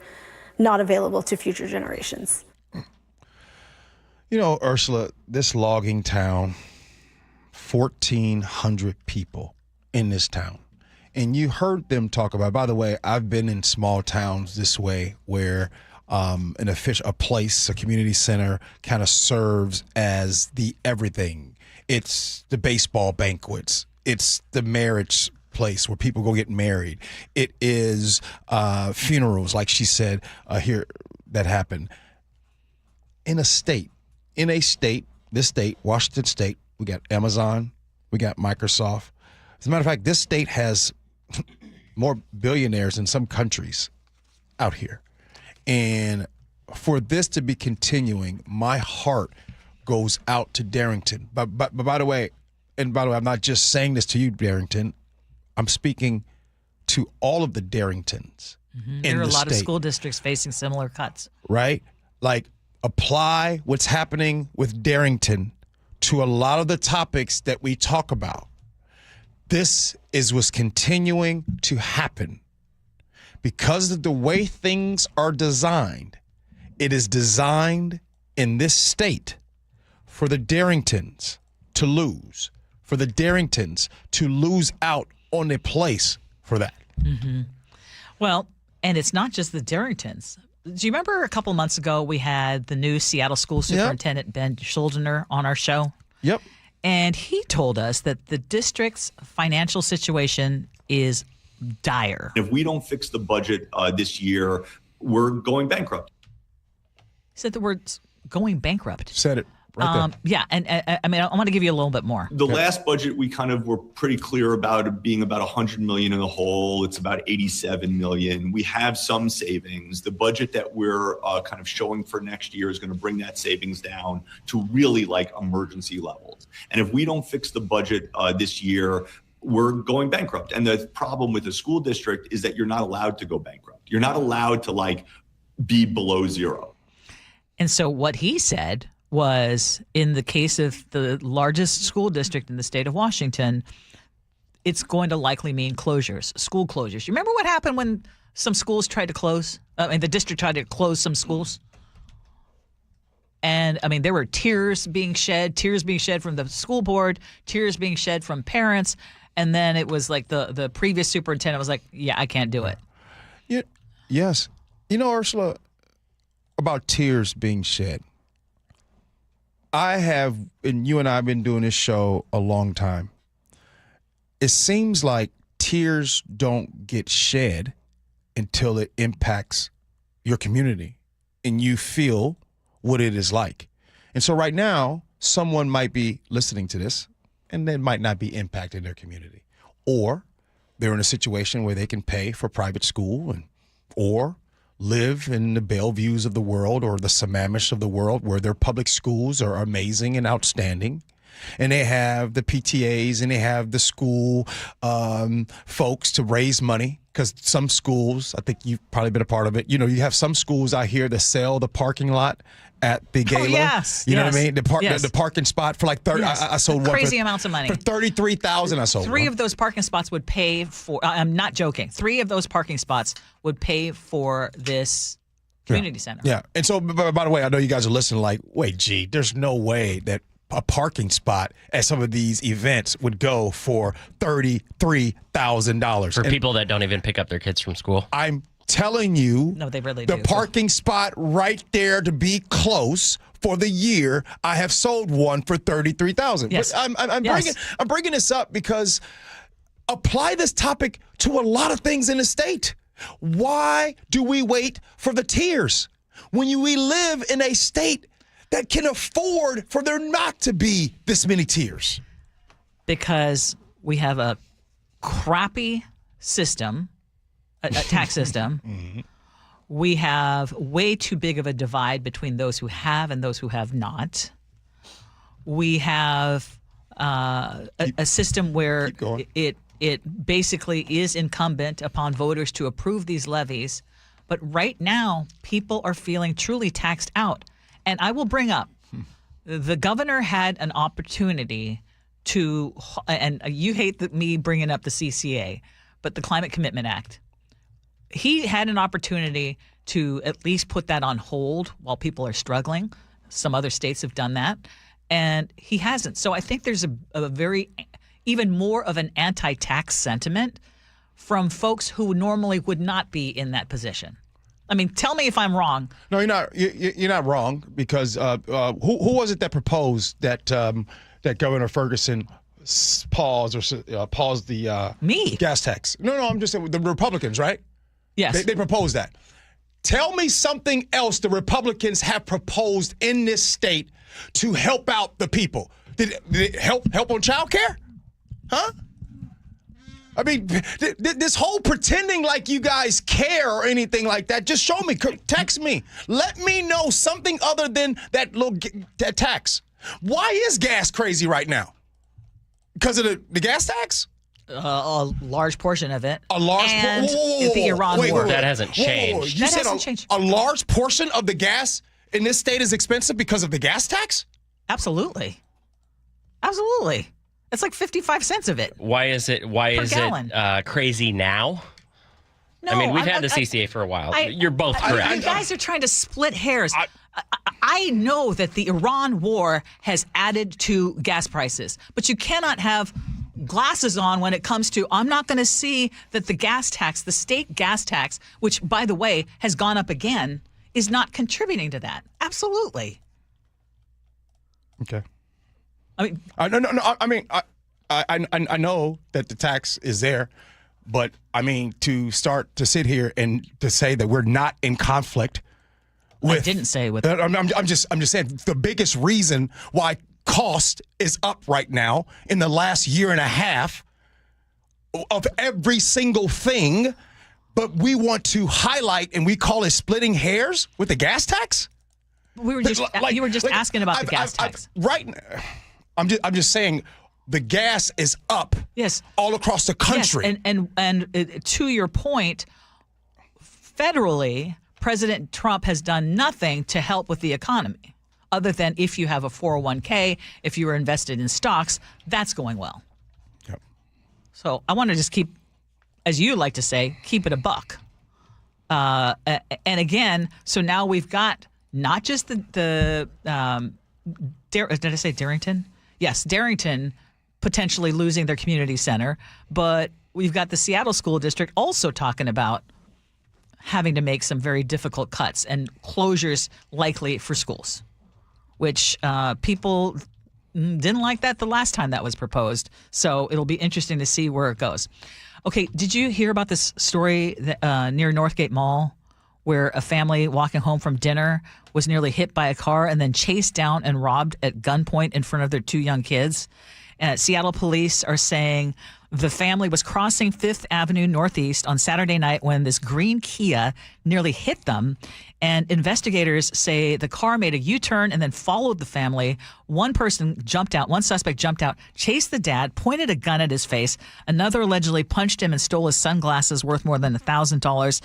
S1: not available to future generations.
S11: You know, Ursula, this logging town, 1,400 people in this town. And you heard them talk about, by the way, I've been in small towns this way where a place, a community center kind of serves as the everything. It's the baseball banquets. It's the marriage place where people go get married. It is funerals, like she said here that happened. In a state, this state, Washington State, we got Amazon, we got Microsoft. As a matter of fact, this state has more billionaires than some countries out here. And for this to be continuing, my heart goes out to Darrington. But by the way, I'm not just saying this to you, Darrington. I'm speaking to all of the Darringtons in
S12: There are a
S11: the
S12: lot of
S11: state,
S12: school districts facing similar cuts.
S11: right? Like, apply what's happening with Darrington to a lot of the topics that we talk about. This is what's continuing to happen. Because of the way things are designed, it is designed in this state for the Darringtons to lose, for the Darringtons to lose out on a place for that.
S12: Mm-hmm. Well, and it's not just the Darringtons. Do you remember a couple months ago we had the new Seattle school superintendent, Ben Schuldiner, on our show?
S11: Yep.
S12: And he told us that the district's financial situation is dire.
S8: If we don't fix the budget this year, we're going bankrupt.
S12: He said the words going bankrupt.
S11: Said it right there.
S12: Yeah, and I mean, I want to give you a little bit more.
S8: The last budget, we kind of were pretty clear about it being about $100 million in the hole. It's about $87 million. We have some savings. The budget that we're kind of showing for next year is going to bring that savings down to really like emergency levels. And if we don't fix the budget this year, we're going bankrupt. And the problem with the school district is that you're not allowed to go bankrupt. You're not allowed to like be below zero.
S12: And so what he said was, in the case of the largest school district in the state of Washington, it's going to likely mean closures, school closures. You remember what happened when some schools tried to close? And the district tried to close some schools? And, I mean, there were tears being shed from the school board, tears being shed from parents. And then it was like the previous superintendent was like, yeah, I can't do it.
S11: Yeah, yes. You know, Ursula, about tears being shed. And you and I have been doing this show a long time. It seems like tears don't get shed until it impacts your community and you feel what it is like. And so right now, someone might be listening to this and they might not be impacting their community. Or they're in a situation where they can pay for private school or live in the Bellevues of the world or the Sammamish of the world where their public schools are amazing and outstanding. And they have the PTAs and they have the school folks to raise money, because some schools, I think you've probably been a part of it, you know, you have some schools out here that sell the parking lot at the gala.
S12: Oh, yes.
S11: You know what I mean?
S12: Yes.
S11: The parking spot for like 30.
S12: Yes.
S11: I sold one
S12: Crazy amounts of money.
S11: For $33,000 I sold
S12: Three
S11: one.
S12: of those parking spots would pay for, I'm not joking, 3 of those parking spots would pay for this community center.
S11: Yeah. And so, by the way, I know you guys are listening like, wait, gee, there's no way that a parking spot at some of these events would go for $33,000.
S9: For people that don't even pick up their kids from school.
S11: I'm telling you,
S12: no, they really
S11: the
S12: do.
S11: parking spot right there to be close for the year, I have sold one for $33,000.
S12: Yes.
S11: But I'm bringing this up because apply this topic to a lot of things in the state. Why do we wait for the tiers when we live in a state that can afford for there not to be this many tiers?
S12: Because we have a crappy system, a tax system.
S11: Mm-hmm.
S12: We have way too big of a divide between those who have and those who have not. We have a system where it basically is incumbent upon voters to approve these levies. But right now, people are feeling truly taxed out. And I will bring up, the governor had an opportunity to, and you hate me bringing up the CCA, but the Climate Commitment Act. He had an opportunity to at least put that on hold while people are struggling. Some other states have done that, and he hasn't. So I think there's a very, even more of an anti-tax sentiment from folks who normally would not be in that position. I mean, tell me if I'm wrong.
S11: No, you're not. You're not wrong, because who was it that proposed that that Governor Ferguson paused the gas tax? No, I'm just saying the Republicans, right?
S12: Yes,
S11: they proposed that. Tell me something else the Republicans have proposed in this state to help out the people. Did it help on child care? Huh? I mean, this whole pretending like you guys care or anything like that, just show me, text me. Let me know something other than that that tax. Why is gas crazy right now? Because of the gas tax?
S12: A large portion of it.
S11: A large
S12: portion? The Iran war.
S9: That hasn't changed.
S11: You said a large portion of the gas in this state is expensive because of the gas tax?
S12: Absolutely. Absolutely. It's like 55 cents of it.
S9: Why is it crazy now?
S12: No,
S9: I mean, we've had the CCA for a while. You're both correct.
S12: You guys are trying to split hairs. I know that the Iran war has added to gas prices, but you cannot have glasses on when it comes to, I'm not going to see that the gas tax, the state gas tax, which, by the way, has gone up again, is not contributing to that. Absolutely.
S11: Okay.
S12: I mean,
S11: I know that the tax is there, but I mean, to start to sit here and to say that we're not in conflict with,
S12: I didn't say with.
S11: I'm just saying the biggest reason why cost is up right now in the last year and a half of every single thing, but we want to highlight and we call it splitting hairs with the gas tax.
S12: We were just you were just asking about the gas tax,
S11: right? I'm just saying the gas is up.
S12: Yes,
S11: all across the country.
S12: Yes, and to your point, federally, President Trump has done nothing to help with the economy, other than if you have a 401k, if you were invested in stocks, that's going well.
S11: Yep.
S12: So I want to just keep, as you like to say, keep it a buck. And again, so now we've got not just did I say Darrington? Yes, Darrington potentially losing their community center, but we've got the Seattle School District also talking about having to make some very difficult cuts and closures likely for schools, which people didn't like that the last time that was proposed. So it'll be interesting to see where it goes. Okay, did you hear about this story near Northgate Mall where a family walking home from dinner was nearly hit by a car and then chased down and robbed at gunpoint in front of their two young kids? Seattle police are saying the family was crossing 5th Avenue Northeast on Saturday night when this green Kia nearly hit them. And investigators say the car made a U-turn and then followed the family. One suspect jumped out, chased the dad, pointed a gun at his face. Another allegedly punched him and stole his sunglasses worth more than $1,000.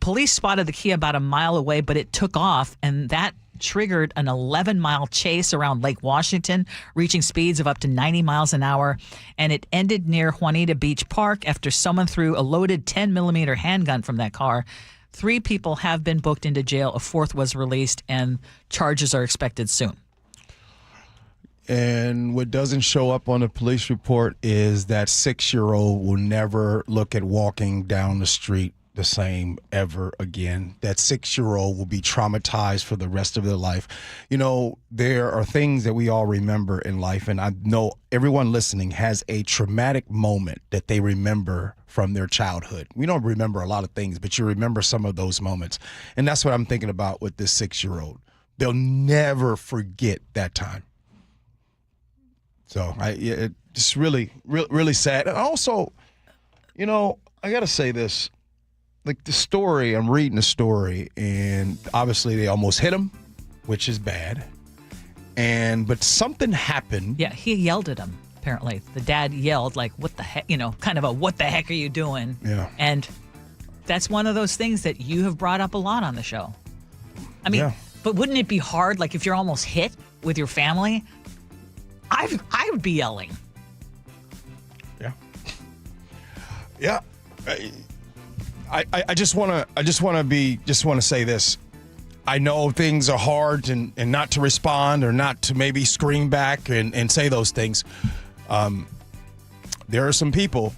S12: Police spotted the Kia about a mile away, but it took off, and that triggered an 11-mile chase around Lake Washington, reaching speeds of up to 90 miles an hour. And it ended near Juanita Beach Park after someone threw a loaded 10-millimeter handgun from that car. 3 people have been booked into jail. A 4th was released, and charges are expected soon.
S11: And what doesn't show up on the police report is that 6-year-old will never look at walking down the street the same ever again. That 6-year-old will be traumatized for the rest of their life. You know, there are things that we all remember in life, and I know everyone listening has a traumatic moment that they remember from their childhood. We don't remember a lot of things, but you remember some of those moments. And that's what I'm thinking about with this 6-year-old. They'll never forget that time. So it's really, really sad. And also, you know, I got to say this. Like the story, I'm reading the story, and obviously they almost hit him, which is bad. But something happened.
S12: Yeah, he yelled at him, apparently. The dad yelled, like, what the heck, you know, kind of a, what the heck are you doing?
S11: Yeah.
S12: And that's one of those things that you have brought up a lot on the show. I mean, but wouldn't it be hard, like, if you're almost hit with your family? I would be yelling.
S11: Yeah. Yeah. I just want to say this. I know things are hard and not to respond or not to maybe scream back and say those things. There are some people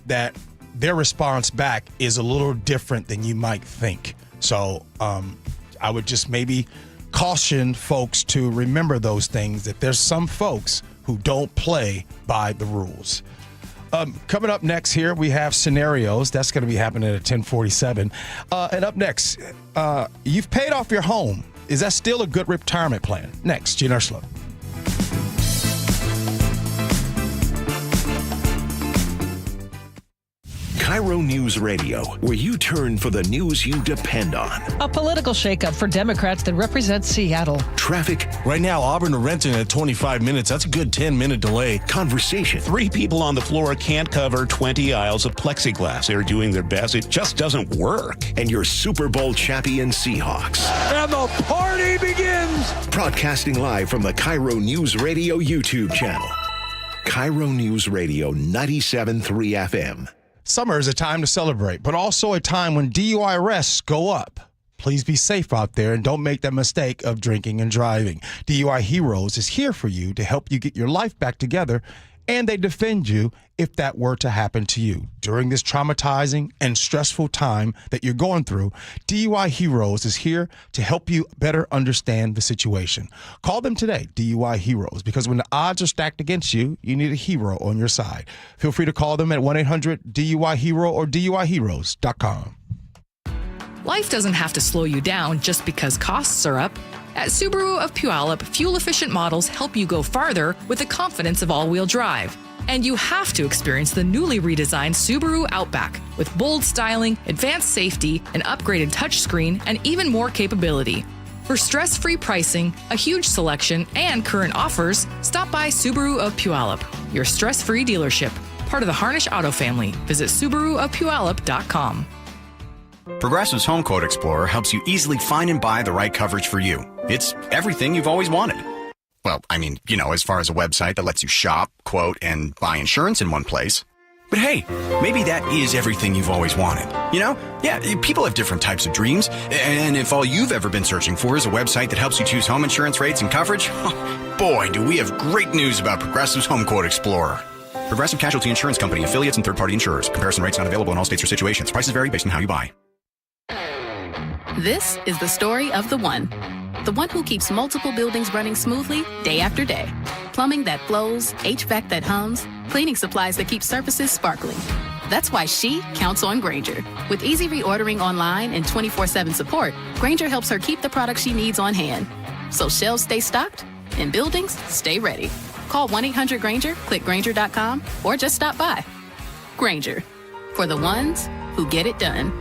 S11: that their response back is a little different than you might think. So I would just maybe caution folks to remember those things, that there's some folks who don't play by the rules. Coming up next here, we have scenarios. That's going to be happening at 10:47. And up next, you've paid off your home. Is that still a good retirement plan? Next, Gee Ursula.
S4: KIRO News Radio, where you turn for the news you depend on.
S3: A political shakeup for Democrats that represent Seattle.
S4: Traffic.
S15: Right now, Auburn to Renton at 25 minutes. That's a good 10-minute delay.
S4: Conversation.
S16: 3 people on the floor can't cover 20 aisles of plexiglass. They're doing their best. It just doesn't work.
S4: And your Super Bowl champion Seahawks.
S15: And the party begins.
S4: Broadcasting live from the KIRO News Radio YouTube channel. KIRO News Radio 97.3 FM.
S11: Summer is a time to celebrate, but also a time when DUI arrests go up. Please be safe out there and don't make that mistake of drinking and driving. DUI Heroes is here for you to help you get your life back together, and they defend you if that were to happen to you. During this traumatizing and stressful time that you're going through, DUI Heroes is here to help you better understand the situation. Call them today, DUI Heroes, because when the odds are stacked against you, you need a hero on your side. Feel free to call them at 1-800-DUI-HERO or DUIHeroes.com.
S17: Life doesn't have to slow you down just because costs are up. At Subaru of Puyallup, fuel-efficient models help you go farther with the confidence of all-wheel drive. And you have to experience the newly redesigned Subaru Outback with bold styling, advanced safety, an upgraded touchscreen, and even more capability. For stress-free pricing, a huge selection, and current offers, stop by Subaru of Puyallup, your stress-free dealership. Part of the Harnish Auto family. Visit SubaruofPuyallup.com.
S18: Progressive's Home Quote Explorer helps you easily find and buy the right coverage for you. It's everything you've always wanted. Well, I mean, you know, as far as a website that lets you shop, quote, and buy insurance in one place. But hey, maybe that is everything you've always wanted. You know? Yeah, people have different types of dreams. And if all you've ever been searching for is a website that helps you choose home insurance rates and coverage, boy, do we have great news about Progressive's Home Quote Explorer. Progressive Casualty Insurance Company, affiliates, and third-party insurers. Comparison rates not available in all states or situations. Prices vary based on how you buy.
S24: This is the story of the one who keeps multiple buildings running smoothly day after day. Plumbing that flows, HVAC that hums, cleaning supplies that keep surfaces sparkling. That's why she counts on Grainger. With easy reordering online and 24/7 support, Grainger helps her keep the products she needs on hand. So shelves stay stocked and buildings stay ready. Call 1-800-GRAINGER, click Grainger.com, or just stop by. Grainger, for the ones who get it done.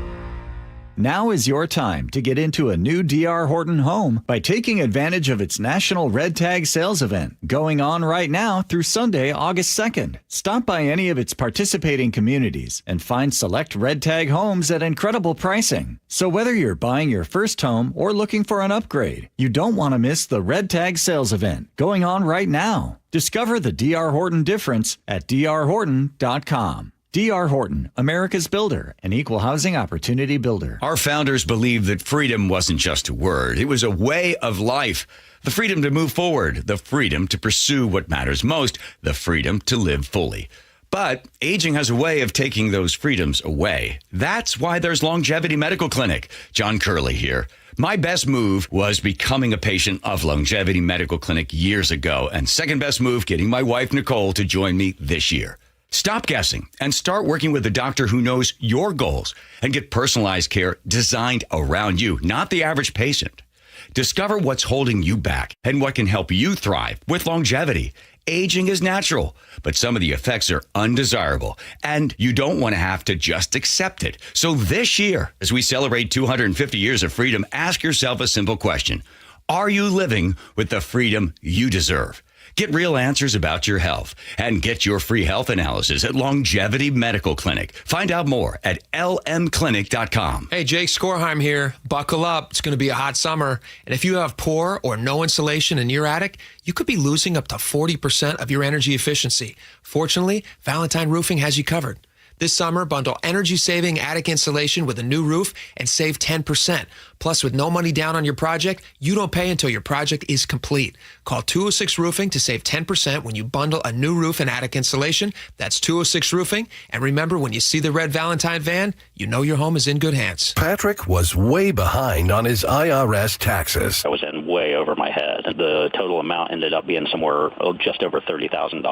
S27: Now is your time to get into a new D.R. Horton home by taking advantage of its National Red Tag Sales Event going on right now through Sunday, August 2nd. Stop by any of its participating communities and find select Red Tag homes at incredible pricing. So whether you're buying your first home or looking for an upgrade, you don't want to miss the Red Tag Sales Event going on right now. Discover the D.R. Horton difference at drhorton.com. D.R. Horton, America's builder, an equal housing opportunity builder.
S28: Our founders believed that freedom wasn't just a word. It was a way of life. The freedom to move forward, the freedom to pursue what matters most, the freedom to live fully. But aging has a way of taking those freedoms away. That's why there's Longevity Medical Clinic. John Curley here. My best move was becoming a patient of Longevity Medical Clinic years ago, and second best move, getting my wife, Nicole, to join me this year. Stop guessing and start working with a doctor who knows your goals and get personalized care designed around you, not the average patient. Discover what's holding you back and what can help you thrive with longevity. Aging is natural, but some of the effects are undesirable, and you don't want to have to just accept it. So this year, as we celebrate 250 years of freedom, ask yourself a simple question. Are you living with the freedom you deserve? Get real answers about your health and get your free health analysis at Longevity Medical Clinic. Find out more at lmclinic.com.
S5: Hey, Jake Skorheim here. Buckle up. It's going to be a hot summer. And if you have poor or no insulation in your attic, you could be losing up to 40% of your energy efficiency. Fortunately, Valentine Roofing has you covered. This summer, bundle energy-saving attic insulation with a new roof and save 10%. Plus, with no money down on your project, you don't pay until your project is complete. Call 206 Roofing to save 10% when you bundle a new roof and attic insulation. That's 206 Roofing. And remember, when you see the red Valentine van, you know your home is in good hands.
S6: Patrick was way behind on his IRS taxes.
S7: I was in way over my head. The total amount ended up being somewhere just over $30,000.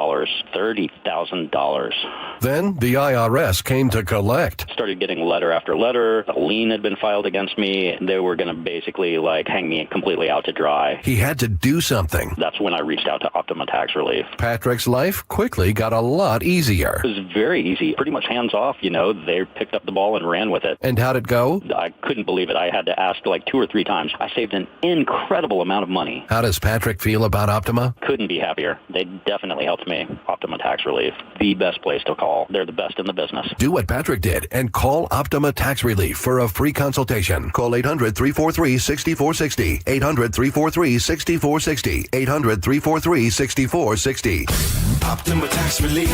S7: $30,000.
S6: Then the IRS came to collect.
S7: Started getting letter after letter. A lien had been filed against me. They were going to basically hang me completely out to dry.
S6: He had to do something.
S7: That's when I reached out to Optima Tax Relief.
S6: Patrick's life quickly got a lot easier.
S7: It was very easy, pretty much hands off. They picked up the ball and ran with it.
S6: And how'd it go?
S7: I couldn't believe it. I had to ask 2 or 3 times. I saved an incredible amount of money.
S6: How does Patrick feel about Optima?
S7: Couldn't be happier. They definitely helped me. Optima Tax Relief, the best place to call. They're the best in the business.
S6: Do what Patrick did and call Optima Tax Relief for a free consultation. Call 800-343-6460. 800-343-6460. 800-343-6460.
S10: Optima Tax Relief.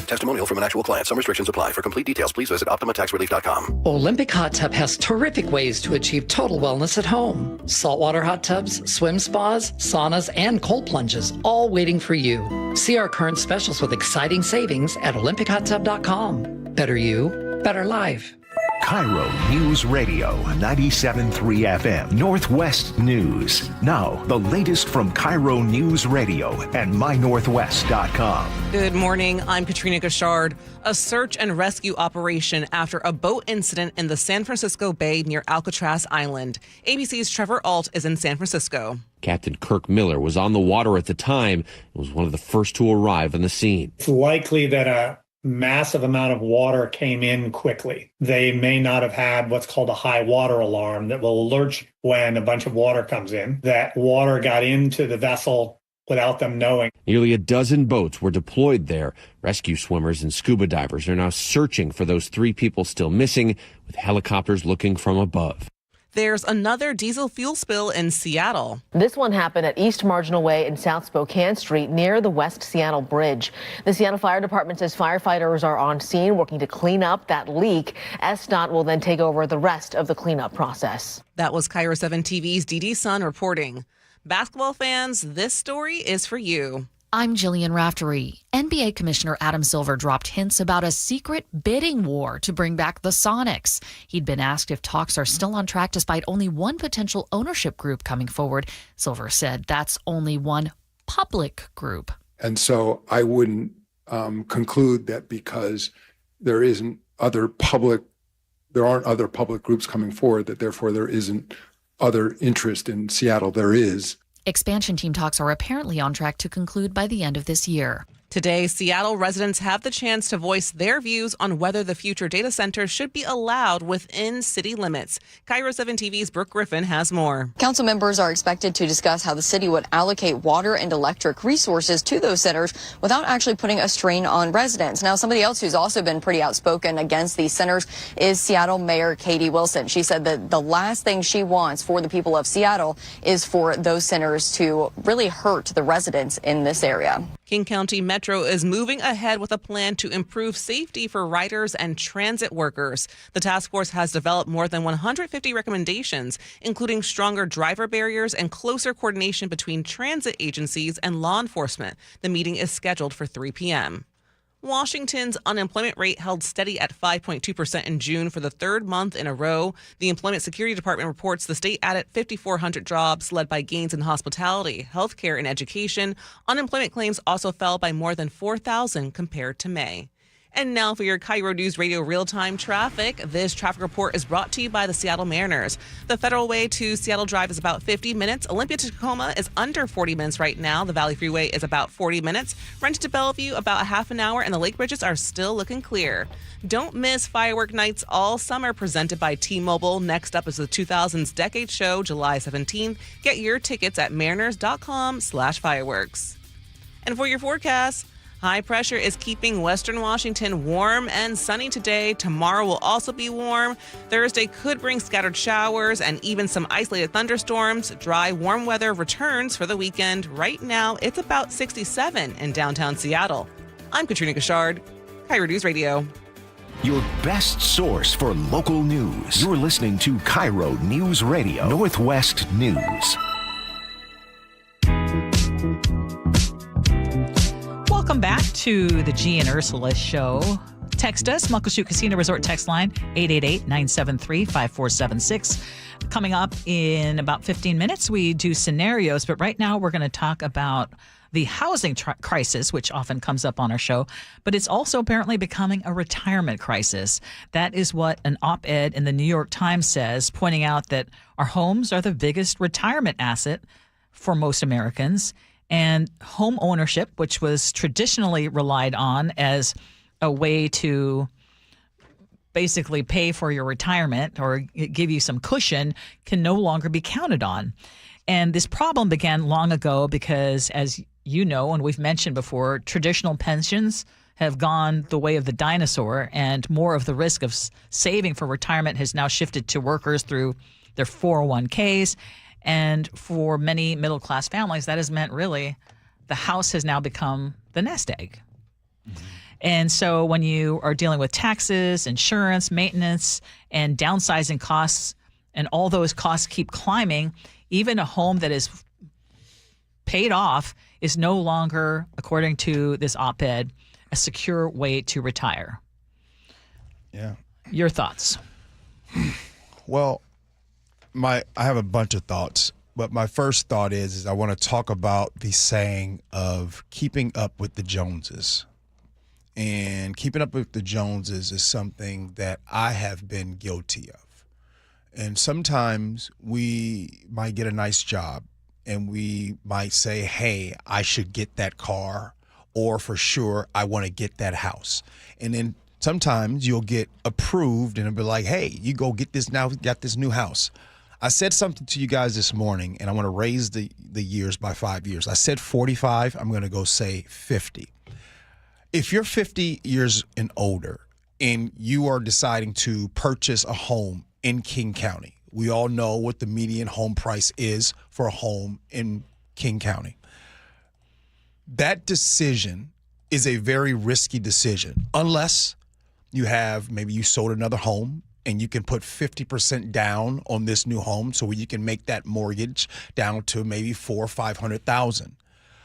S6: Testimonial from an actual client. Some restrictions apply. For complete details, please visit OptimaTaxRelief.com.
S13: Olympic Hot Tub has terrific ways to achieve total wellness at home. Saltwater hot tubs, swim spas, saunas, and cold plunges, all waiting for you. See our current specials with exciting savings at OlympicHotTub.com. Better you, better life.
S4: KIRO News Radio 97.3 FM Northwest News. Now, the latest from KIRO News Radio and mynorthwest.com.
S19: Good morning. I'm Katrina Gashard. A search and rescue operation after a boat incident in the San Francisco Bay near Alcatraz Island. ABC's Trevor Alt is in San Francisco.
S14: Captain Kirk Miller was on the water at the time and was one of the first to arrive on the scene.
S20: It's likely that a massive amount of water came in quickly. They may not have had what's called a high water alarm that will alert you when a bunch of water comes in. That water got into the vessel without them knowing.
S14: Nearly a dozen boats were deployed there. Rescue swimmers and scuba divers are now searching for those 3 people still missing, with helicopters looking from above.
S19: There's another diesel fuel spill in Seattle.
S21: This one happened at East Marginal Way and South Spokane Street near the West Seattle Bridge. The Seattle Fire Department says firefighters are on scene working to clean up that leak. SDOT will then take over the rest of the cleanup process.
S19: That was KIRO 7 TV's Dee Sun reporting. Basketball fans, this story is for you.
S29: I'm Jillian Raftery. NBA Commissioner Adam Silver dropped hints about a secret bidding war to bring back the Sonics. He'd been asked if talks are still on track despite only one potential ownership group coming forward. Silver said that's only one public group.
S26: And so I wouldn't conclude that because there aren't other public groups coming forward, that therefore there isn't other interest in Seattle. There is.
S29: Expansion team talks are apparently on track to conclude by the end of this year.
S19: Today, Seattle residents have the chance to voice their views on whether the future data center should be allowed within city limits. KIRO 7 TV's Brooke Griffin has more.
S30: Council members are expected to discuss how the city would allocate water and electric resources to those centers without actually putting a strain on residents. Now, somebody else who's also been pretty outspoken against these centers is Seattle Mayor Katie Wilson. She said that the last thing she wants for the people of Seattle is for those centers to really hurt the residents in this area.
S19: King County Metro is moving ahead with a plan to improve safety for riders and transit workers. The task force has developed more than 150 recommendations, including stronger driver barriers and closer coordination between transit agencies and law enforcement. The meeting is scheduled for 3 p.m. Washington's unemployment rate held steady at 5.2% in June for the third month in a row. The Employment Security Department reports the state added 5,400 jobs, led by gains in hospitality, healthcare, and education. Unemployment claims also fell by more than 4,000 compared to May. And now for your KIRO News Radio real-time traffic. This traffic report is brought to you by the Seattle Mariners. The Federal Way to Seattle Drive is about 50 minutes. Olympia to Tacoma is under 40 minutes right now. The Valley Freeway is about 40 minutes. Renton to Bellevue about a half an hour, and the Lake Bridges are still looking clear. Don't miss Firework Nights all summer presented by T-Mobile. Next up is the 2000s Decade Show, July 17th. Get your tickets at mariners.com/fireworks. And for your forecast, high pressure is keeping Western Washington warm and sunny today. Tomorrow will also be warm. Thursday could bring scattered showers and even some isolated thunderstorms. Dry, warm weather returns for the weekend. Right now, it's about 67 in downtown Seattle. I'm Katrina Gashard, KIRO News Radio.
S4: Your best source for local news. You're listening to KIRO News Radio, Northwest News.
S1: Welcome back to the Gee and Ursula Show. Text us, Muckleshoot Casino Resort text line, 888-973-5476. Coming up in about 15 minutes, we do scenarios, but right now we're going to talk about the housing crisis, which often comes up on our show, but it's also apparently becoming a retirement crisis. That is what an op-ed in the New York Times says, pointing out that our homes are the biggest retirement asset for most Americans. And home ownership, which was traditionally relied on as a way to basically pay for your retirement or give you some cushion, can no longer be counted on. And this problem began long ago because, as you know, and we've mentioned before, traditional pensions have gone the way of the dinosaur, and more of the risk of saving for retirement has now shifted to workers through their 401ks. And for many middle-class families, that has meant really the house has now become the nest egg. Mm-hmm. And so when you are dealing with taxes, insurance, maintenance, and downsizing costs, and all those costs keep climbing, even a home that is paid off is no longer, according to this op-ed, a secure way to retire.
S2: Yeah.
S1: Your thoughts?
S2: Well, I have a bunch of thoughts, but my first thought is I want to talk about the saying of keeping up with the Joneses. And keeping up with the Joneses is something that I have been guilty of. And sometimes we might get a nice job and we might say, hey, I should get that car, or for sure, I want to get that house. And then sometimes you'll get approved and it'll be like, hey, you go get this now, got this new house. I said something to you guys this morning, and I want to raise the years by 5 years. I said 45. I'm going to go say 50. If you're 50 years and older and you are deciding to purchase a home in King County, we all know what the median home price is for a home in King County. That decision is a very risky decision unless maybe you sold another home and you can put 50% down on this new home so you can make that mortgage down to maybe $400,000 or $500,000.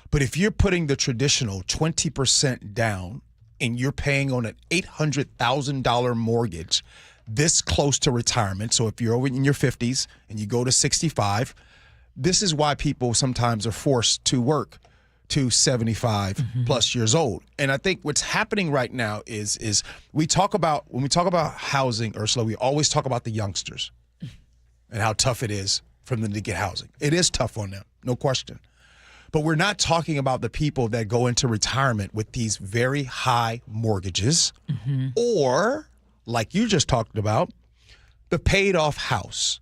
S2: But if you're putting the traditional 20% down and you're paying on an $800,000 mortgage this close to retirement, so if you're over in your 50s and you go to 65, this is why people sometimes are forced to work to 75 plus years old. And I think what's happening right now is when we talk about housing, Ursula, we always talk about the youngsters and how tough it is for them to get housing. It is tough on them, no question. But we're not talking about the people that go into retirement with these very high mortgages or, like you just talked about, the paid off house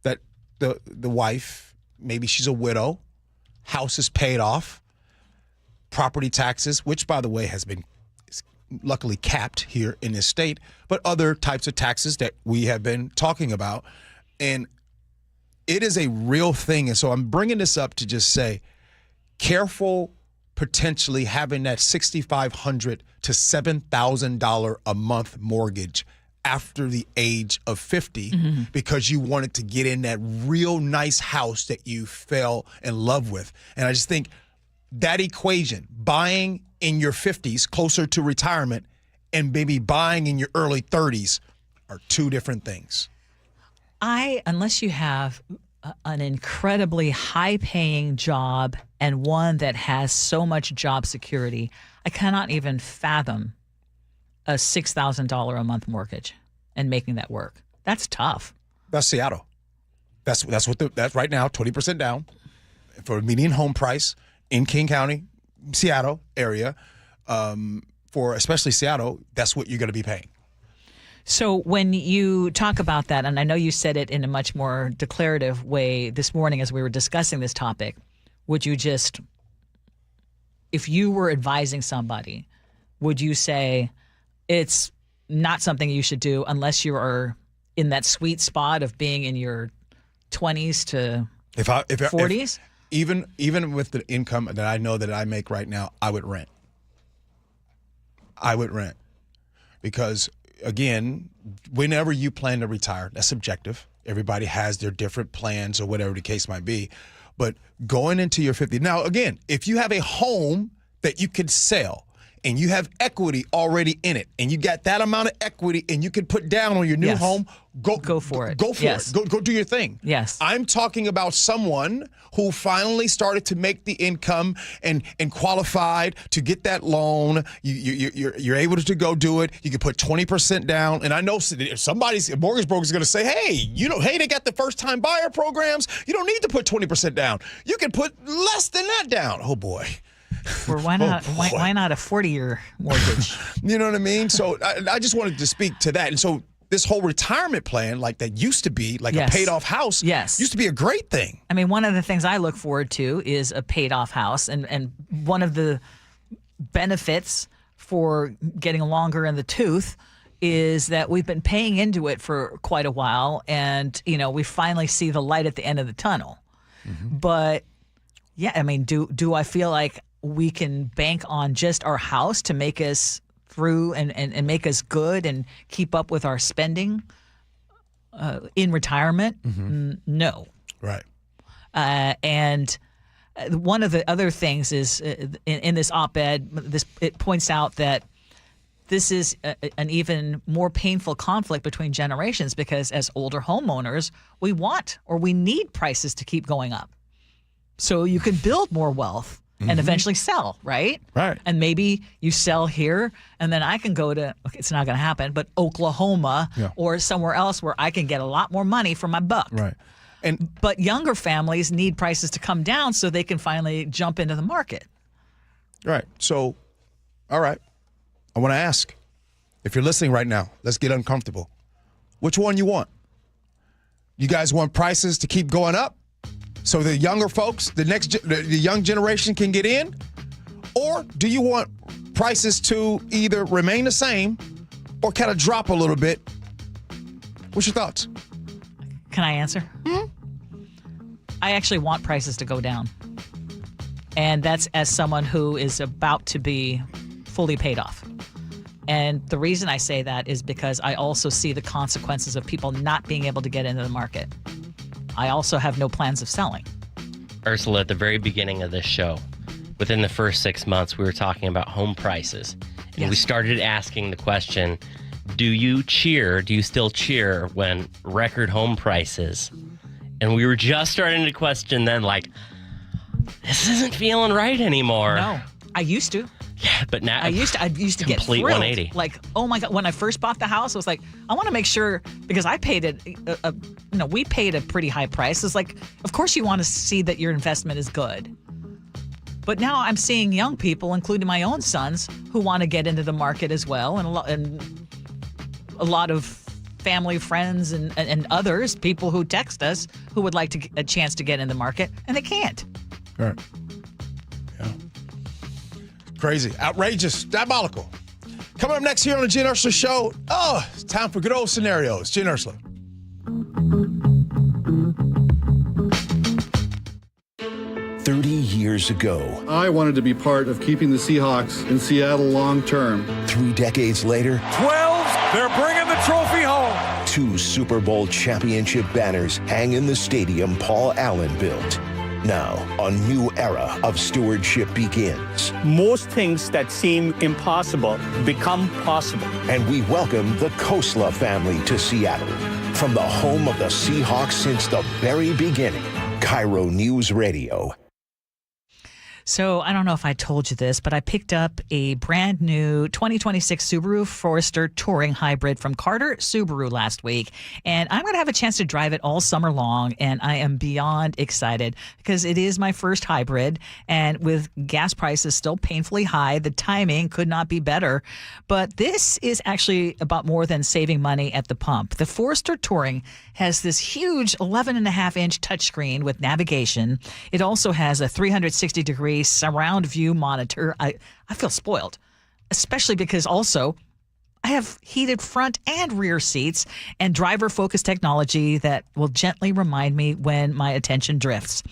S2: that the wife, maybe she's a widow, house is paid off, property taxes, which, by the way, has been luckily capped here in this state, but other types of taxes that we have been talking about. And it is a real thing. And so I'm bringing this up to just say, careful potentially having that $6,500 to $7,000 a month mortgage after the age of 50 because you wanted to get in that real nice house that you fell in love with. And I just think that equation, buying in your 50s, closer to retirement, and maybe buying in your early 30s are two different things.
S1: Unless you have an incredibly high-paying job and one that has so much job security, I cannot even fathom a $6,000 a month mortgage and making that work. That's tough.
S2: That's Seattle. That's right now, 20% down for a median home price in King County, Seattle area. For especially Seattle, that's what you're going to be paying.
S1: So when you talk about that, and I know you said it in a much more declarative way this morning as we were discussing this topic, would you just, if you were advising somebody, would you say it's not something you should do unless you are in that sweet spot of being in your 20s to 40s?
S2: Even with the income that I know that I make right now, I would rent. Because, again, whenever you plan to retire, that's subjective. Everybody has their different plans or whatever the case might be. But going into your 50s, now, again, if you have a home that you could sell and you have equity already in it and you got that amount of equity and you could put down on your new home, go for it. Go for it. Go do your thing.
S1: Yes.
S2: I'm talking about someone who finally started to make the income and qualified to get that loan. You're able to go do it. You can put 20% down. And I know somebody's mortgage broker is going to say, hey, they got the first time buyer programs. You don't need to put 20% down. You can put less than that down. Oh boy.
S1: Or why not? Why not a 40-year mortgage?
S2: You know what I mean? So I just wanted to speak to that. And so this whole retirement plan, like that used to be like a paid off house, used to be a great thing.
S1: I mean, one of the things I look forward to is a paid off house. And one of the benefits for getting longer in the tooth is that we've been paying into it for quite a while. And, we finally see the light at the end of the tunnel. Mm-hmm. But yeah, I mean, do I feel like we can bank on just our house to make us through and make us good and keep up with our spending in retirement?
S2: Mm-hmm.
S1: No.
S2: Right.
S1: And one of the other things is in this op-ed, it points out that this is an even more painful conflict between generations because as older homeowners, we want or we need prices to keep going up so you can build more wealth. And eventually sell, right?
S2: Right.
S1: And maybe you sell here, and then I can go to, it's not going to happen, but Oklahoma or somewhere else where I can get a lot more money for my buck.
S2: Right.
S1: But younger families need prices to come down so they can finally jump into the market.
S2: Right. So, all right. I want to ask, if you're listening right now, let's get uncomfortable. Which one you want? You guys want prices to keep going up? So the younger folks, the young generation can get in? Or do you want prices to either remain the same or kind of drop a little bit? What's your thoughts?
S1: Can I answer? Mm-hmm. I actually want prices to go down. And that's as someone who is about to be fully paid off. And the reason I say that is because I also see the consequences of people not being able to get into the market. I also have no plans of selling.
S3: Ursula, at the very beginning of this show, within the first 6 months, we were talking about home prices. And we started asking the question, do you still cheer when record home prices? And we were just starting to question then, like, this isn't feeling right anymore.
S1: No, I used to.
S3: Yeah, but now
S1: I used to get thrilled.
S3: 180.
S1: Like, oh my God! When I first bought the house, I was like, I want to make sure because I paid it. We paid a pretty high price. It's like, of course, you want to see that your investment is good. But now I'm seeing young people, including my own sons, who want to get into the market as well, and a lot of family, friends, and others, people who text us who would like to get a chance to get in the market, and they can't.
S2: All right. Yeah. Crazy, outrageous, diabolical. Coming up next here on the Gee and Ursula Show, it's time for good old scenarios. Gee and Ursula.
S4: Years ago,
S8: I wanted to be part of keeping the Seahawks in Seattle long term.
S4: 3 decades later,
S9: 12, they're bringing the trophy home.
S4: 2 Super Bowl championship banners hang in the stadium Paul Allen built. Now, a new era of stewardship begins.
S10: Most things that seem impossible become possible.
S4: And we welcome the Khosla family to Seattle. From the home of the Seahawks since the very beginning, KIRO News Radio.
S1: So I don't know if I told you this, but I picked up a brand new 2026 Subaru Forester Touring Hybrid from Carter Subaru last week. And I'm going to have a chance to drive it all summer long. And I am beyond excited because it is my first hybrid. And with gas prices still painfully high, the timing could not be better. But this is actually about more than saving money at the pump. The Forester Touring has this huge 11.5-inch touchscreen with navigation. It also has a 360-degree surround view monitor. I feel spoiled, especially because also I have heated front and rear seats and driver focus technology that will gently remind me when my attention drifts.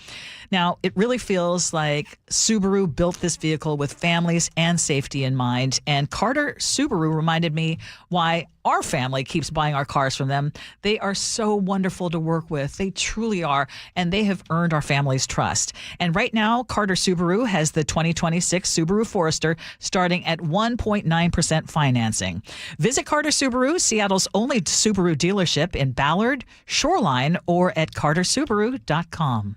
S1: Now, it really feels like Subaru built this vehicle with families and safety in mind. And Carter Subaru reminded me why our family keeps buying our cars from them. They are so wonderful to work with. They truly are. And they have earned our family's trust. And right now, Carter Subaru has the 2026 Subaru Forester starting at 1.9% financing. Visit Carter Subaru, Seattle's only Subaru dealership in Ballard, Shoreline, or at cartersubaru.com.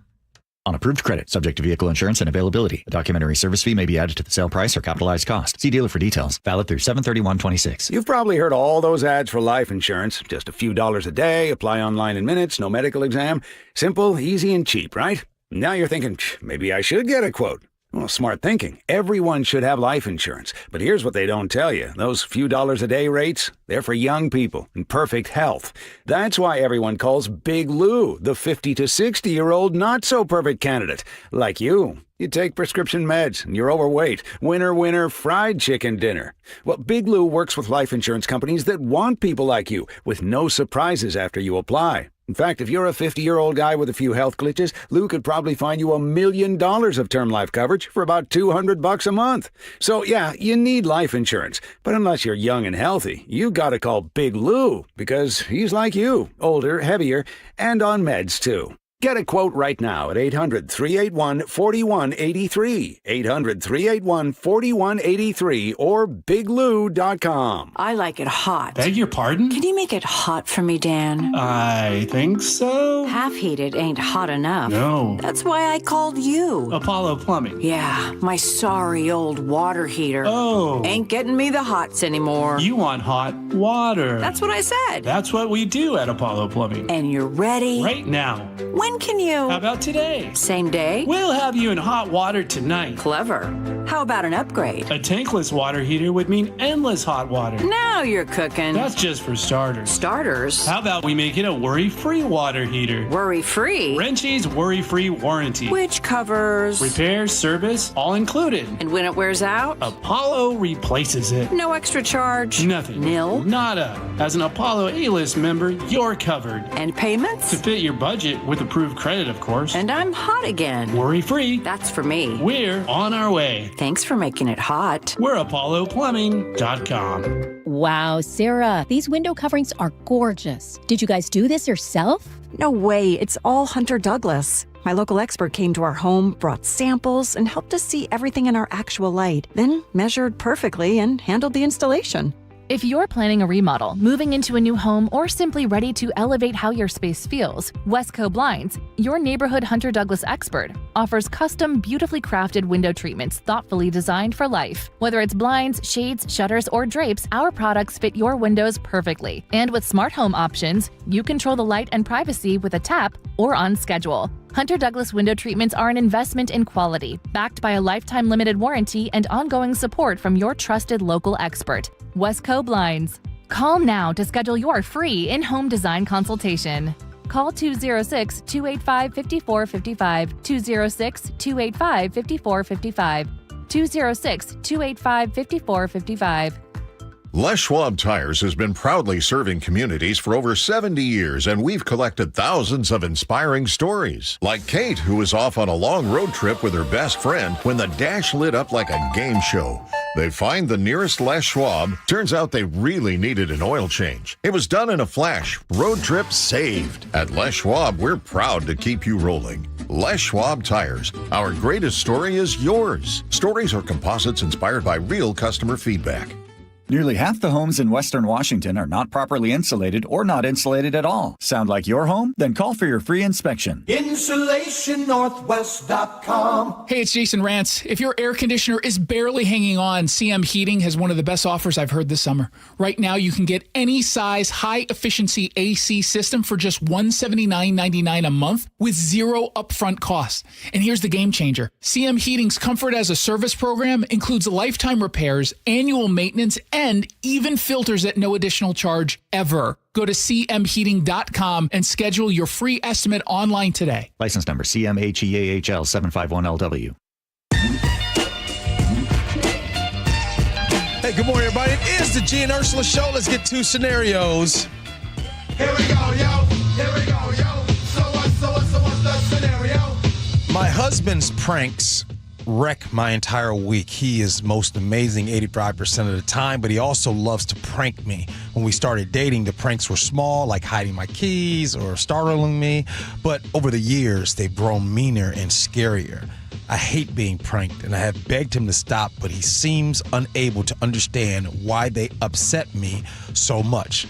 S27: On approved credit, subject to vehicle insurance and availability. A documentary service fee may be added to the sale price or capitalized cost. See dealer for details. Valid through 7/31/26.
S11: You've probably heard all those ads for life insurance. Just a few dollars a day, apply online in minutes, no medical exam. Simple, easy, and cheap, right? Now you're thinking, maybe I should get a quote. Well, smart thinking. Everyone should have life insurance. But here's what they don't tell you. Those few dollars a day rates, they're for young people in perfect health. That's why everyone calls Big Lou the 50 to 60-year-old not-so-perfect candidate. Like you. You take prescription meds, and you're overweight. Winner, fried chicken dinner. Well, Big Lou works with life insurance companies that want people like you, with no surprises after you apply. In fact, if you're a 50-year-old guy with a few health glitches, Lou could probably find you $1 million of term life coverage for about $200 a month. So, yeah, you need life insurance. But unless you're young and healthy, you gotta call Big Lou, because he's like you, older, heavier, and on meds, too. Get a quote right now at 800-381-4183, 800-381-4183, or biglou.com.
S12: I like it hot.
S15: Beg your pardon?
S12: Can you make it hot for me, Dan?
S15: I think so.
S12: Half heated ain't hot enough.
S15: No.
S12: That's why I called you.
S15: Apollo Plumbing.
S12: Yeah, my sorry old water heater.
S15: Oh.
S12: Ain't getting me the hots anymore.
S15: You want hot water.
S12: That's what I said.
S15: That's what we do at Apollo Plumbing.
S12: And you're ready?
S15: Right now.
S12: When can you?
S15: How about today?
S12: Same day?
S15: We'll have you in hot water tonight.
S12: Clever. How about an upgrade?
S15: A tankless water heater would mean endless hot water.
S12: Now you're cooking.
S15: That's just for starters.
S12: Starters?
S15: How about we make it a worry-free water heater?
S12: Worry-free?
S15: Wrenchie's worry-free warranty.
S12: Which covers?
S15: Repair, service, all included.
S12: And when it wears out?
S15: Apollo replaces it.
S12: No extra charge?
S15: Nothing.
S12: Nil?
S15: Nada. As an Apollo A-list member, you're covered.
S12: And payments?
S15: To fit your budget with approved credit, of course.
S12: And I'm hot again.
S15: Worry-free.
S12: That's for me.
S15: We're on our way.
S12: Thanks for making it hot.
S15: We're ApolloPlumbing.com.
S16: Wow, Sarah, these window coverings are gorgeous. Did you guys do this yourself?
S17: No way. It's all Hunter Douglas. My local expert came to our home, brought samples, and helped us see everything in our actual light, then measured perfectly and handled the installation.
S29: If you're planning a remodel, moving into a new home, or simply ready to elevate how your space feels, Westco Blinds, your neighborhood Hunter Douglas expert, offers custom, beautifully crafted window treatments thoughtfully designed for life. Whether it's blinds, shades, shutters, or drapes, our products fit your windows perfectly. And with smart home options, you control the light and privacy with a tap or on schedule. Hunter Douglas window treatments are an investment in quality, backed by a lifetime limited warranty and ongoing support from your trusted local expert, Westco Blinds. Call now to schedule your free in-home design consultation. Call 206-285-5455, 206-285-5455, 206-285-5455.
S18: Les Schwab Tires has been proudly serving communities for over 70 years, and we've collected thousands of inspiring stories. Like Kate, who was off on a long road trip with her best friend when the dash lit up like a game show. They find the nearest Les Schwab. Turns out they really needed an oil change. It was done in a flash. Road trip saved. At Les Schwab, we're proud to keep you rolling. Les Schwab Tires. Our greatest story is yours. Stories are composites inspired by real customer feedback.
S27: Nearly half the homes in Western Washington are not properly insulated or not insulated at all. Sound like your home? Then call for your free inspection.
S5: InsulationNorthwest.com. Hey, it's Jason Rantz. If your air conditioner is barely hanging on, CM Heating has one of the best offers I've heard this summer. Right now, you can get any size high-efficiency AC system for just $179.99 a month with zero upfront costs. And here's the game changer. CM Heating's Comfort as a Service program includes lifetime repairs, annual maintenance, and even filters at no additional charge ever. Go to cmheating.com and schedule your free estimate online today.
S27: License number CMHEAHL 751LW.
S2: Hey, good morning, everybody. It is the Gee and Ursula Show. Let's get two scenarios.
S5: Here we go, yo. Here we go, yo. So what's the scenario?
S2: My husband's pranks wreck my entire week. He is most amazing 85% of the time, but he also loves to prank me. When we started dating, the pranks were small, like hiding my keys or startling me, but over the years, they've grown meaner and scarier. I hate being pranked, and I have begged him to stop, but he seems unable to understand why they upset me so much.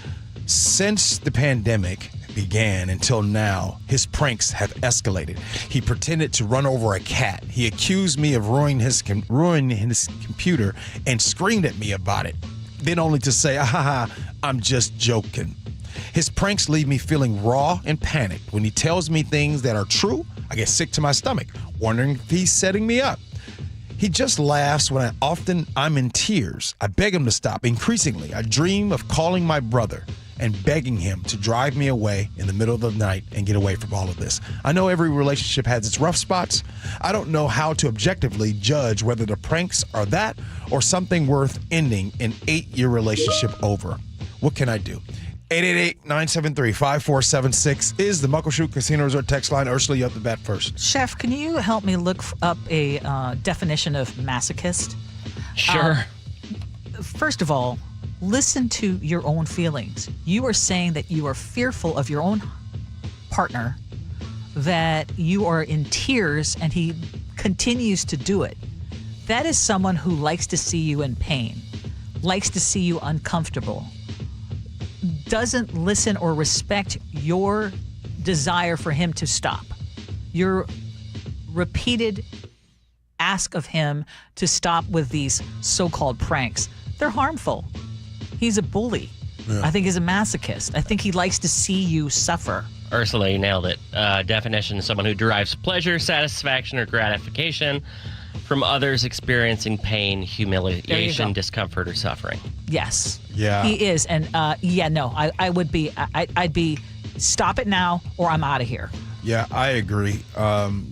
S2: Since the pandemic began until now, his pranks have escalated. He pretended to run over a cat. He accused me of ruining his computer and screamed at me about it, then only to say, I'm just joking. His pranks leave me feeling raw and panicked. When he tells me things that are true, I get sick to my stomach, wondering if he's setting me up. He just laughs when I'm in tears. I beg him to stop. Increasingly, I dream of calling my brother and begging him to drive me away in the middle of the night and get away from all of this. I know every relationship has its rough spots. I don't know how to objectively judge whether the pranks are that or something worth ending an 8-year relationship over. What can I do? 888-973-5476 is the Muckleshoot Casino Resort text line. Ursula, you have the bat first.
S1: Chef, can you help me look up a definition of masochist?
S3: Sure.
S1: First of all, listen to your own feelings. You are saying that you are fearful of your own partner, that you are in tears, and he continues to do it. That is someone who likes to see you in pain, likes to see you uncomfortable, doesn't listen or respect your desire for him to stop. Your repeated ask of him to stop with these so-called pranks, they're harmful. He's a bully. Yeah. I think he's a masochist. I think he likes to see you suffer.
S3: Ursula, you nailed it. Definition: someone who derives pleasure, satisfaction, or gratification from others experiencing pain, humiliation, discomfort, or suffering.
S1: Yes.
S2: Yeah.
S1: He is. And I would be, I'd be, stop it now or I'm out of here.
S2: Yeah, I agree.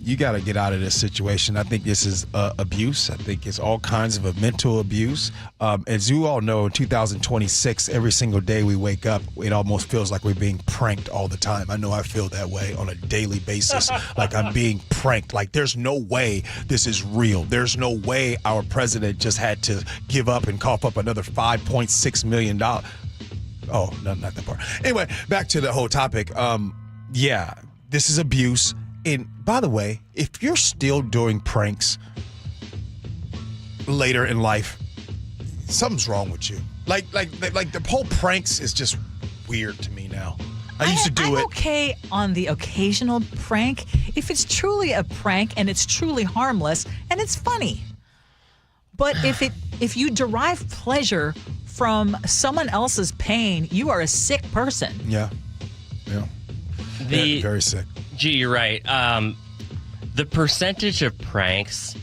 S2: You got to get out of this situation. I think this is abuse. I think it's all kinds of a mental abuse. As you all know, in 2026, every single day we wake up, it almost feels like we're being pranked all the time. I know I feel that way on a daily basis, like I'm being pranked. Like there's no way this is real. There's no way our president just had to give up and cough up another $5.6 million. Oh, no, not that part. Anyway, back to the whole topic. Yeah. This is abuse. And by the way, if you're still doing pranks later in life, something's wrong with you. Like the whole pranks is just weird to me now. I used to do it.
S1: I'm okay on the occasional prank if it's truly a prank and it's truly harmless and it's funny. But if you derive pleasure from someone else's pain, you are a sick person.
S2: Yeah. Very sick.
S3: Gee, you're right. The percentage of pranks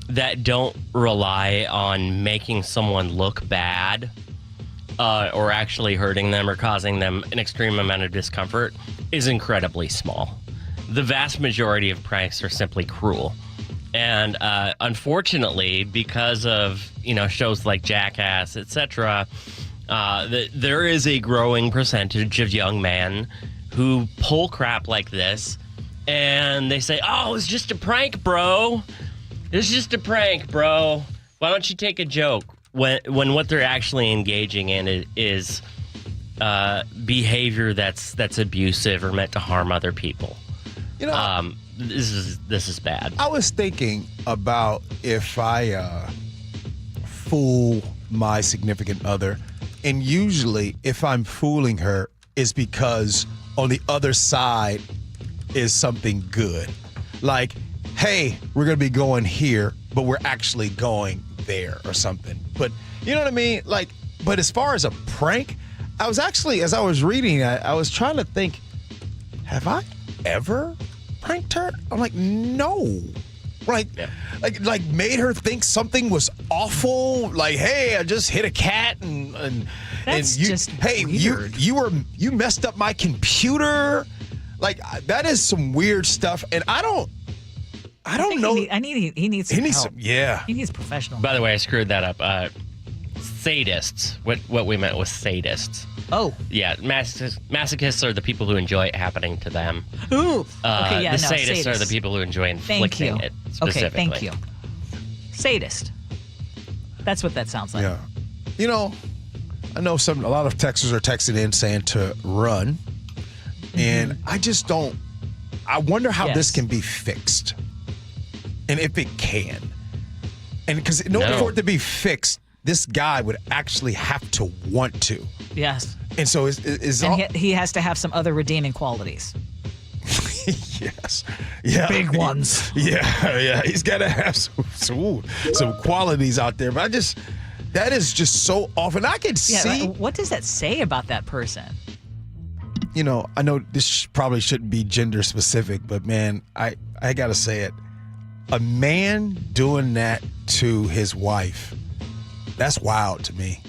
S3: that don't rely on making someone look bad or actually hurting them or causing them an extreme amount of discomfort is incredibly small. The vast majority of pranks are simply cruel. And unfortunately, because of shows like Jackass, etc., there is a growing percentage of young men who pull crap like this, and they say, "Oh, it's just a prank, bro. It's just a prank, bro. Why don't you take a joke?" when what they're actually engaging in is behavior that's abusive or meant to harm other people.
S2: You know,
S3: this is bad.
S2: I was thinking about if I fool my significant other, and usually if I'm fooling her, it's because on the other side is something good. Like, hey, we're going to be going here, but we're actually going there or something. But you know what I mean? Like, but as far as a prank, I was actually, as I was reading, I was trying to think, have I ever pranked her? I'm like, no. Like made her think something was awful. Like, hey, I just hit a cat and you, just hey, weird. you messed up my computer. Like, that is some weird stuff, and I don't know.
S1: He needs some help.
S2: Yeah.
S1: He needs professional.
S3: By the way, I screwed that up. Sadists. What we meant was sadists.
S1: Oh.
S3: Yeah, masochists are the people who enjoy it happening to them.
S1: Ooh. Okay, yeah,
S3: the sadists are the people who enjoy inflicting it specifically.
S1: Okay, thank you. Sadist. That's what that sounds like.
S2: Yeah. You know, I know a lot of texters are texting in saying to run. And I just don't. I wonder how this can be fixed, and if it can. And because in order for it to be fixed, this guy would actually have to want to.
S1: Yes.
S2: And so
S1: he has to have some other redeeming qualities.
S2: Yes. Yeah.
S1: Big ones.
S2: Yeah. He's got to have some qualities out there. But that is just so often. I can see.
S1: What does that say about that person?
S2: You know, I know this probably shouldn't be gender specific, but man, I got to say it. A man doing that to his wife, that's wild to me.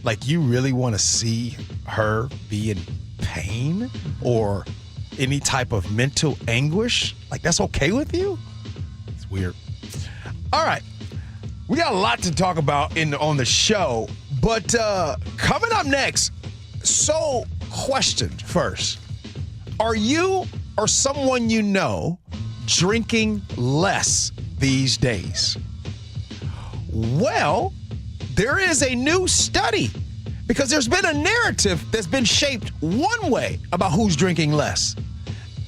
S2: Like, you really want to see her be in pain or any type of mental anguish? Like, that's okay with you? It's weird. All right. We got a lot to talk about on the show, but coming up next, question first. Are you or someone you know drinking less these days? Well, there is a new study because there's been a narrative that's been shaped one way about who's drinking less.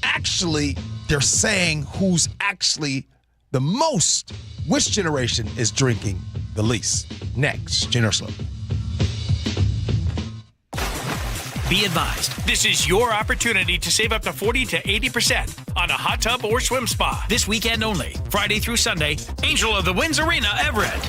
S2: Actually, they're saying who's actually the most, which generation is drinking the least. Next, Gee Ursula.
S6: Be advised, this is your opportunity to save up to 40 to 80% on a hot tub or swim spa. This weekend only, Friday through Sunday, Angel of the Winds Arena, Everett.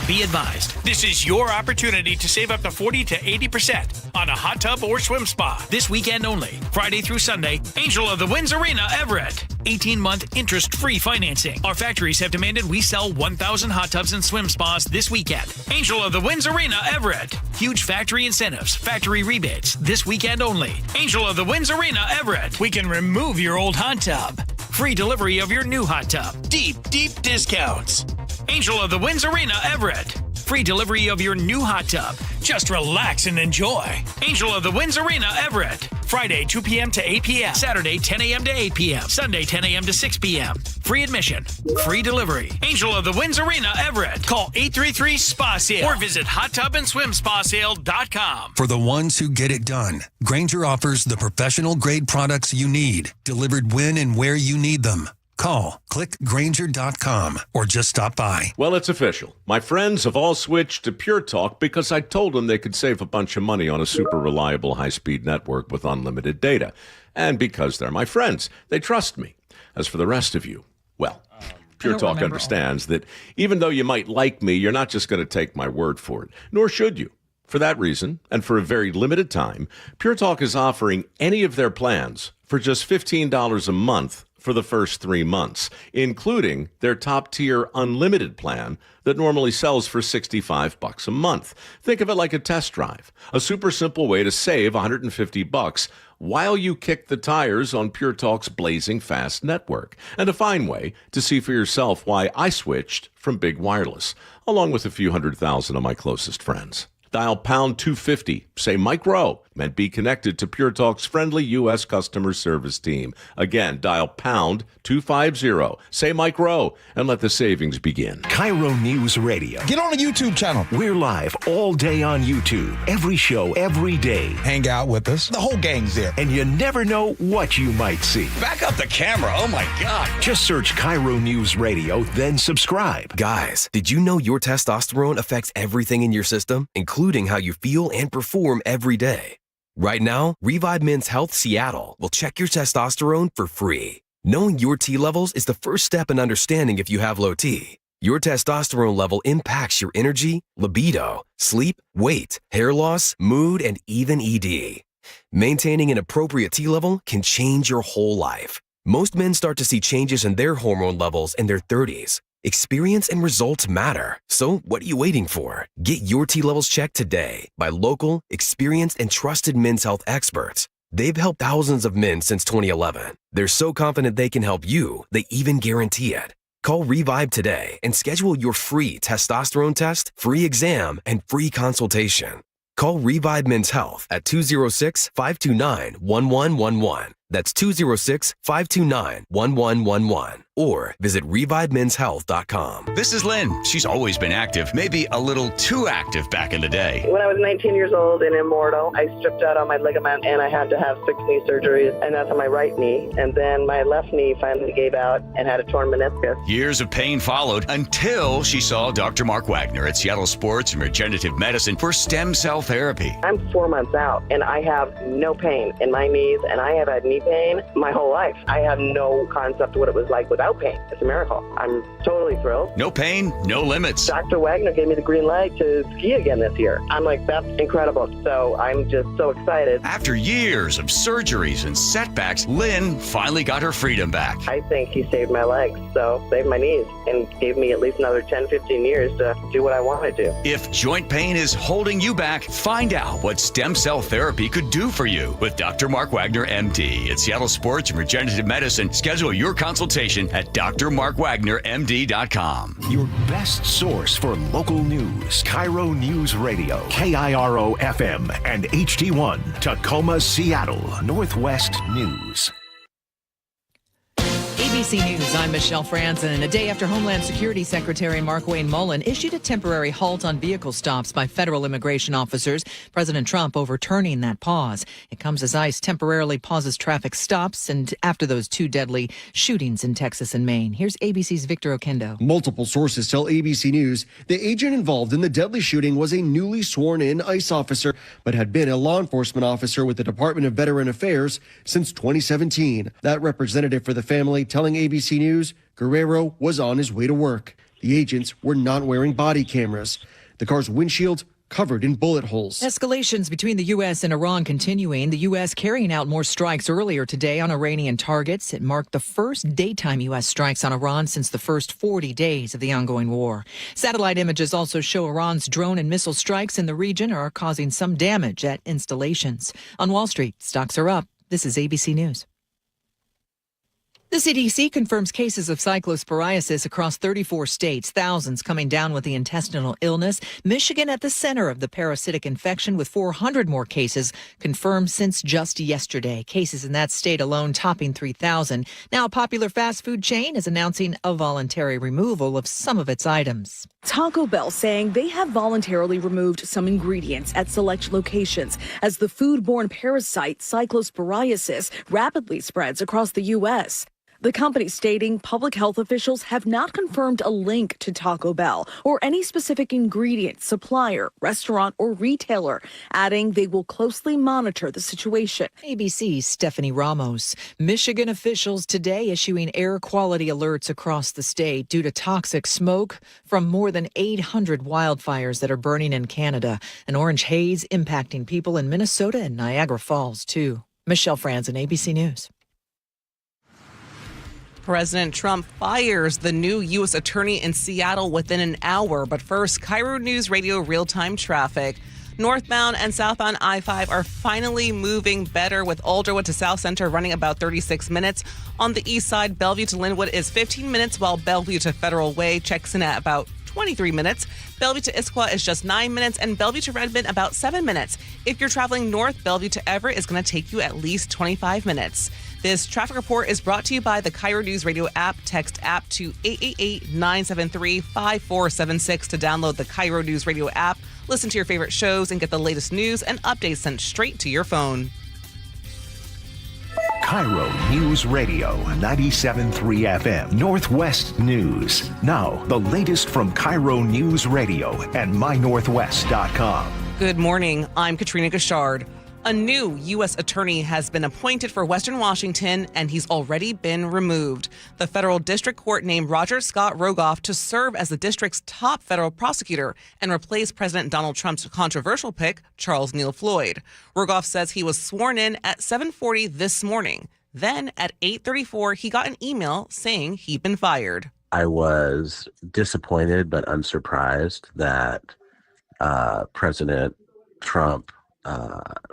S6: Be advised, this is your opportunity to save up to 40 to 80% on a hot tub or swim spa. This weekend only, Friday through Sunday, Angel of the Winds Arena, Everett. 18-month interest-free financing. Our factories have demanded we sell 1,000 hot tubs and swim spas this weekend. Angel of the Winds Arena, Everett. Huge factory incentives, factory rebates. This weekend only. Angel of the Winds Arena, Everett. We can remove your old hot tub. Free delivery of your new hot tub. Deep discounts. Angel of the Winds Arena, Everett. Free delivery of your new hot tub. Just relax and enjoy. Angel of the Winds Arena, Everett. Friday, 2 p.m. to 8 p.m. Saturday, 10 a.m. to 8 p.m. Sunday, 10 a.m. to 6 p.m. Free admission. Free delivery. Angel of the Winds Arena, Everett. Call 833-SPA-SALE or visit hottubandSwimSpaSale.com.
S7: For the ones who get it done, Grainger offers the professional-grade products you need, delivered when and where you need them. Call, click Grainger.com, or just stop by.
S13: Well, it's official. My friends have all switched to Pure Talk because I told them they could save a bunch of money on a super reliable high-speed network with unlimited data. And because they're my friends, they trust me. As for the rest of you, well, Pure Talk understands that even though you might like me, you're not just going to take my word for it, nor should you. For that reason, and for a very limited time, Pure Talk is offering any of their plans for just $15 a month for the first 3 months, including their top-tier unlimited plan that normally sells for $65 a month. Think of it like a test drive, a super simple way to save $150 while you kick the tires on Pure Talk's blazing fast network, and a fine way to see for yourself why I switched from big wireless, along with a few 100,000 of my closest friends. Dial pound 250, say Mike Rowe. and be connected to Pure Talk's friendly U.S. customer service team. Again, dial pound 250, say Mike Rowe, and let the savings begin.
S4: KIRO News Radio.
S2: Get on the YouTube channel.
S4: We're live all day on YouTube. Every show, every day.
S2: Hang out with us. The whole gang's there.
S4: And you never know what you might see.
S6: Back up the camera. Oh, my God.
S4: Just search KIRO News Radio, then subscribe.
S14: Guys, did you know your testosterone affects everything in your system, including how you feel and perform every day? Right now, Revive Men's Health Seattle will check your testosterone for free. Knowing your T levels is the first step in understanding if you have low T. Your testosterone level impacts your energy, libido, sleep, weight, hair loss, mood, and even ED. Maintaining an appropriate T level can change your whole life. Most men start to see changes in their hormone levels in their 30s. Experience and results matter. So what are you waiting for? Get your T levels checked today by local, experienced, and trusted men's health experts. They've helped thousands of men since 2011. They're so confident they can help you, they even guarantee it. Call Revive today and schedule your free testosterone test, free exam, and free consultation. Call Revive Men's Health at 206-529-1111. That's 206-529-1111. Or visit ReviveMen'sHealth.com.
S20: This is Lynn. She's always been active, maybe a little too active back in the day.
S21: When I was 19 years old and immortal, I stripped out all my ligament and I had to have 6 knee surgeries, and that's on my right knee. And then my left knee finally gave out and had a torn meniscus.
S20: Years of pain followed until she saw Dr. Mark Wagner at Seattle Sports and Regenerative Medicine for stem cell therapy.
S21: I'm 4 months out and I have no pain in my knees, and I have had knee pain my whole life. I have no concept of what it was like without pain. It's a miracle. I'm totally thrilled.
S20: No pain, no limits.
S21: Dr. Wagner gave me the green light to ski again this year. I'm like, that's incredible. So I'm just so excited.
S20: After years of surgeries and setbacks, Lynn finally got her freedom back.
S21: I think he saved my legs, so saved my knees, and gave me at least another 10, 15 years to do what I wanted to.
S20: If joint pain is holding you back, find out what stem cell therapy could do for you with Dr. Mark Wagner, MD at Seattle Sports and Regenerative Medicine. Schedule your consultation at drmarkwagnermd.com.
S4: Your best source for local news. KIRO News Radio. KIRO FM and HD1. Tacoma, Seattle. Northwest News.
S22: ABC News, I'm Michelle Franzen. A day after Homeland Security Secretary Markwayne Mullin issued a temporary halt on vehicle stops by federal immigration officers, President Trump overturning that pause. It comes as ICE temporarily pauses traffic stops and after those 2 deadly shootings in Texas and Maine. Here's ABC's Victor Okendo.
S23: Multiple sources tell ABC News the agent involved in the deadly shooting was a newly sworn-in ICE officer, but had been a law enforcement officer with the Department of Veteran Affairs since 2017. That representative for the family telling ABC News Guerrero was on his way to work. The agents were not wearing body cameras. The car's windshield covered in bullet holes.
S22: Escalations between the U.S. and Iran continuing. The U.S. carrying out more strikes earlier today on Iranian targets. It marked the first daytime U.S. strikes on Iran since the first 40 days of the ongoing war. Satellite images also show Iran's drone and missile strikes in the region are causing some damage at installations. On Wall Street, stocks are up. This is ABC News. The CDC confirms cases of cyclosporiasis across 34 states, thousands coming down with the intestinal illness. Michigan at the center of the parasitic infection with 400 more cases confirmed since just yesterday. Cases in that state alone topping 3,000. Now a popular fast food chain is announcing a voluntary removal of some of its items.
S24: Taco Bell saying they have voluntarily removed some ingredients at select locations as the foodborne parasite cyclosporiasis rapidly spreads across the U.S. The company stating public health officials have not confirmed a link to Taco Bell or any specific ingredient, supplier, restaurant, or retailer, adding they will closely monitor the situation.
S22: ABC's Stephanie Ramos. Michigan officials today issuing air quality alerts across the state due to toxic smoke from more than 800 wildfires that are burning in Canada. An orange haze impacting people in Minnesota and Niagara Falls, too. Michelle Franzen, ABC News.
S19: President Trump fires the new U.S. attorney in Seattle within an hour. But first, KIRO Newsradio real-time traffic. Northbound and southbound I-5 are finally moving better, with Alderwood to South Center running about 36 minutes. On the east side, Bellevue to Linwood is 15 minutes, while Bellevue to Federal Way checks in at about 23 minutes. Bellevue to Issaquah is just 9 minutes, and Bellevue to Redmond about 7 minutes. If you're traveling north, Bellevue to Everett is going to take you at least 25 minutes. This traffic report is brought to you by the KIRO Newsradio App. Text app to 888-973-5476 to download the KIRO Newsradio App. Listen to your favorite shows and get the latest news and updates sent straight to your phone.
S4: KIRO News Radio 97.3 FM Northwest News. Now, the latest from KIRO News Radio and mynorthwest.com.
S19: Good morning. I'm Katrina Gashard. A new U.S. attorney has been appointed for Western Washington, and he's already been removed. The federal district court named Roger Scott Rogoff to serve as the district's top federal prosecutor and replace President Donald Trump's controversial pick, Charles Neal Floyd. Rogoff says he was sworn in at 7:40 this morning. Then at 8:34, he got an email saying he'd been fired.
S8: I was disappointed, but unsurprised that President Trump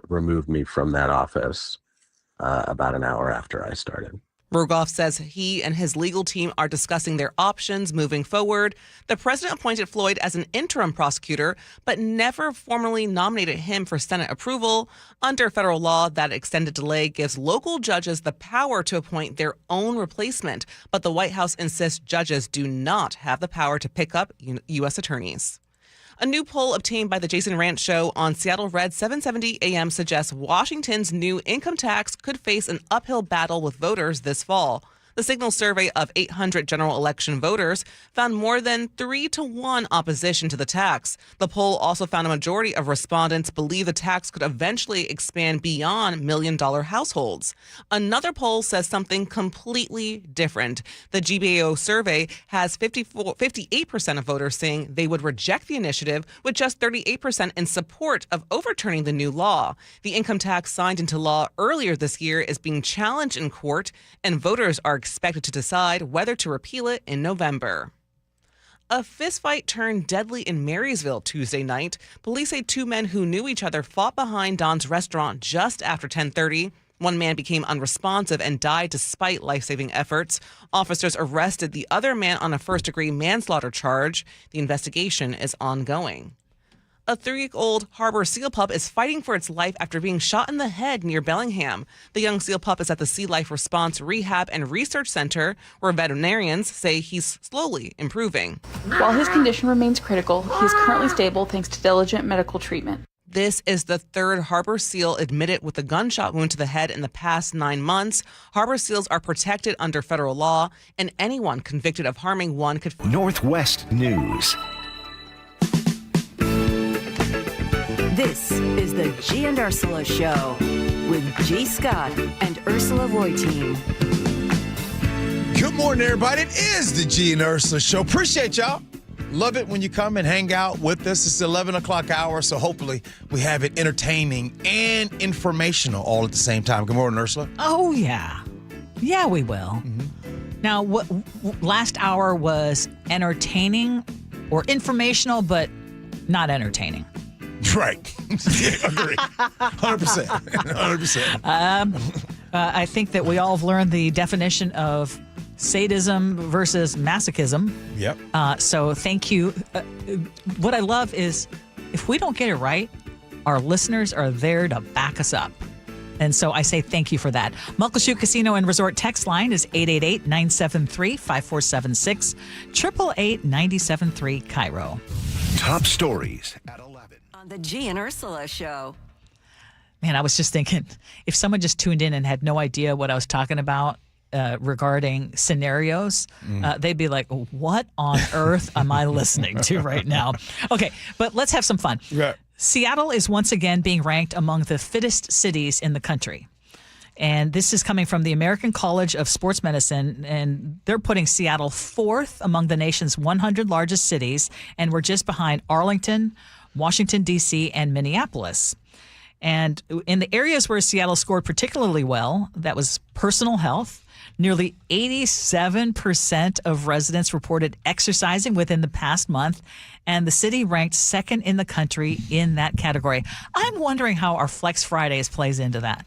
S8: removed me from that office about an hour after I started.
S19: Rogoff says he and his legal team are discussing their options moving forward. The president appointed Floyd as an interim prosecutor, but never formally nominated him for Senate approval. Under federal law, that extended delay gives local judges the power to appoint their own replacement, but the White House insists judges do not have the power to pick up U.S. attorneys. A new poll obtained by the Jason Rantz Show on Seattle Red 770 AM suggests Washington's new income tax could face an uphill battle with voters this fall. The Signal survey of 800 general election voters found more than 3-to-1 opposition to the tax. The poll also found a majority of respondents believe the tax could eventually expand beyond million-dollar households. Another poll says something completely different. The GBAO survey has 58% of voters saying they would reject the initiative, with just 38% in support of overturning the new law. The income tax signed into law earlier this year is being challenged in court, and voters are expected to decide whether to repeal it in November. A fistfight turned deadly in Marysville Tuesday night. Police say two men who knew each other fought behind Don's restaurant just after 10:30. One man became unresponsive and died despite life-saving efforts. Officers arrested the other man on a first-degree manslaughter charge. The investigation is ongoing. A 3-week-old harbor seal pup is fighting for its life after being shot in the head near Bellingham. The young seal pup is at the Sea Life Response Rehab and Research Center, where veterinarians say he's slowly improving.
S9: While his condition remains critical, he is currently stable thanks to diligent medical treatment.
S19: This is the third harbor seal admitted with a gunshot wound to the head in the past 9 months. Harbor seals are protected under federal law, and anyone convicted of harming one could...
S4: Northwest News.
S10: This is the Gee and Ursula Show with G. Scott and Ursula Reutin.
S2: Good morning, everybody. It is the Gee and Ursula Show. Appreciate y'all. Love it when you come and hang out with us. It's the 11 o'clock hour, so hopefully we have it entertaining and informational all at the same time. Good morning, Ursula.
S1: Oh, yeah. Yeah, we will. Now, what last hour was entertaining or informational, but not entertaining.
S2: Right. Agree. 100%. 100%.
S1: I think that we all have learned the definition of sadism versus masochism.
S2: Yep.
S1: So thank you. What I love is if we don't get it right, our listeners are there to back us up. And so I say thank you for that. Muckleshoot Casino and Resort text line is 888-973-5476, 888-973 KIRO.
S4: Top stories at 11.
S10: On the Gee and Ursula Show.
S1: Man, I was just thinking, if someone just tuned in and had no idea what I was talking about regarding scenarios, they'd be like, what on earth am I listening to right now? Okay, but let's have some fun.
S2: Yeah.
S1: Seattle is once again being ranked among the fittest cities in the country. And this is coming from the American College of Sports Medicine, and they're putting Seattle fourth among the nation's 100 largest cities, and we're just behind Arlington, Washington, D.C., and Minneapolis. And in the areas where Seattle scored particularly well, that was personal health, Nearly 87% of residents reported exercising within the past month, and the city ranked second in the country in that category. I'm wondering how our Flex Fridays plays into that.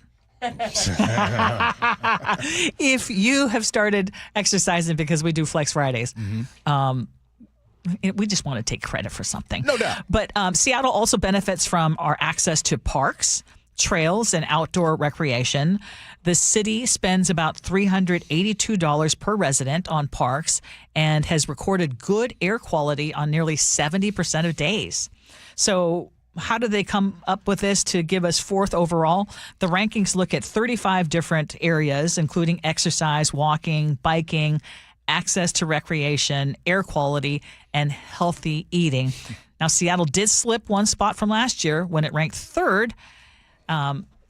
S1: If you have started exercising because we do Flex Fridays, we just want to take credit for something.
S2: No doubt.
S1: But Seattle also benefits from our access to parks, trails, and outdoor recreation. The city spends about $382 per resident on parks and has recorded good air quality on nearly 70% of days. So how do they come up with this to give us fourth overall? The rankings look at 35 different areas, including exercise, walking, biking, access to recreation, air quality, and healthy eating. Now, Seattle did slip one spot from last year when it ranked third.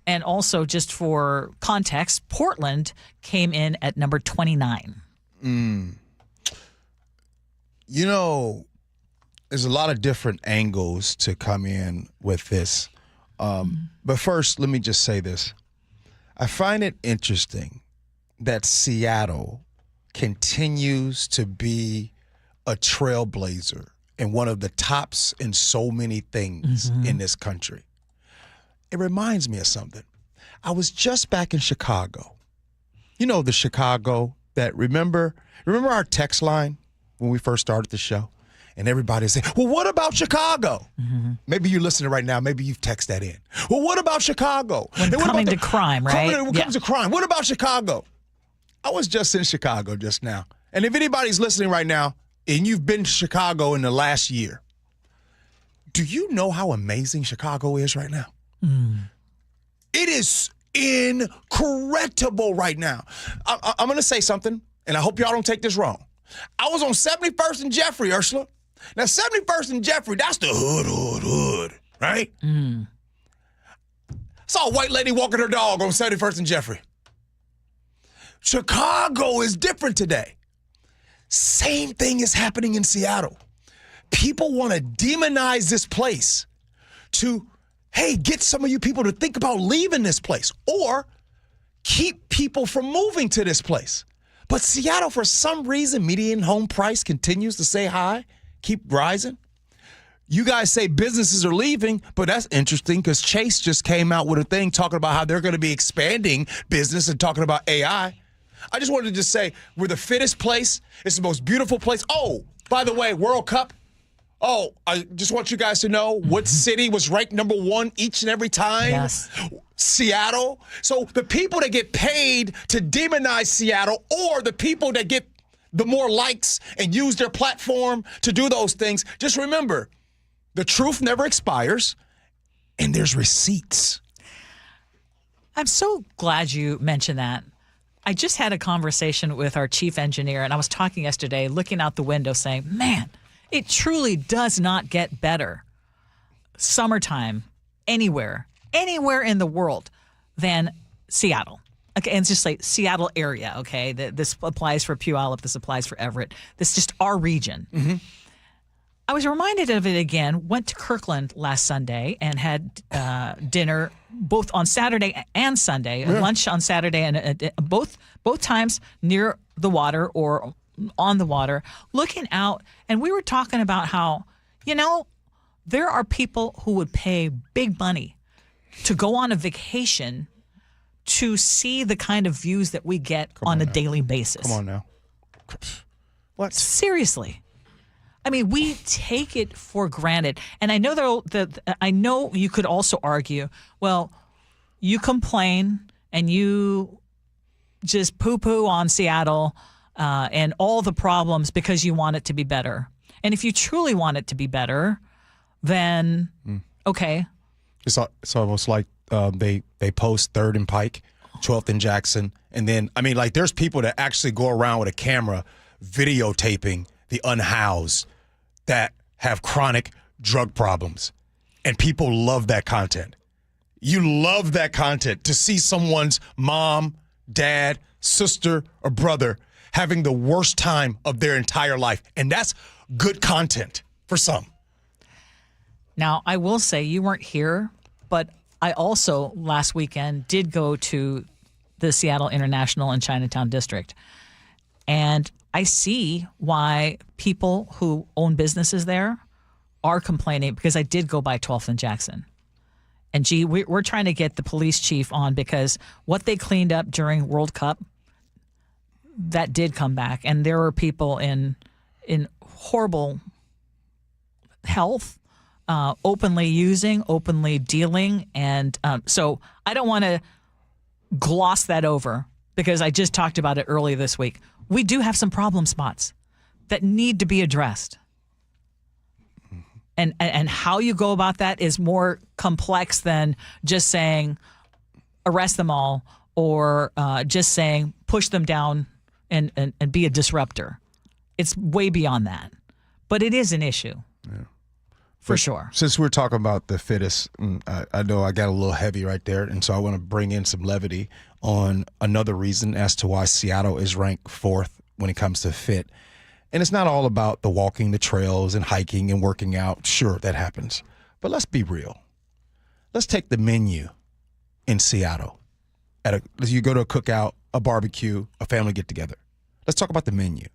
S1: And also, just for context, Portland came in at number 29.
S2: You know, there's a lot of different angles to come in with this. But first, let me just say this. I find it interesting that Seattle continues to be a trailblazer and one of the tops in so many things in this country. It reminds me of something. I was just back in Chicago. You know, the Chicago that remember our text line when we first started the show? And everybody say, well, what about Chicago? Maybe you're listening right now. Maybe you've texted that in. Well, what about Chicago?
S1: When coming to crime, right?
S2: When it comes to crime, what about Chicago? I was just in Chicago just now. And if anybody's listening right now and you've been to Chicago in the last year, do you know how amazing Chicago is right now? It is incredible right now. I'm going to say something, and I hope y'all don't take this wrong. I was on 71st and Jeffrey, Ursula. Now, 71st and Jeffrey, that's the hood, right? Saw a white lady walking her dog on 71st and Jeffrey. Chicago is different today. Same thing is happening in Seattle. People want to demonize this place to, hey, get some of you people to think about leaving this place or keep people from moving to this place. But Seattle, for some reason, median home price continues to stay high, keep rising. You guys say businesses are leaving, but that's interesting because Chase just came out with a thing talking about how they're going to be expanding business and talking about AI. I just wanted to just say we're the fittest place. It's the most beautiful place. Oh, by the way, World Cup. Oh, I just want you guys to know what city was ranked number one each and every time.
S1: Yes.
S2: Seattle. So the people that get paid to demonize Seattle or the people that get the more likes and use their platform to do those things, just remember, the truth never expires and there's receipts.
S1: I'm so glad you mentioned that. I just had a conversation with our chief engineer, and I was talking yesterday, looking out the window saying, man, it truly does not get better summertime anywhere in the world than Seattle. Okay, and it's just like Seattle area, okay? This applies for Puyallup. This applies for Everett. This is just our region. I was reminded of it again, went to Kirkland last Sunday and had dinner both on Saturday and Sunday, lunch on Saturday, and both times near the water or on the water, looking out. And we were talking about how, you know, there are people who would pay big money to go on a vacation to see the kind of views that we get on a daily basis.
S2: Come on now. What?
S1: Seriously. I mean, we take it for granted. And I know I know you could also argue, well, you complain and you just poo-poo on Seattle and all the problems because you want it to be better. And if you truly want it to be better, then okay.
S2: It's almost like they post 3rd and Pike, 12th and Jackson, and then there's people that actually go around with a camera videotaping the unhoused that have chronic drug problems, and people love that content. You love that content to see someone's mom, dad, sister, or brother having the worst time of their entire life, and that's good content for some.
S1: Now, I will say you weren't here, but I also last weekend did go to the Seattle International and Chinatown District. And I see why people who own businesses there are complaining, because I did go by 12th and Jackson. And gee, we're trying to get the police chief on, because what they cleaned up during World Cup, that did come back. And there were people in horrible health, openly using, openly dealing. And so I don't want to gloss that over, because I just talked about it earlier this week. We do have some problem spots that need to be addressed. And how you go about that is more complex than just saying arrest them all, or just saying push them down and be a disruptor. It's way beyond that. But it is an issue. Yeah. For sure.
S2: Since we're talking about the fittest, I know I got a little heavy right there, and so I want to bring in some levity on another reason as to why Seattle is ranked 4th when it comes to fit. And it's not all about the walking the trails and hiking and working out. Sure, that happens. But let's be real. Let's take the menu in Seattle. You go to a cookout, a barbecue, a family get-together. Let's talk about the menu.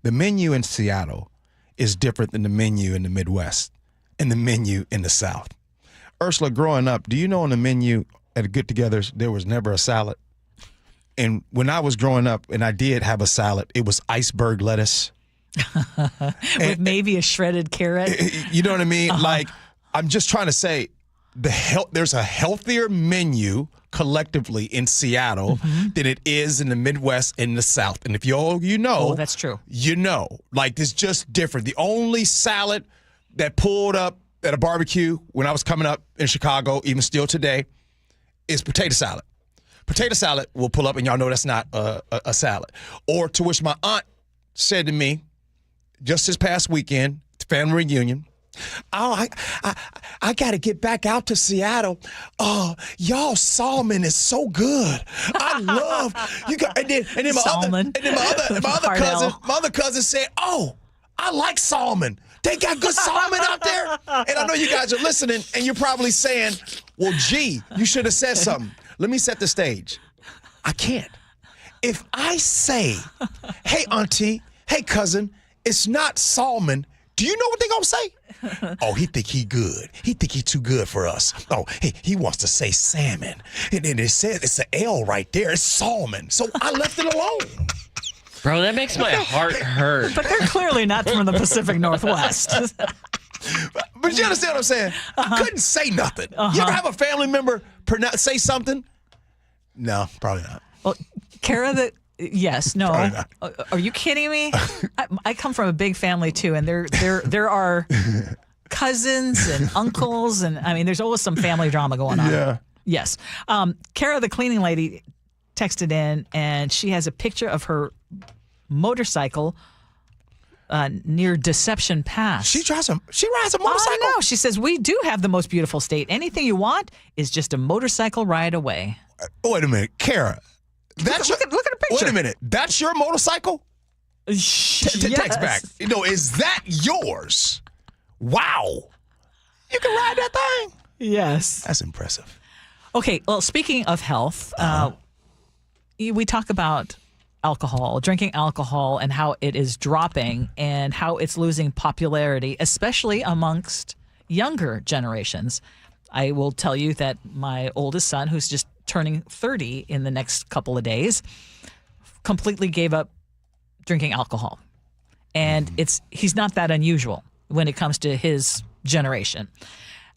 S2: The menu in Seattle is different than the menu in the Midwest and the menu in the South. Ursula, growing up, do you know on the menu at get-togethers, there was never a salad? And when I was growing up and I did have a salad, it was iceberg lettuce.
S1: With maybe a shredded carrot.
S2: You know what I mean? Like, I'm just trying to say there's a healthier menu collectively in Seattle than it is in the Midwest and the South. And if you know.
S1: Oh, that's true.
S2: You know. Like, it's just different. The only salad that pulled up at a barbecue when I was coming up in Chicago, even still today, is potato salad. Potato salad will pull up, and y'all know that's not a salad. Or to which my aunt said to me, just this past weekend, family reunion, oh, I got to get back out to Seattle. Y'all salmon is so good. I love you. And then my other cousin said, oh, I like salmon. They got good salmon out there. And I know you guys are listening, and you're probably saying, well, gee, you should have said something. Let me set the stage. I can't. If I say, hey, auntie, hey, cousin, it's not salmon, do you know what they're going to say? Oh, he think he good. He think he too good for us. Oh, he wants to say salmon. And then it says it's an L right there. It's salmon. So I left it alone.
S3: Bro, that makes my heart hurt.
S1: But they're clearly not from the Pacific Northwest.
S2: But you understand what I'm saying? I couldn't say nothing. You ever have a family member say something? No, probably not.
S1: Well, Kara, yes, no. Are you kidding me? I come from a big family too, and there are cousins and uncles, and I mean, there's always some family drama going on.
S2: Yeah.
S1: Yes. Kara, the cleaning lady, texted in, and she has a picture of her motorcycle near Deception Pass.
S2: She rides a motorcycle?
S1: I know. She says, we do have the most beautiful state. Anything you want is just a motorcycle ride away.
S2: Wait a minute, Kara.
S1: Look at a picture.
S2: Wait a minute. That's your motorcycle?
S1: Yes.
S2: Text back. Is that yours? Wow. You can ride that thing?
S1: Yes.
S2: That's impressive.
S1: Okay. Well, speaking of health, we talk about alcohol, drinking alcohol, and how it is dropping and how it's losing popularity, especially amongst younger generations. I will tell you that my oldest son, who's just turning 30 in the next couple of days, completely gave up drinking alcohol. And he's not that unusual when it comes to his generation.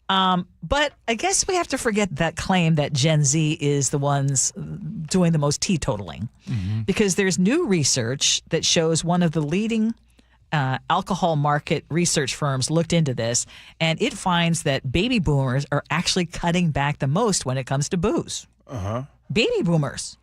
S1: But I guess we have to forget that claim that Gen Z is the ones doing the most teetotaling, because there's new research that shows one of the leading alcohol market research firms looked into this, and it finds that baby boomers are actually cutting back the most when it comes to booze. Baby boomers.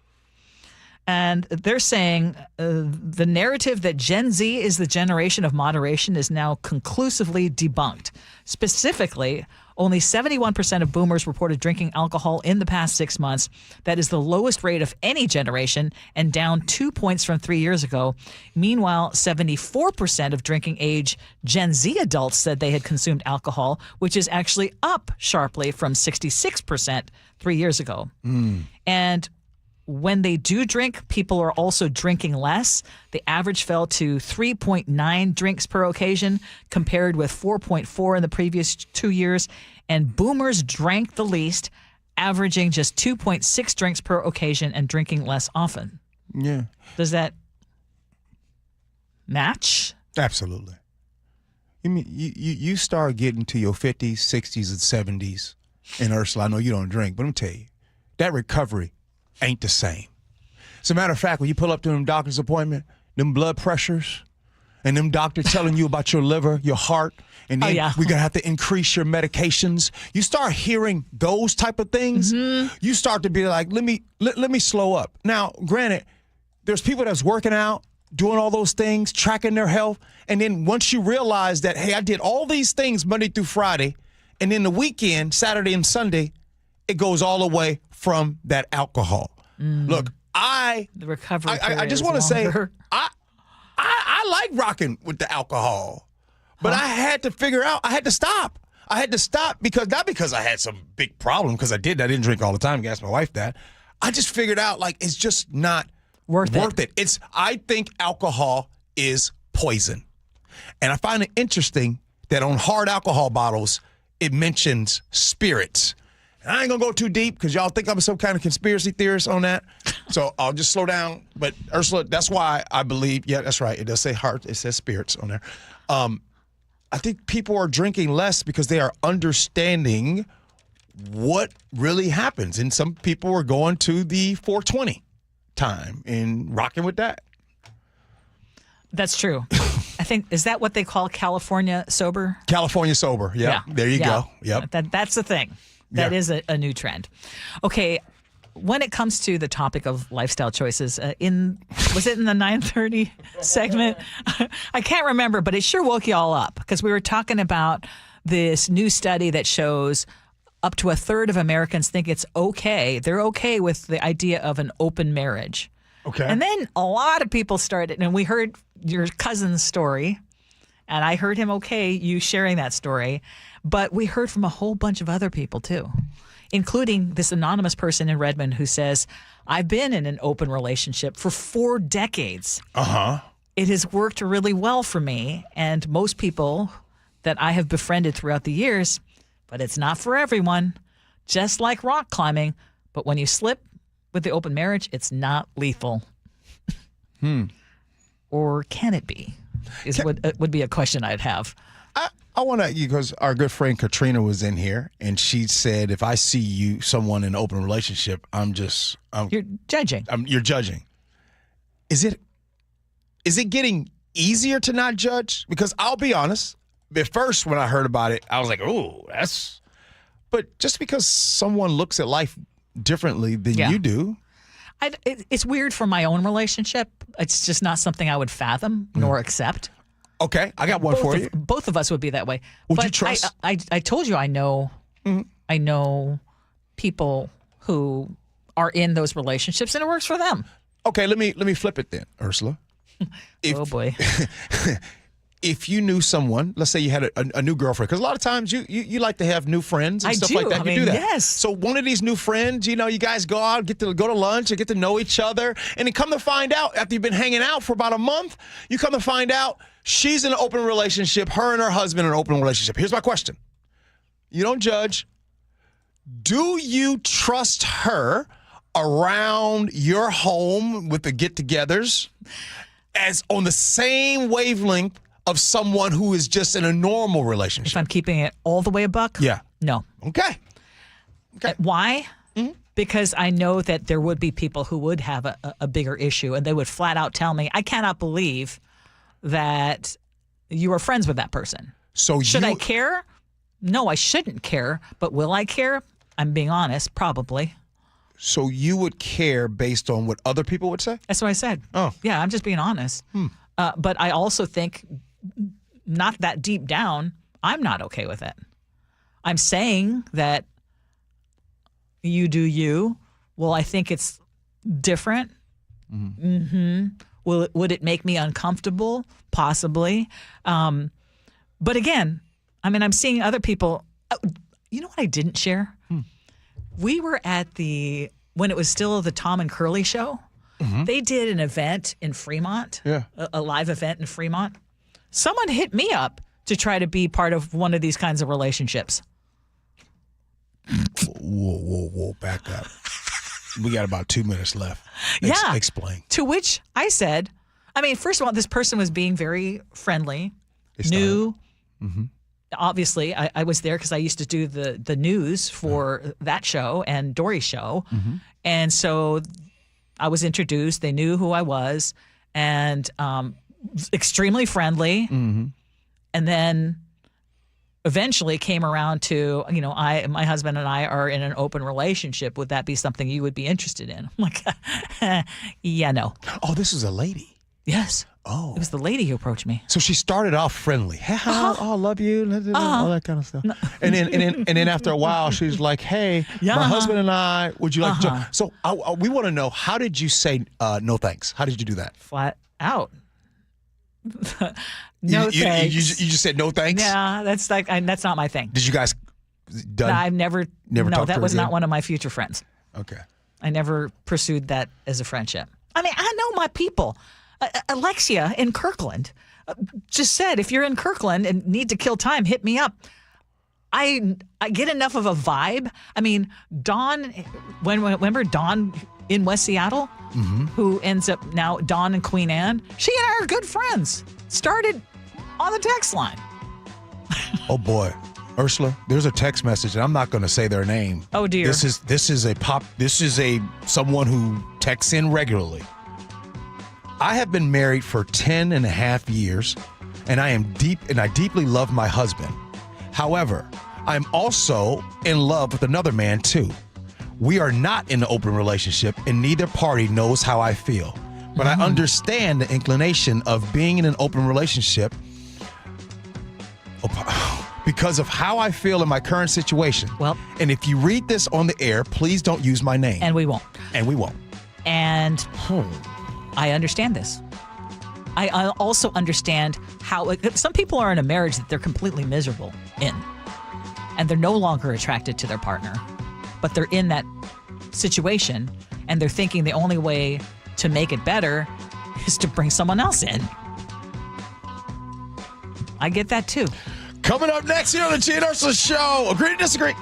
S1: And they're saying the narrative that Gen Z is the generation of moderation is now conclusively debunked. Specifically, only 71% of boomers reported drinking alcohol in the past 6 months. That is the lowest rate of any generation and down 2 points from 3 years ago. Meanwhile, 74% of drinking age Gen Z adults said they had consumed alcohol, which is actually up sharply from 66% 3 years ago. And when they do drink, people are also drinking less. The average fell to 3.9 drinks per occasion, compared with 4.4 in the previous 2 years. And boomers drank the least, averaging just 2.6 drinks per occasion and drinking less often.
S2: Yeah.
S1: Does that match?
S2: Absolutely. You mean you start getting to your 50s, 60s, and 70s, and Ursula, I know you don't drink, but I'm tell you, that recovery ain't the same. As a matter of fact, when you pull up to them doctor's appointment, them blood pressures, and them doctors telling you about your liver, your heart, and then we're gonna have to increase your medications. You start hearing those type of things, you start to be like, let me slow up. Now, granted, there's people that's working out, doing all those things, tracking their health, and then once you realize that, hey, I did all these things Monday through Friday, and then the weekend, Saturday and Sunday, it goes all the way from that alcohol. Look,
S1: the recovery
S2: I just want to say, I like rocking with the alcohol, but I had to figure out, I had to stop. I had to stop not because I had some big problem, because I didn't drink all the time. I asked my wife that. I just figured out, like, it's just not worth it. I think alcohol is poison. And I find it interesting that on hard alcohol bottles, it mentions spirits. And I ain't going to go too deep because y'all think I'm some kind of conspiracy theorist on that. So I'll just slow down. But Ursula, that's why I believe, yeah, that's right. It does say heart. It says spirits on there. I think people are drinking less because they are understanding what really happens. And some people are going to the 420 time and rocking with that.
S1: That's true. I think, is that what they call California sober?
S2: California sober. Yep. Yeah. There you go. Yep.
S1: That's the thing. That is a new trend. Okay. When it comes to the topic of lifestyle choices, was it in the 9:30 segment? I can't remember, but it sure woke you all up because we were talking about this new study that shows up to a third of Americans think it's okay. They're okay with the idea of an open marriage.
S2: Okay.
S1: And then a lot of people started, and we heard your cousin's story, and I heard him you sharing that story, but we heard from a whole bunch of other people too, including this anonymous person in Redmond who says, I've been in an open relationship for 4 decades. It has worked really well for me, and most people that I have befriended throughout the years, but it's not for everyone, just like rock climbing. But when you slip with the open marriage, it's not lethal. Or can it be? Would be a question I'd have.
S2: I want to, because our good friend Katrina was in here, and she said, if I see someone in an open relationship, you're judging. You're judging. Is it getting easier to not judge? Because I'll be honest, at first when I heard about it, I was like, oh, that's. But just because someone looks at life differently than you do.
S1: It's weird for my own relationship. It's just not something I would fathom nor accept.
S2: Okay, I got one for you.
S1: Both of us would be that way.
S2: Would you trust?
S1: I told you I know people who are in those relationships and it works for them.
S2: Okay, let me flip it then, Ursula.
S1: Oh boy.
S2: If you knew someone, let's say you had a new girlfriend, because a lot of times you like to have new friends and stuff like that. You do that.
S1: Yes.
S2: So one of these new friends, you guys go out, go to lunch and get to know each other. And then come to find out, after you've been hanging out for about a month, you come to find out she's in an open relationship, her and her husband in an open relationship. Here's my question. You don't judge. Do you trust her around your home with the get-togethers as on the same wavelength of someone who is just in a normal relationship?
S1: If I'm keeping it all the way a buck?
S2: Yeah.
S1: No.
S2: Okay.
S1: Why? Because I know that there would be people who would have a bigger issue, and they would flat out tell me, I cannot believe that you are friends with that person.
S2: So
S1: should I care? No, I shouldn't care. But will I care? I'm being honest, probably.
S2: So you would care based on what other people would say?
S1: That's what I said.
S2: Oh.
S1: Yeah, I'm just being honest. But I also think not that deep down, I'm not okay with it. I'm saying that you do you. Well, I think it's different. Would it make me uncomfortable? Possibly. But again, I'm seeing other people. You know what I didn't share? We were at the when it was still the Tom and Curly show, they did an event in Fremont, a live event in Fremont. Someone hit me up to try to be part of one of these kinds of relationships.
S2: Whoa, back up. We got about 2 minutes left. Explain.
S1: To which I said, I mean, first of all, this person was being very friendly, new. Obviously, I was there because I used to do the news for that show and Dory's show. And so I was introduced. They knew who I was and extremely friendly. And then eventually came around to, my husband and I are in an open relationship. Would that be something you would be interested in? I'm like, yeah, no.
S2: Oh, this is a lady.
S1: Yes.
S2: Oh.
S1: It was the lady who approached me.
S2: So she started off friendly. Oh, I love you. All that kind of stuff. And then after a while, she's like, hey, my husband and I, would you like to? So we want to know, how did you say no thanks? How did you do that?
S1: Flat out. No thanks.
S2: You just said no thanks?
S1: Yeah, that's that's not my thing.
S2: Did you guys done?
S1: I've never no,
S2: talked
S1: that
S2: to her
S1: was
S2: again?
S1: not one of my future friends.
S2: Okay.
S1: I never pursued that as a friendship. I mean, I know my people. Alexia in Kirkland just said, if you're in Kirkland and need to kill time, hit me up. I get enough of a vibe. I mean, Dawn, remember Dawn in West Seattle, who ends up now Dawn and Queen Anne? She and I are good friends. Started on the text line.
S2: Oh boy, Ursula, there's a text message, and I'm not going to say their name.
S1: Oh dear.
S2: This is someone who texts in regularly. I have been married for 10 and a half years, and I deeply love my husband. However, I'm also in love with another man too. We are not in an open relationship, and neither party knows how I feel. But I understand the inclination of being in an open relationship because of how I feel in my current situation.
S1: Well,
S2: and if you read this on the air, please don't use my name.
S1: And we won't. And I understand this. I also understand how some people are in a marriage that they're completely miserable in, and they're no longer attracted to their partner, but they're in that situation, and they're thinking the only way to make it better is to bring someone else in. I get that too.
S2: Coming up next here on the Gee and Ursula Show. Agree to disagree.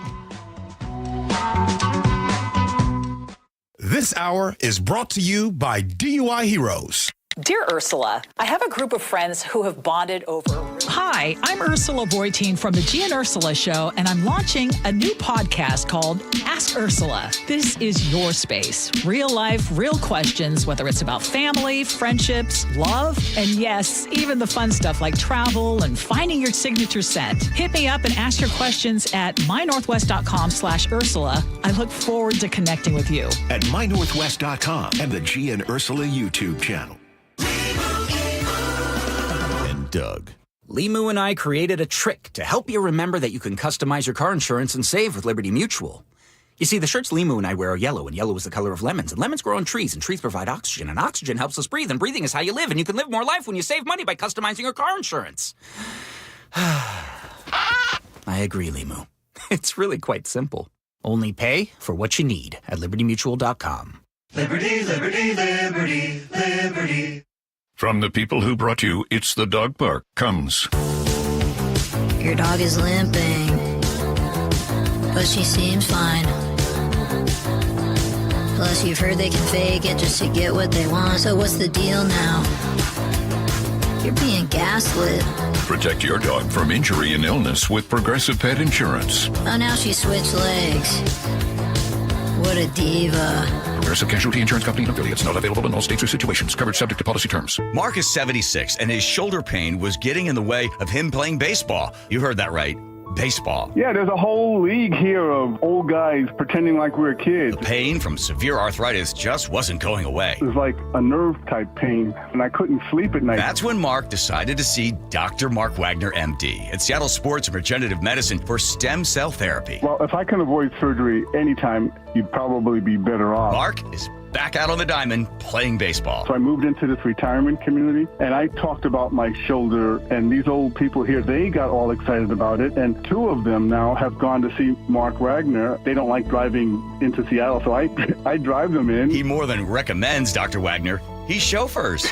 S2: This hour is brought to you by DUI Heroes.
S1: Dear Ursula, I have a group of friends who have bonded over... Hi, I'm Ursula Reutin from the Gee and Ursula Show, and I'm launching a new podcast called Ask Ursula. This is your space. Real life, real questions, whether it's about family, friendships, love, and yes, even the fun stuff like travel and finding your signature scent. Hit me up and ask your questions at mynorthwest.com/Ursula. I look forward to connecting with you.
S4: At mynorthwest.com and the Gee and Ursula YouTube channel.
S11: And Doug. Limu and I created a trick to help you remember that you can customize your car insurance and save with Liberty Mutual. You see, the shirts Limu and I wear are yellow, and yellow is the color of lemons, and lemons grow on trees, and trees provide oxygen, and oxygen helps us breathe, and breathing is how you live, and you can live more life when you save money by customizing your car insurance. I agree, Limu. It's really quite simple. Only pay for what you need at libertymutual.com.
S12: Liberty, liberty, liberty, liberty.
S18: From the people who brought you It's the Dog Park comes.
S15: Your dog is limping, but she seems fine. Plus, you've heard they can fake it just to get what they want. So what's the deal now? You're being gaslit.
S18: Protect your dog from injury and illness with Progressive Pet Insurance.
S15: Oh, now she switched legs. What a diva.
S18: Progressive Casualty Insurance Company and affiliates. Not available in all states or situations. Coverage subject to policy terms.
S20: Mark is 76, and his shoulder pain was getting in the way of him playing baseball. You heard that right. Baseball.
S16: Yeah, there's a whole league here of old guys pretending like we're kids.
S20: The pain from severe arthritis just wasn't going away.
S16: It was like a nerve type pain, and I couldn't sleep at night.
S20: That's when Mark decided to see Dr. Mark Wagner, MD, at Seattle Sports and Regenerative Medicine for stem cell therapy.
S16: Well, if I can avoid surgery anytime, you'd probably be better off.
S20: Mark is back out on the diamond playing baseball.
S16: So I moved into this retirement community, and I talked about my shoulder, and these old people here, they got all excited about it, and 2 of them now have gone to see Mark Wagner. They don't like driving into Seattle, so I drive them in.
S20: He more than recommends Dr. Wagner. He chauffeurs.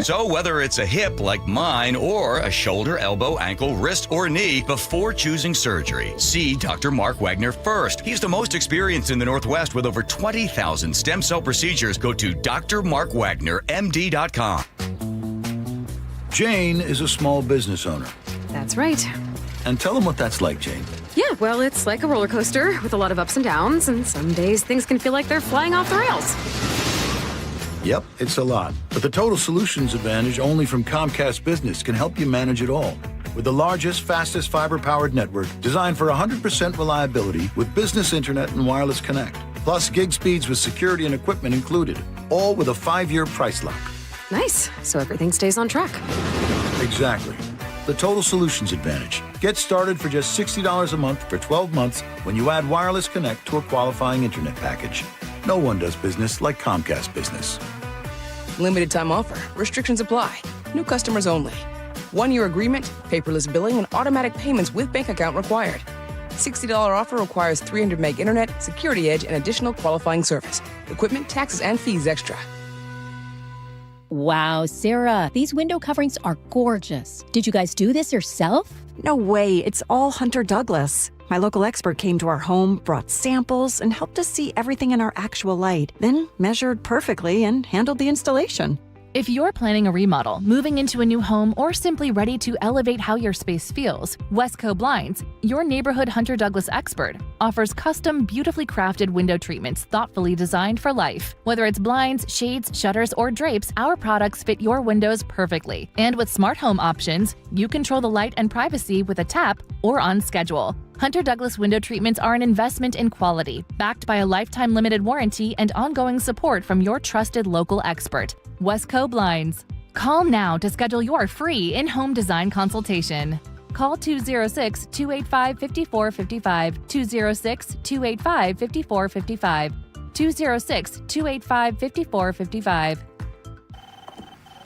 S20: So whether it's a hip like mine or a shoulder, elbow, ankle, wrist, or knee, before choosing surgery, see Dr. Mark Wagner first. He's the most experienced in the Northwest with over 20,000 stem cell procedures. Go to drmarkwagnermd.com.
S5: Jane is a small business owner.
S7: That's right.
S5: And tell them what that's like, Jane.
S7: Yeah, well, it's like a roller coaster with a lot of ups and downs, and some days things can feel like they're flying off the rails.
S5: Yep, it's a lot. But the Total Solutions Advantage only from Comcast Business can help you manage it all. With the largest, fastest fiber-powered network designed for 100% reliability with business internet and wireless connect. Plus gig speeds with security and equipment included. All with a 5-year price lock.
S7: Nice. So everything stays on track.
S5: Exactly. The Total Solutions Advantage. Get started for just $60 a month for 12 months when you add wireless connect to a qualifying internet package. No one does business like Comcast Business.
S13: Limited time offer. Restrictions apply. New customers only. 1-year agreement, paperless billing, and automatic payments with bank account required. $60 offer requires 300 meg internet, security edge, and additional qualifying service. Equipment, taxes, and fees extra.
S17: Wow, Sarah, these window coverings are gorgeous. Did you guys do this yourself?
S25: No way, it's all Hunter Douglas. My local expert came to our home, brought samples, and helped us see everything in our actual light, then measured perfectly and handled the installation.
S26: If you're planning a remodel, moving into a new home, or simply ready to elevate how your space feels, Westco Blinds, your neighborhood Hunter Douglas expert, offers custom, beautifully crafted window treatments thoughtfully designed for life. Whether it's blinds, shades, shutters, or drapes, our products fit your windows perfectly. And with smart home options, you control the light and privacy with a tap or on schedule. Hunter Douglas window treatments are an investment in quality, backed by a lifetime limited warranty and ongoing support from your trusted local expert, Westco Blinds. Call now to schedule your free in-home design consultation. Call 206-285-5455, 206-285-5455, 206-285-5455.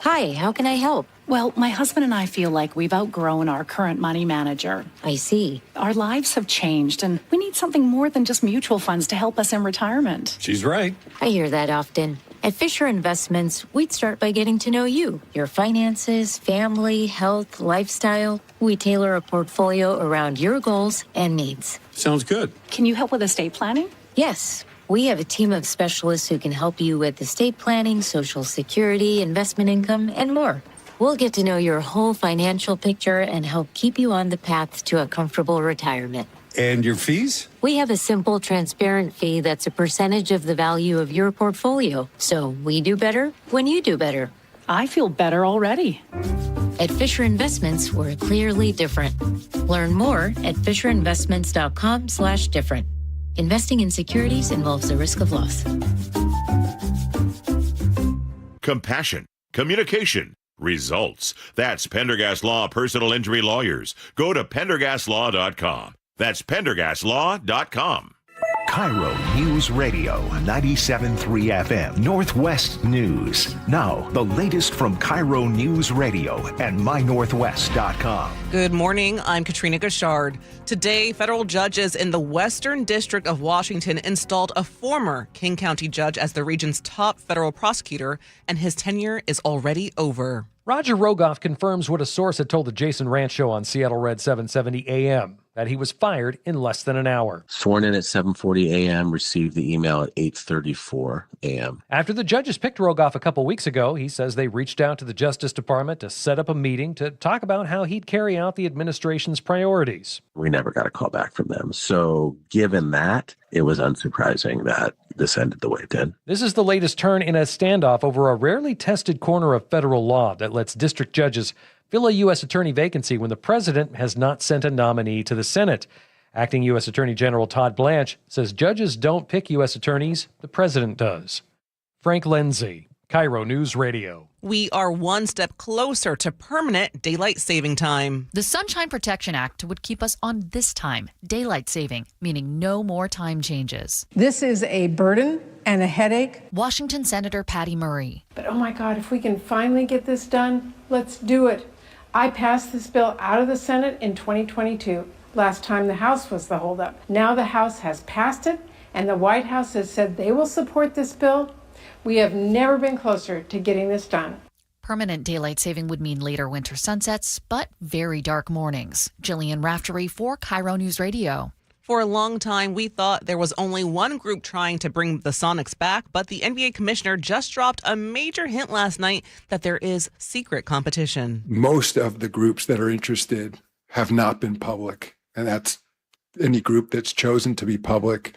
S27: Hi, how can I help? Well, my husband and I feel like we've outgrown our current money manager. I see. Our lives have changed, and we need something more than just mutual funds to help us in retirement.
S28: She's right.
S27: I hear that often. At Fisher Investments, we'd start by getting to know you, your finances, family, health, lifestyle. We tailor a portfolio around your goals and needs.
S28: Sounds good.
S27: Can you help with estate planning? Yes. We have a team of specialists who can help you with estate planning, Social Security, investment income, and more. We'll get to know your whole financial picture and help keep you on the path to a comfortable retirement.
S28: And your fees?
S27: We have a simple, transparent fee that's a percentage of the value of your portfolio. So we do better when you do better. I feel better already. At Fisher Investments, we're clearly different. Learn more at FisherInvestments.com/different. Investing in securities involves a risk of loss.
S29: Compassion, communication, results. That's Pendergast Law Personal Injury Lawyers. Go to PendergastLaw.com. That's PendergastLaw.com.
S4: KIRO Newsradio 97.3 FM Northwest News. Now, the latest from KIRO Newsradio and MyNorthwest.com.
S19: Good morning. I'm Katrina Gashard. Today, federal judges in the Western District of Washington installed a former King County judge as the region's top federal prosecutor, and his tenure is already over.
S30: Roger Rogoff confirms what a source had told the Jason Ranch Show on Seattle Red 770 AM, that he was fired in less than an hour.
S8: Sworn in at 7:40 a.m., received the email at 8:34 a.m.
S30: After the judges picked Rogoff a couple weeks ago, he says they reached out to the Justice Department to set up a meeting to talk about how he'd carry out the administration's priorities.
S8: We never got a call back from them. So given that, it was unsurprising that this ended the way it did.
S30: This is the latest turn in a standoff over a rarely tested corner of federal law that lets district judges fill a U.S. attorney vacancy when the president has not sent a nominee to the Senate. Acting U.S. Attorney General Todd Blanche says judges don't pick U.S. attorneys, the president does. Frank Lindsay, KIRO News Radio.
S19: We are one step closer to permanent daylight saving time.
S3: The Sunshine Protection Act would keep us on this time, daylight saving, meaning no more time changes.
S6: This is a burden and a headache.
S3: Washington Senator Patty Murray.
S6: But oh my God, if we can finally get this done, let's do it. I passed this bill out of the Senate in 2022. Last time the House was the holdup. Now the House has passed it, and the White House has said they will support this bill. We have never been closer to getting this done.
S3: Permanent daylight saving would mean later winter sunsets, but very dark mornings. Jillian Raftery for KIRO News Radio.
S19: For a long time, we thought there was only one group trying to bring the Sonics back, but the NBA commissioner just dropped a major hint last night that there is secret competition.
S9: Most of the groups that are interested have not been public, and that's any group that's chosen to be public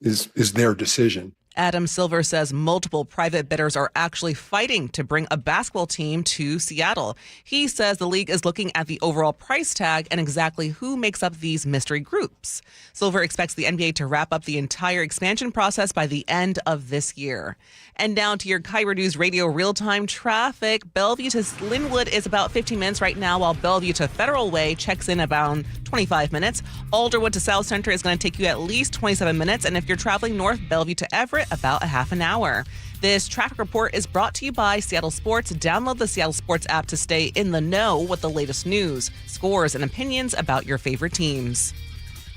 S9: is their decision.
S19: Adam Silver says multiple private bidders are actually fighting to bring a basketball team to Seattle. He says the league is looking at the overall price tag and exactly who makes up these mystery groups. Silver expects the NBA to wrap up the entire expansion process by the end of this year. And now to your KIRO News Radio real-time traffic. Bellevue to Linwood is about 15 minutes right now, while Bellevue to Federal Way checks in about 25 minutes. Alderwood to South Center is going to take you at least 27 minutes. And if you're traveling north, Bellevue to Everett, about a half an hour. This traffic report is brought to you by Seattle Sports. Download the Seattle Sports app to stay in the know with the latest news, scores, and opinions about your favorite teams.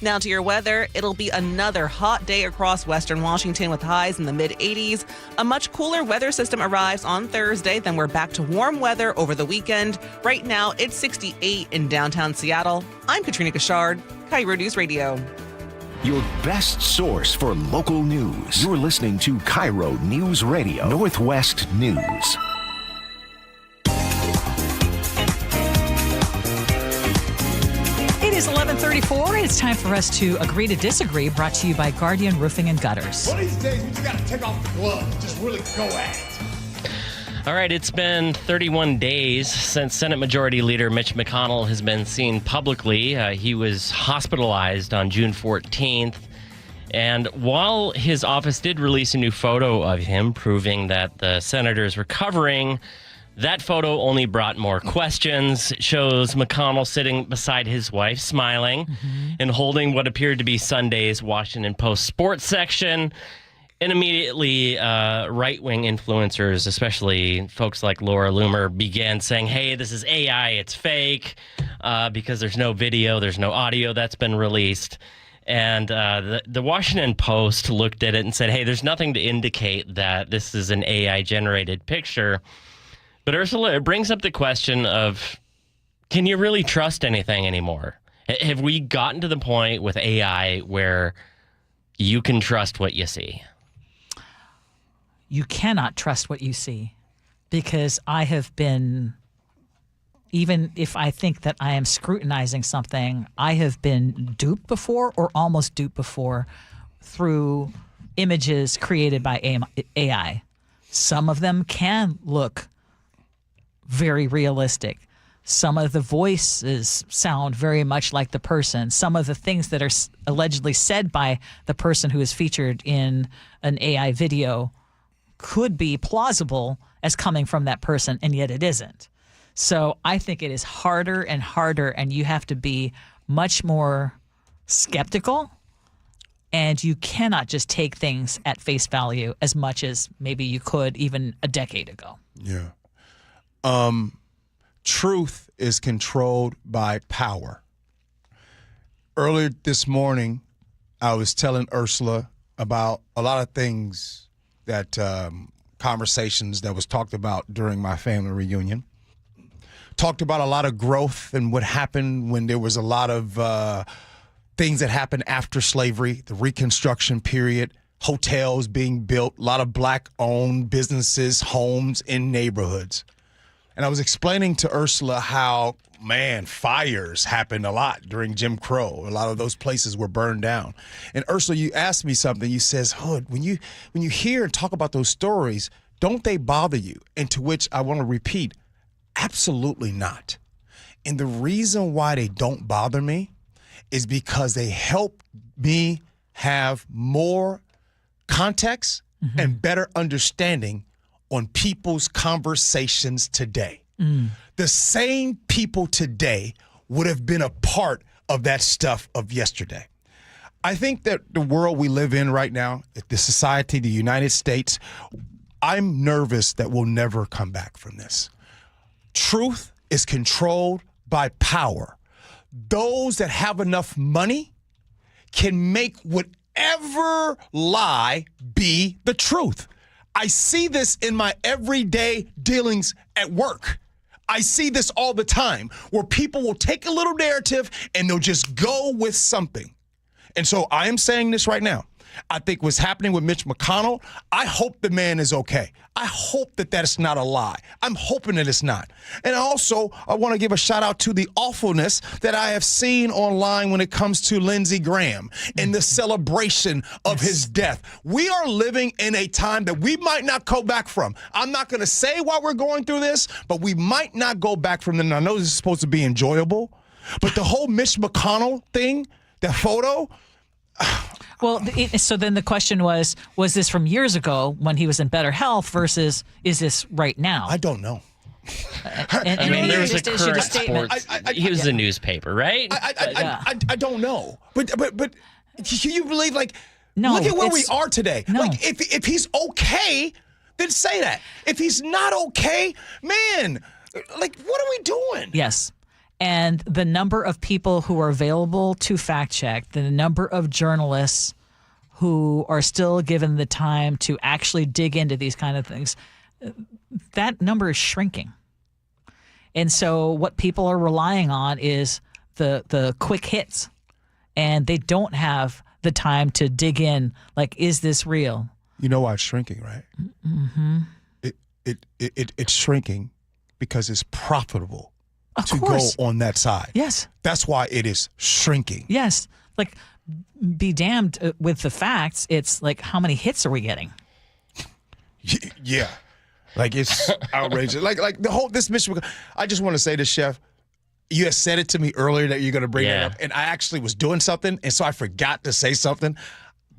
S19: Now to your weather. It'll be another hot day across western Washington with highs in the mid-80s. A much cooler weather system arrives on Thursday. Then we're back to warm weather over the weekend. Right now, it's 68 in downtown Seattle. I'm Katrina Gashard, KIRO News Radio.
S4: Your best source for local news. You're listening to KIRO News Radio, Northwest News.
S1: It is 11:34. It's time for us to agree to disagree, brought to you by Guardian Roofing and Gutters.
S10: One of these days, we just got to take off the gloves, just really go at it.
S14: All right, it's been 31 days since Senate Majority Leader Mitch McConnell has been seen publicly. He was hospitalized on June 14th. And while his office did release a new photo of him proving that the senator is recovering, that photo only brought more questions. It shows McConnell sitting beside his wife, smiling, and holding what appeared to be Sunday's Washington Post sports section. And immediately, right-wing influencers, especially folks like Laura Loomer, began saying, hey, this is AI, it's fake, because there's no video, there's no audio that's been released. And the Washington Post looked at it and said, hey, there's nothing to indicate that this is an AI-generated picture. But Ursula, it brings up the question of, can you really trust anything anymore? Have we gotten to the point with AI where you can trust what you see?
S1: You cannot trust what you see, because I have been, even if I think that I am scrutinizing something, I have been duped before or almost duped before through images created by AI. Some of them can look very realistic. Some of the voices sound very much like the person. Some of the things that are allegedly said by the person who is featured in an AI video could be plausible as coming from that person, and yet it isn't. So I think it is harder and harder, and you have to be much more skeptical, and you cannot just take things at face value as much as maybe you could even a decade ago.
S2: Yeah. Truth is controlled by power. Earlier this morning, I was telling Ursula about a lot of things that conversations that was talked about during my family reunion. Talked about a lot of growth and what happened when there was a lot of things that happened after slavery, the Reconstruction period, hotels being built, a lot of black-owned businesses, homes in neighborhoods. And I was explaining to Ursula how, man, fires happened a lot during Jim Crow. A lot of those places were burned down. And Ursula, you asked me something. You says, Hood, when you hear and talk about those stories, don't they bother you? And to which I want to repeat, absolutely not. And the reason why they don't bother me is because they help me have more context and better understanding on people's conversations today. The same people today would have been a part of that stuff of yesterday. I think that the world we live in right now, the society, the United States, I'm nervous that we'll never come back from this. Truth is controlled by power. Those that have enough money can make whatever lie be the truth. I see this in my everyday dealings at work. I see this all the time where people will take a little narrative and they'll just go with something. And so I am saying this right now. I think what's happening with Mitch McConnell, I hope the man is okay. I hope that that's not a lie. I'm hoping that it's not. And also, I want to give a shout out to the awfulness that I have seen online when it comes to Lindsey Graham and the celebration of his death. We are living in a time that we might not go back from. I'm not going to say why we're going through this, but we might not go back from them. I know this is supposed to be enjoyable, but the whole Mitch McConnell thing, that photo.
S1: Well, so then the question was this from years ago when he was in better health versus is this right now?
S2: I don't know.
S14: I mean, there was a current sports. He was a newspaper, right?
S2: I don't know. But can you believe, like,
S1: no,
S2: look at where we are today.
S1: No.
S2: Like, if he's okay, then say that. If he's not okay, man, like, what are we doing?
S1: Yes. And the number of people who are available to fact check, the number of journalists who are still given the time to actually dig into these kind of things, that number is shrinking. And so what people are relying on is the quick hits. And they don't have the time to dig in, like, is this real?
S2: You know why it's shrinking, right?
S1: Mm-hmm.
S2: It's shrinking because it's profitable.
S1: Of
S2: to
S1: course.
S2: Go on that side.
S1: Yes.
S2: That's why it is shrinking.
S1: Yes. Like, be damned with the facts. It's like, how many hits are we getting?
S2: Yeah. Like, it's outrageous. Like the whole, this mission, I just want to say this, Chef. You had said it to me earlier that you're going to bring it up, and I actually was doing something, and so I forgot to say something.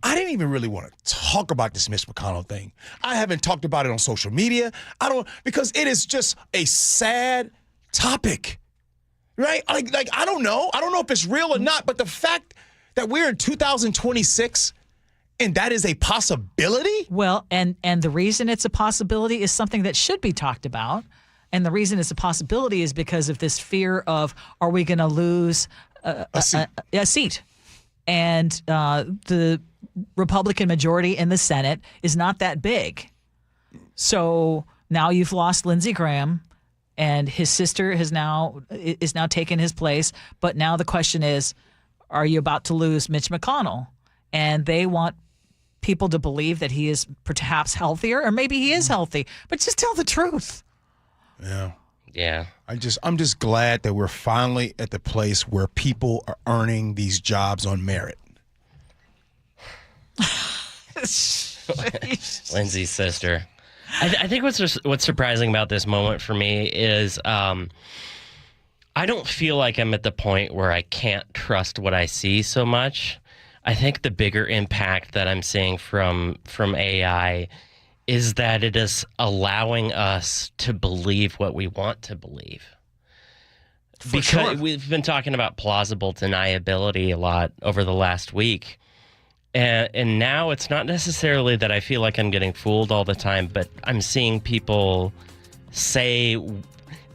S2: I didn't even really want to talk about this Mitch McConnell thing. I haven't talked about it on social media. Because it is just a sad topic, right? Like I don't know if it's real or not, but the fact that we're in 2026 and that is a possibility.
S1: Well, and the reason it's a possibility is something that should be talked about, and the reason it's a possibility is because of this fear of, are we going to lose a seat? And the Republican majority in the Senate is not that big, so now you've lost Lindsey Graham. And his sister is now taking his place. But now the question is, are you about to lose Mitch McConnell? And they want people to believe that he is perhaps healthier, or maybe he is healthy. But just tell the truth.
S2: Yeah.
S14: Yeah.
S2: I'm just glad that we're finally at the place where people are earning these jobs on merit.
S14: Lindsay's sister. I think what's surprising about this moment for me is I don't feel like I'm at the point where I can't trust what I see so much. I think the bigger impact that I'm seeing from AI is that it is allowing us to believe what we want to believe. Because we've been talking about plausible deniability a lot over the last week. And now it's not necessarily that I feel like I'm getting fooled all the time, but I'm seeing people say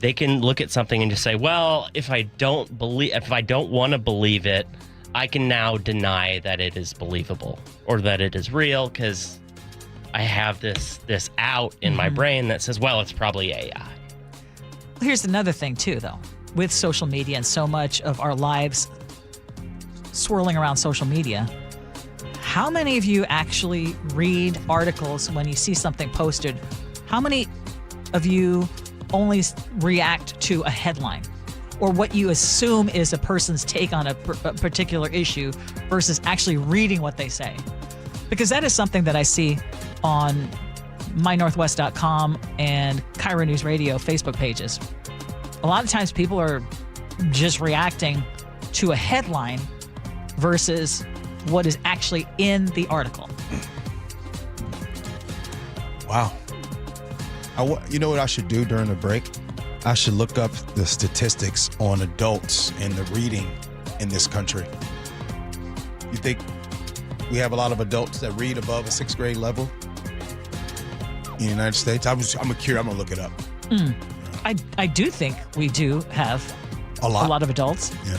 S14: they can look at something and just say, well, if I don't want to believe it, I can now deny that it is believable or that it is real because I have this out in my brain that says, well, it's probably AI.
S1: Here's another thing, too, though. With social media and so much of our lives swirling around social media, how many of you actually read articles when you see something posted? How many of you only react to a headline or what you assume is a person's take on a particular issue versus actually reading what they say? Because that is something that I see on mynorthwest.com and KIRO Newsradio Facebook pages. A lot of times people are just reacting to a headline versus what is actually in the article.
S2: Wow. You know what I should do during the break? I should look up the statistics on adults and the reading in this country. You think we have a lot of adults that read above a 6th grade level in the United States? I'm curious. I'm gonna look it up.
S1: I do think we do have a lot of adults.
S2: Yeah.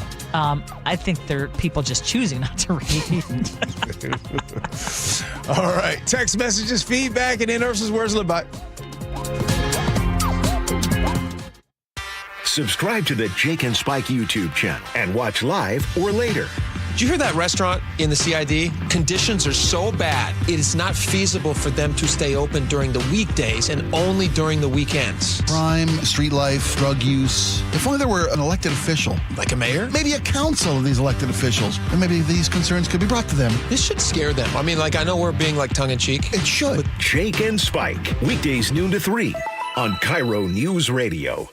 S1: I think they're people just choosing not to read.
S2: All right. Text messages, feedback, and then Ursula's Words of the Bite.
S4: Subscribe to the Jake and Spike YouTube channel and watch live or later.
S11: Did you hear that restaurant in the CID? Conditions are so bad, it is not feasible for them to stay open during the weekdays and only during the weekends.
S12: Crime, street life, drug use. If only there were an elected official.
S11: Like a mayor?
S12: Maybe a council of these elected officials. And maybe these concerns could be brought to them.
S11: This should scare them. I mean, I know we're being tongue-in-cheek.
S12: It should.
S4: But Jake and Spike, weekdays noon to 3 on KIRO Newsradio.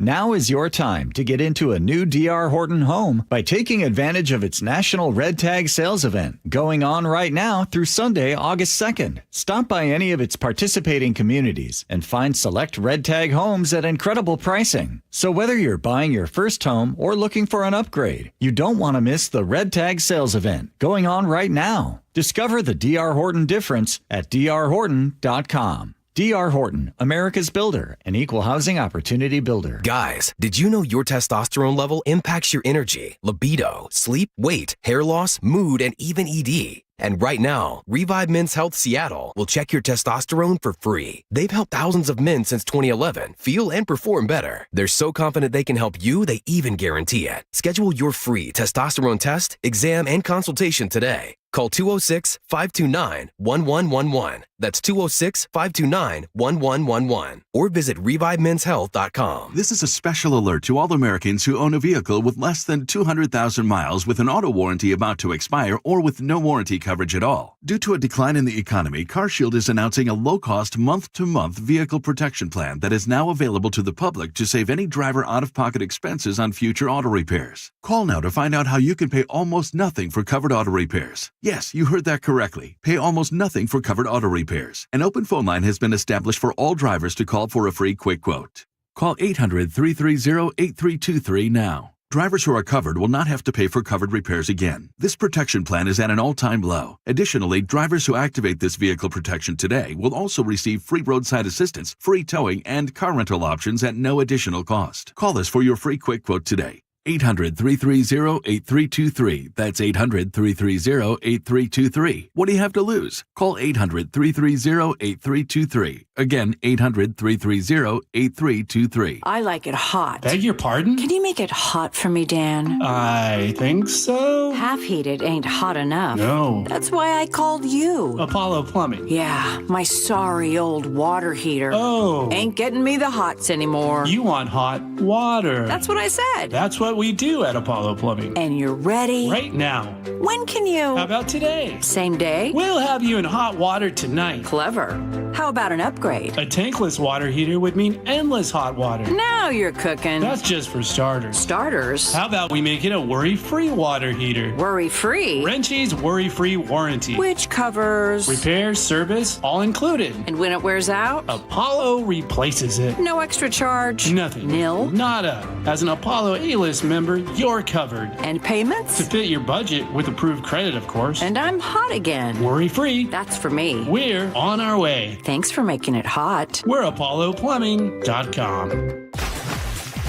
S15: Now is your time to get into a new D.R. Horton home by taking advantage of its National Red Tag Sales Event going on right now through Sunday, August 2nd. Stop by any of its participating communities and find select Red Tag homes at incredible pricing. So whether you're buying your first home or looking for an upgrade, you don't want to miss the Red Tag Sales Event going on right now. Discover the D.R. Horton difference at drhorton.com. D.R. Horton, America's builder, an equal housing opportunity builder.
S16: Guys, did you know your testosterone level impacts your energy, libido, sleep, weight, hair loss, mood, and even ED? And right now, Revive Men's Health Seattle will check your testosterone for free. They've helped thousands of men since 2011 feel and perform better. They're so confident they can help you, they even guarantee it. Schedule your free testosterone test, exam, and consultation today. Call 206-529-1111. That's 206-529-1111. Or visit ReviveMen'sHealth.com.
S18: This is a special alert to all Americans who own a vehicle with less than 200,000 miles with an auto warranty about to expire or with no warranty coverage at all. Due to a decline in the economy, CarShield is announcing a low-cost month-to-month vehicle protection plan that is now available to the public to save any driver out-of-pocket expenses on future auto repairs. Call now to find out how you can pay almost nothing for covered auto repairs. Yes, you heard that correctly. Pay almost nothing for covered auto repairs. An open phone line has been established for all drivers to call for a free quick quote. Call 800-330-8323 now. Drivers who are covered will not have to pay for covered repairs again. This protection plan is at an all-time low. Additionally, drivers who activate this vehicle protection today will also receive free roadside assistance, free towing, and car rental options at no additional cost. Call us for your free quick quote today. 800-330-8323. That's 800-330-8323. What do you have to lose? Call 800-330-8323. Again, 800-330-8323.
S21: I like it hot.
S22: Beg your pardon?
S21: Can you make it hot for me, Dan?
S22: I think so.
S21: Half heated ain't hot enough.
S22: No.
S21: That's why I called you.
S22: Apollo Plumbing.
S21: Yeah, my sorry old water heater.
S22: Oh.
S21: Ain't getting me the hots anymore.
S22: You want hot water.
S21: That's what I said.
S22: That's what we do at Apollo Plumbing.
S21: And you're ready?
S22: Right now.
S21: When can you?
S22: How about today?
S21: Same day?
S22: We'll have you in hot water tonight.
S21: Clever. How about an upgrade?
S22: A tankless water heater would mean endless hot water.
S21: Now you're cooking.
S22: That's just for starters.
S21: Starters?
S22: How about we make it a worry-free water heater?
S21: Worry-free?
S22: Wrenchie's worry-free warranty.
S21: Which covers?
S22: Repair, service, all included.
S21: And when it wears out?
S22: Apollo replaces it.
S21: No extra charge?
S22: Nothing.
S21: Nil?
S22: Nada. As an Apollo A-list member, you're covered.
S21: And payments?
S22: To fit your budget with approved credit, of course.
S21: And I'm hot again.
S22: Worry-free.
S21: That's for me.
S22: We're on our way.
S21: Thanks for making it hot.
S22: We're ApolloPlumbing.com.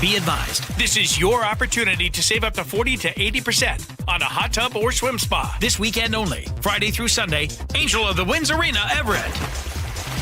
S23: Be advised, this is your opportunity to save up to 40 to 80% on a hot tub or swim spa. This weekend only, Friday through Sunday, Angel of the Winds Arena, Everett.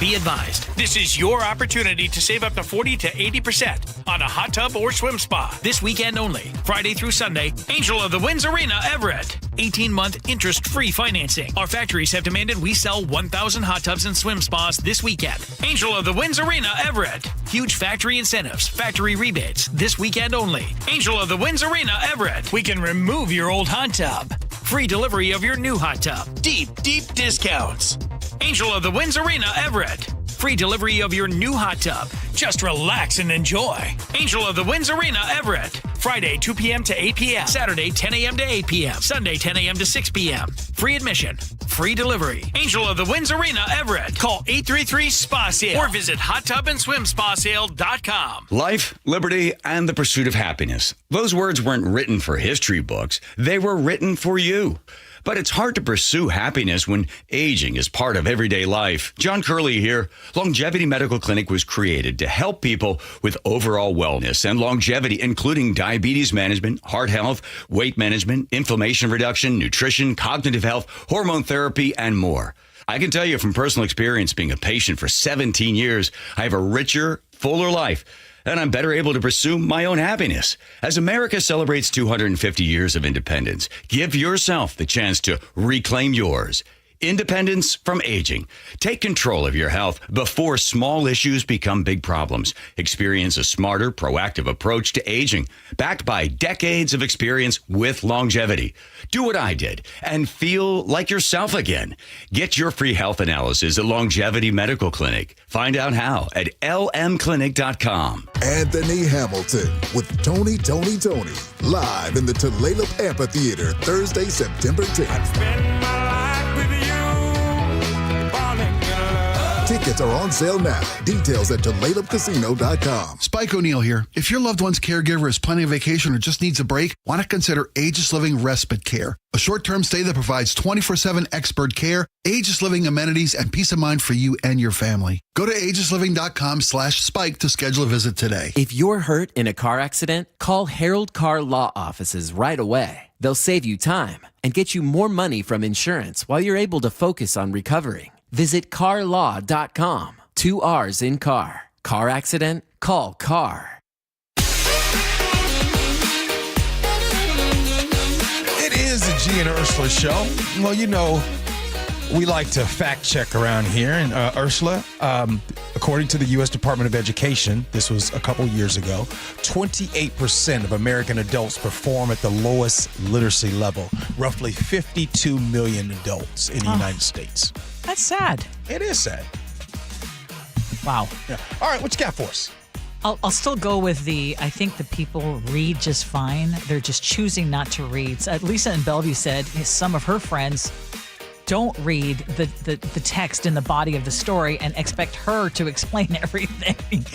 S23: Be advised, this is your opportunity to save up to 40 to 80% on a hot tub or swim spa. This weekend only, Friday through Sunday, Angel of the Winds Arena, Everett. 18-month interest-free financing. Our factories have demanded we sell 1,000 hot tubs and swim spas this weekend. Angel of the Winds Arena, Everett. Huge factory incentives, factory rebates, this weekend only. Angel of the Winds Arena, Everett. We can remove your old hot tub. Free delivery of your new hot tub. Deep, deep discounts. Angel of the Winds Arena, Everett. Free delivery of your new hot tub. Just relax and enjoy. Angel of the Winds Arena, Everett. Friday, 2 p.m. to 8 p.m. Saturday, 10 a.m. to 8 p.m. Sunday, 10 a.m. to 6 p.m. Free admission. Free delivery. Angel of the Winds Arena, Everett. Call 833-SPA-SALE or visit hottubandSwimSpaSale.com.
S5: Life, liberty, and the pursuit of happiness. Those words weren't written for history books. They were written for you. But it's hard to pursue happiness when aging is part of everyday life. John Curley here. Longevity Medical Clinic was created to help people with overall wellness and longevity, including diabetes management, heart health, weight management, inflammation reduction, nutrition, cognitive health, hormone therapy, and more. I can tell you from personal experience, being a patient for 17 years, I have a richer, fuller life, and I'm better able to pursue my own happiness. As America celebrates 250 years of independence, give yourself the chance to reclaim yours. Independence from aging. Take control of your health before small issues become big problems. Experience a smarter, proactive approach to aging, backed by decades of experience with longevity. Do what I did and feel like yourself again. Get your free health analysis at Longevity Medical Clinic. Find out how at lmclinic.com.
S7: Anthony Hamilton with Tony, live in the Tulalip Amphitheater, Thursday, September 10th. Tickets are on sale now. Details at TulalipCasino.com.
S12: Spike O'Neill here. If your loved one's caregiver is planning a vacation or just needs a break, why not consider Aegis Living Respite Care? A short-term stay that provides 24/7 expert care, Aegis Living amenities, and peace of mind for you and your family. Go to aegisliving.com/spike to schedule a visit today.
S13: If you're hurt in a car accident, call Harold Car Law Offices right away. They'll save you time and get you more money from insurance while you're able to focus on recovering. Visit carlaw.com. 2 R's in car. Car accident? Call CAR.
S2: It is the Gee and Ursula Show. Well, you know, we like to fact check around here. And Ursula, according to the U.S. Department of Education, this was a couple years ago, 28% of American adults perform at the lowest literacy level. Roughly 52 million adults in the United States.
S1: That's sad.
S2: It is sad.
S1: Wow.
S2: Yeah. All right, what you got for us?
S1: I'll still go with I think the people read just fine. They're just choosing not to read. Lisa in Bellevue said some of her friends don't read the text in the body of the story and expect her to explain everything.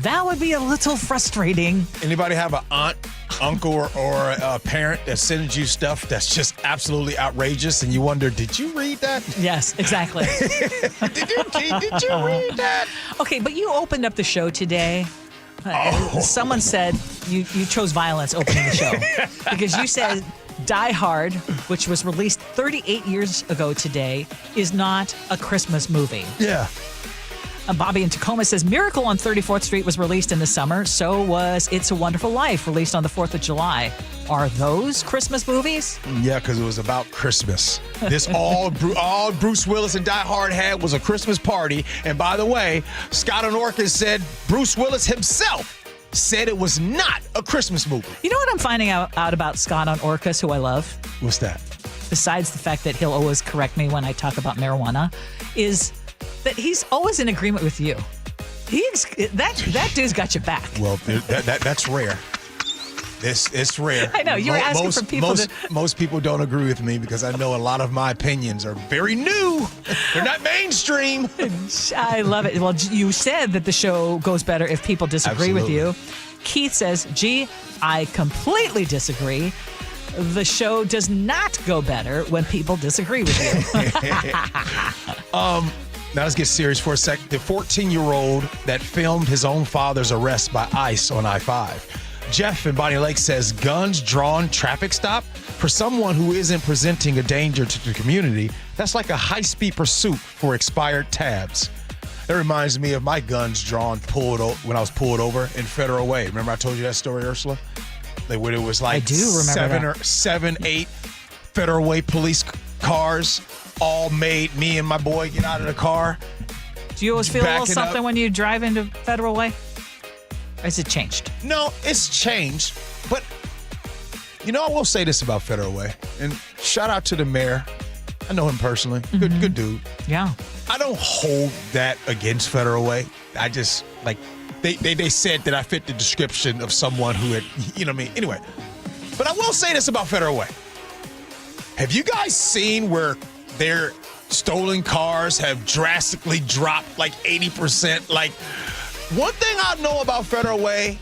S1: That would be a little frustrating.
S2: Anybody have an aunt, uncle, or a parent that sends you stuff that's just absolutely outrageous and you wonder, did you read that?
S1: Yes, exactly.
S2: Did you read that?
S1: Okay, but you opened up the show today. Someone said you chose violence opening the show because you said Die Hard, which was released 38 years ago today, is not a Christmas movie.
S2: Yeah.
S1: Bobby in Tacoma says Miracle on 34th Street was released in the summer. So was It's a Wonderful Life, released on the 4th of July. Are those Christmas movies?
S2: Yeah, because it was about Christmas. This all Bruce Willis and Die Hard had was a Christmas party. And by the way, Scott and Ursula said Bruce Willis himself said it was not a Christmas movie.
S1: You know what I'm finding out about Scott on Orcas, who I love?
S2: What's that?
S1: Besides the fact that he'll always correct me when I talk about marijuana, is that he's always in agreement with you. That dude's got your back.
S2: Well, that's rare. It's rare.
S1: I know, you were asking for people
S2: Most people don't agree with me because I know a lot of my opinions are very new. They're not mainstream.
S1: I love it. Well, you said that the show goes better if people disagree with you. Keith says, Gee, I completely disagree. The show does not go better when people disagree with you.
S2: Now let's get serious for a sec. The 14-year-old that filmed his own father's arrest by ICE on I-5. Jeff in Bonnie Lake says guns drawn traffic stop for someone who isn't presenting a danger to the community. That's like a high-speed pursuit for expired tabs. That reminds me of my guns drawn when I was pulled over in Federal Way. Remember I told you that story, Ursula? When it was like 7, 8 Federal Way police cars all made me and my boy get out of the car.
S1: Do you always feel a little something when you drive into Federal Way? Or has it changed?
S2: No, it's changed. But, I will say this about Federal Way. And shout out to the mayor. I know him personally. Mm-hmm. Good dude.
S1: Yeah.
S2: I don't hold that against Federal Way. I just, they said that I fit the description of someone who had, you know what I mean? Anyway, but I will say this about Federal Way. Have you guys seen where their stolen cars have drastically dropped like 80%? Like, one thing I know about Federal Way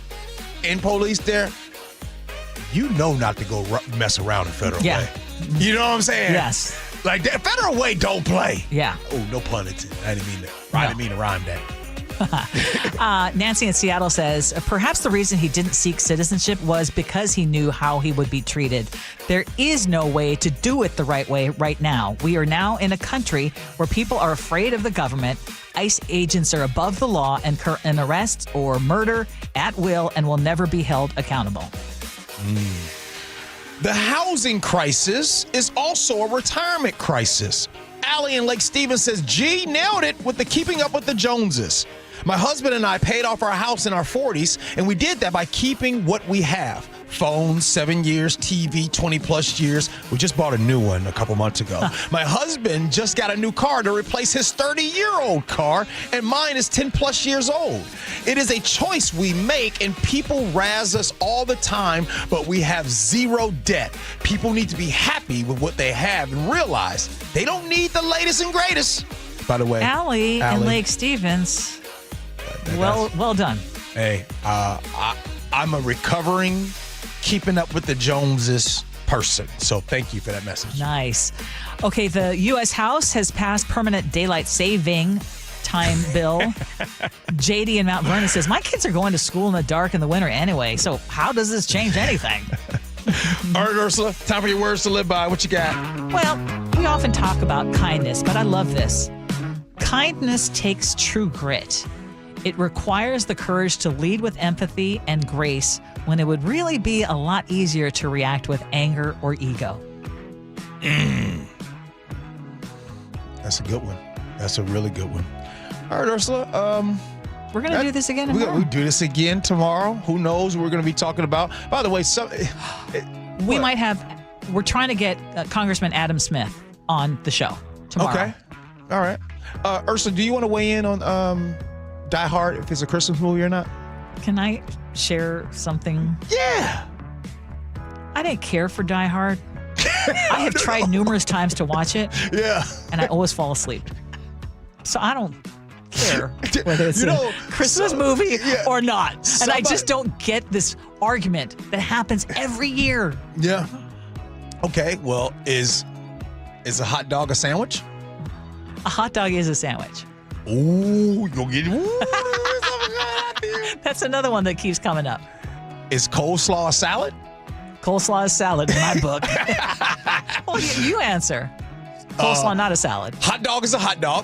S2: and police there, you know not to go mess around in Federal Way. You know what I'm saying?
S1: Yes.
S2: Like, that Federal Way don't play.
S1: Yeah.
S2: Oh, no pun intended. I didn't mean to rhyme that.
S1: Nancy in Seattle says, perhaps the reason he didn't seek citizenship was because he knew how he would be treated. There is no way to do it the right way right now. We are now in a country where people are afraid of the government. ICE agents are above the law and arrest or murder at will and will never be held accountable.
S2: The housing crisis is also a retirement crisis. Allie in Lake Stevens says, Gee, nailed it with the keeping up with the Joneses. My husband and I paid off our house in our 40s, and we did that by keeping what we have. Phones, 7 years, TV, 20 plus years. We just bought a new one a couple months ago. My husband just got a new car to replace his 30-year-old car, and mine is 10 plus years old. It is a choice we make, and people razz us all the time, but we have zero debt. People need to be happy with what they have and realize they don't need the latest and greatest. By the way,
S1: Allie in Lake Stevens. Well done.
S2: Hey, I'm a recovering, keeping up with the Joneses person. So thank you for that message.
S1: Nice. Okay, the U.S. House has passed permanent daylight saving time bill. JD in Mount Vernon says, my kids are going to school in the dark in the winter anyway, so how does this change anything?
S2: All right, Ursula, time for your words to live by. What you got?
S1: Well, we often talk about kindness, but I love this. Kindness takes true grit. It requires the courage to lead with empathy and grace when it would really be a lot easier to react with anger or ego.
S2: That's a good one. That's a really good one. All right, Ursula.
S1: We're going to do this again tomorrow.
S2: We'll do this again tomorrow. Who knows what we're going to be talking about? By the way,
S1: we're trying to get Congressman Adam Smith on the show tomorrow.
S2: Okay. All right. Ursula, do you want to weigh in on Die Hard, if it's a Christmas movie or not?
S1: Can I share something?
S2: Yeah.
S1: I didn't care for Die Hard. I have tried numerous times to watch it.
S2: Yeah.
S1: And I always fall asleep. So I don't care whether it's a Christmas movie or not. And I just don't get this argument that happens every year.
S2: Yeah. Okay, well, is a hot dog a sandwich?
S1: A hot dog is a sandwich.
S2: Ooh, you'll get
S1: That's another one that keeps coming up.
S2: Is coleslaw a salad?
S1: Coleslaw is salad in my book. Well, you answer. Coleslaw, not a salad.
S2: Hot dog is a hot dog.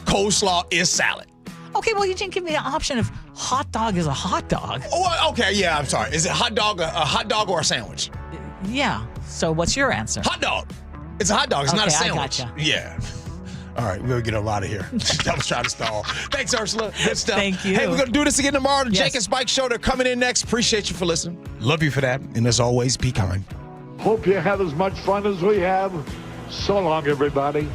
S2: Coleslaw is salad.
S1: Okay, well, you didn't give me an option if hot dog is a hot dog.
S2: Oh, okay, yeah, I'm sorry. Is it hot dog a hot dog or a sandwich?
S1: Yeah. So what's your answer?
S2: Hot dog. It's a hot dog. It's not a sandwich.
S1: I gotcha.
S2: Yeah. All right, we'll get a lot of here. I was trying to stall. Thanks, Ursula. Good stuff.
S1: Thank you.
S2: Hey, we're going to do this again tomorrow. The Jake and Spike Show. They're coming in next. Appreciate you for listening. Love you for that. And as always, be kind.
S8: Hope you had as much fun as we have. So long, everybody.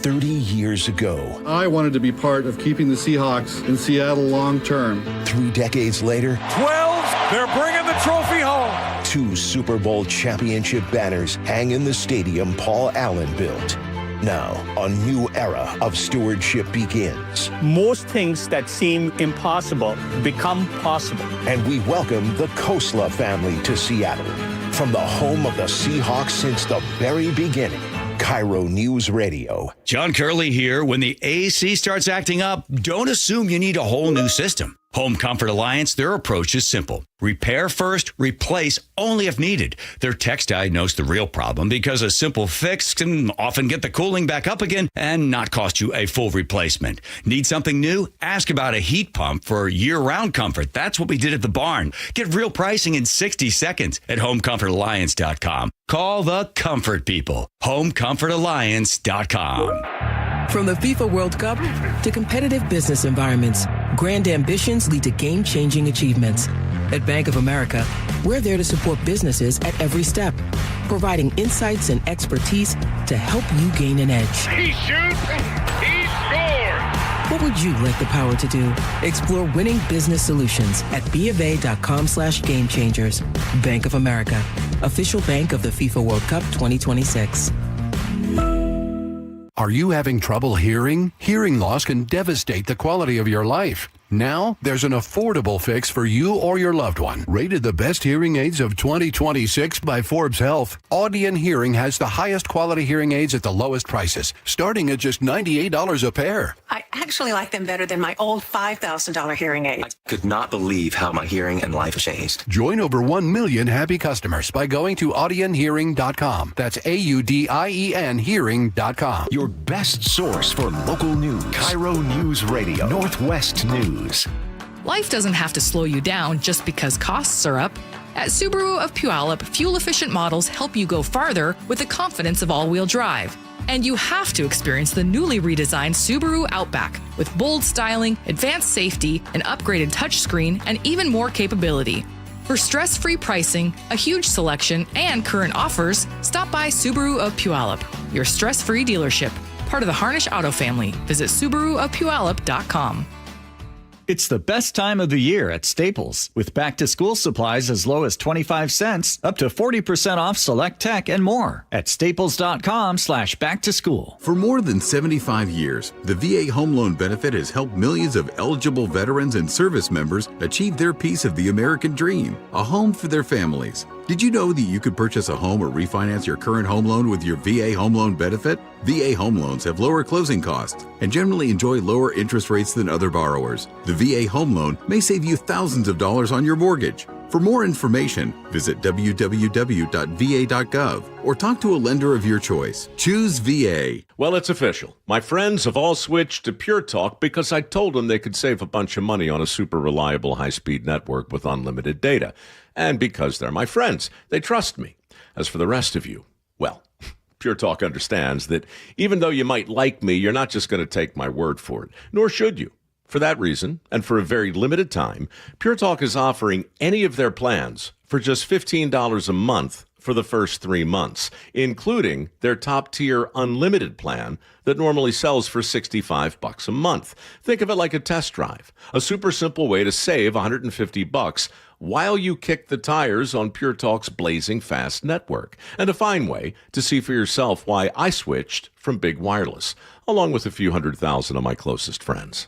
S4: Years ago,
S17: I wanted to be part of keeping the Seahawks in Seattle long term.
S4: 3 decades later,
S8: 12, they're bringing the trophy home.
S4: 2 Super Bowl championship banners hang in the stadium Paul Allen built. Now, a new era of stewardship begins.
S20: Most things that seem impossible become possible.
S4: And we welcome the Khosla family to Seattle. From the home of the Seahawks since the very beginning. KIRO News Radio.
S5: John Curley here. When the AC starts acting up, don't assume you need a whole new system. Home Comfort Alliance, their approach is simple. Repair first, replace only if needed. Their techs diagnose the real problem because a simple fix can often get the cooling back up again and not cost you a full replacement. Need something new? Ask about a heat pump for year-round comfort. That's what we did at the barn. Get real pricing in 60 seconds at homecomfortalliance.com. Call the comfort people. homecomfortalliance.com.
S24: From the FIFA World Cup to competitive business environments, grand ambitions lead to game-changing achievements. At Bank of America, we're there to support businesses at every step, providing insights and expertise to help you gain an edge.
S10: He shoots.
S24: What would you like the power to do? Explore winning business solutions at BofA.com/gamechangers. Bank of America, official bank of the FIFA World Cup 2026.
S3: Are you having trouble hearing? Hearing loss can devastate the quality of your life. Now, there's an affordable fix for you or your loved one. Rated the best hearing aids of 2026 by Forbes Health, Audion Hearing has the highest quality hearing aids at the lowest prices, starting at just $98 a pair.
S6: I actually like them better than my old $5,000 hearing aid.
S9: I could not believe how my hearing and life changed.
S3: Join over 1 million happy customers by going to audionhearing.com. That's AUDIEN hearing.com.
S4: Your best source for local news. KIRO Newsradio, Northwest News.
S19: Life doesn't have to slow you down just because costs are up. At Subaru of Puyallup, fuel-efficient models help you go farther with the confidence of all-wheel drive. And you have to experience the newly redesigned Subaru Outback with bold styling, advanced safety, an upgraded touchscreen, and even more capability. For stress-free pricing, a huge selection, and current offers, stop by Subaru of Puyallup, your stress-free dealership. Part of the Harnish Auto family. Visit SubaruofPuyallup.com.
S15: It's the best time of the year at Staples, with back-to-school supplies as low as 25 cents, up to 40% off select tech and more at staples.com/back-to-school.
S25: For more than 75 years, the VA Home Loan Benefit has helped millions of eligible veterans and service members achieve their piece of the American dream, a home for their families. Did you know that you could purchase a home or refinance your current home loan with your VA Home Loan Benefit? VA home loans have lower closing costs and generally enjoy lower interest rates than other borrowers. The VA home loan may save you thousands of dollars on your mortgage. For more information, visit www.va.gov or talk to a lender of your choice. Choose VA.
S26: Well, it's official. My friends have all switched to Pure Talk because I told them they could save a bunch of money on a super reliable high-speed network with unlimited data. And because they're my friends, they trust me. As for the rest of you, well, Pure Talk understands that even though you might like me, you're not just going to take my word for it, nor should you. For that reason, and for a very limited time, Pure Talk is offering any of their plans for just $15 a month for the first 3 months, including their top-tier unlimited plan that normally sells for $65 a month. Think of it like a test drive, a super simple way to save $150 while you kick the tires on Pure Talk's blazing fast network, and a fine way to see for yourself why I switched from big wireless, along with a few 100,000 of my closest friends.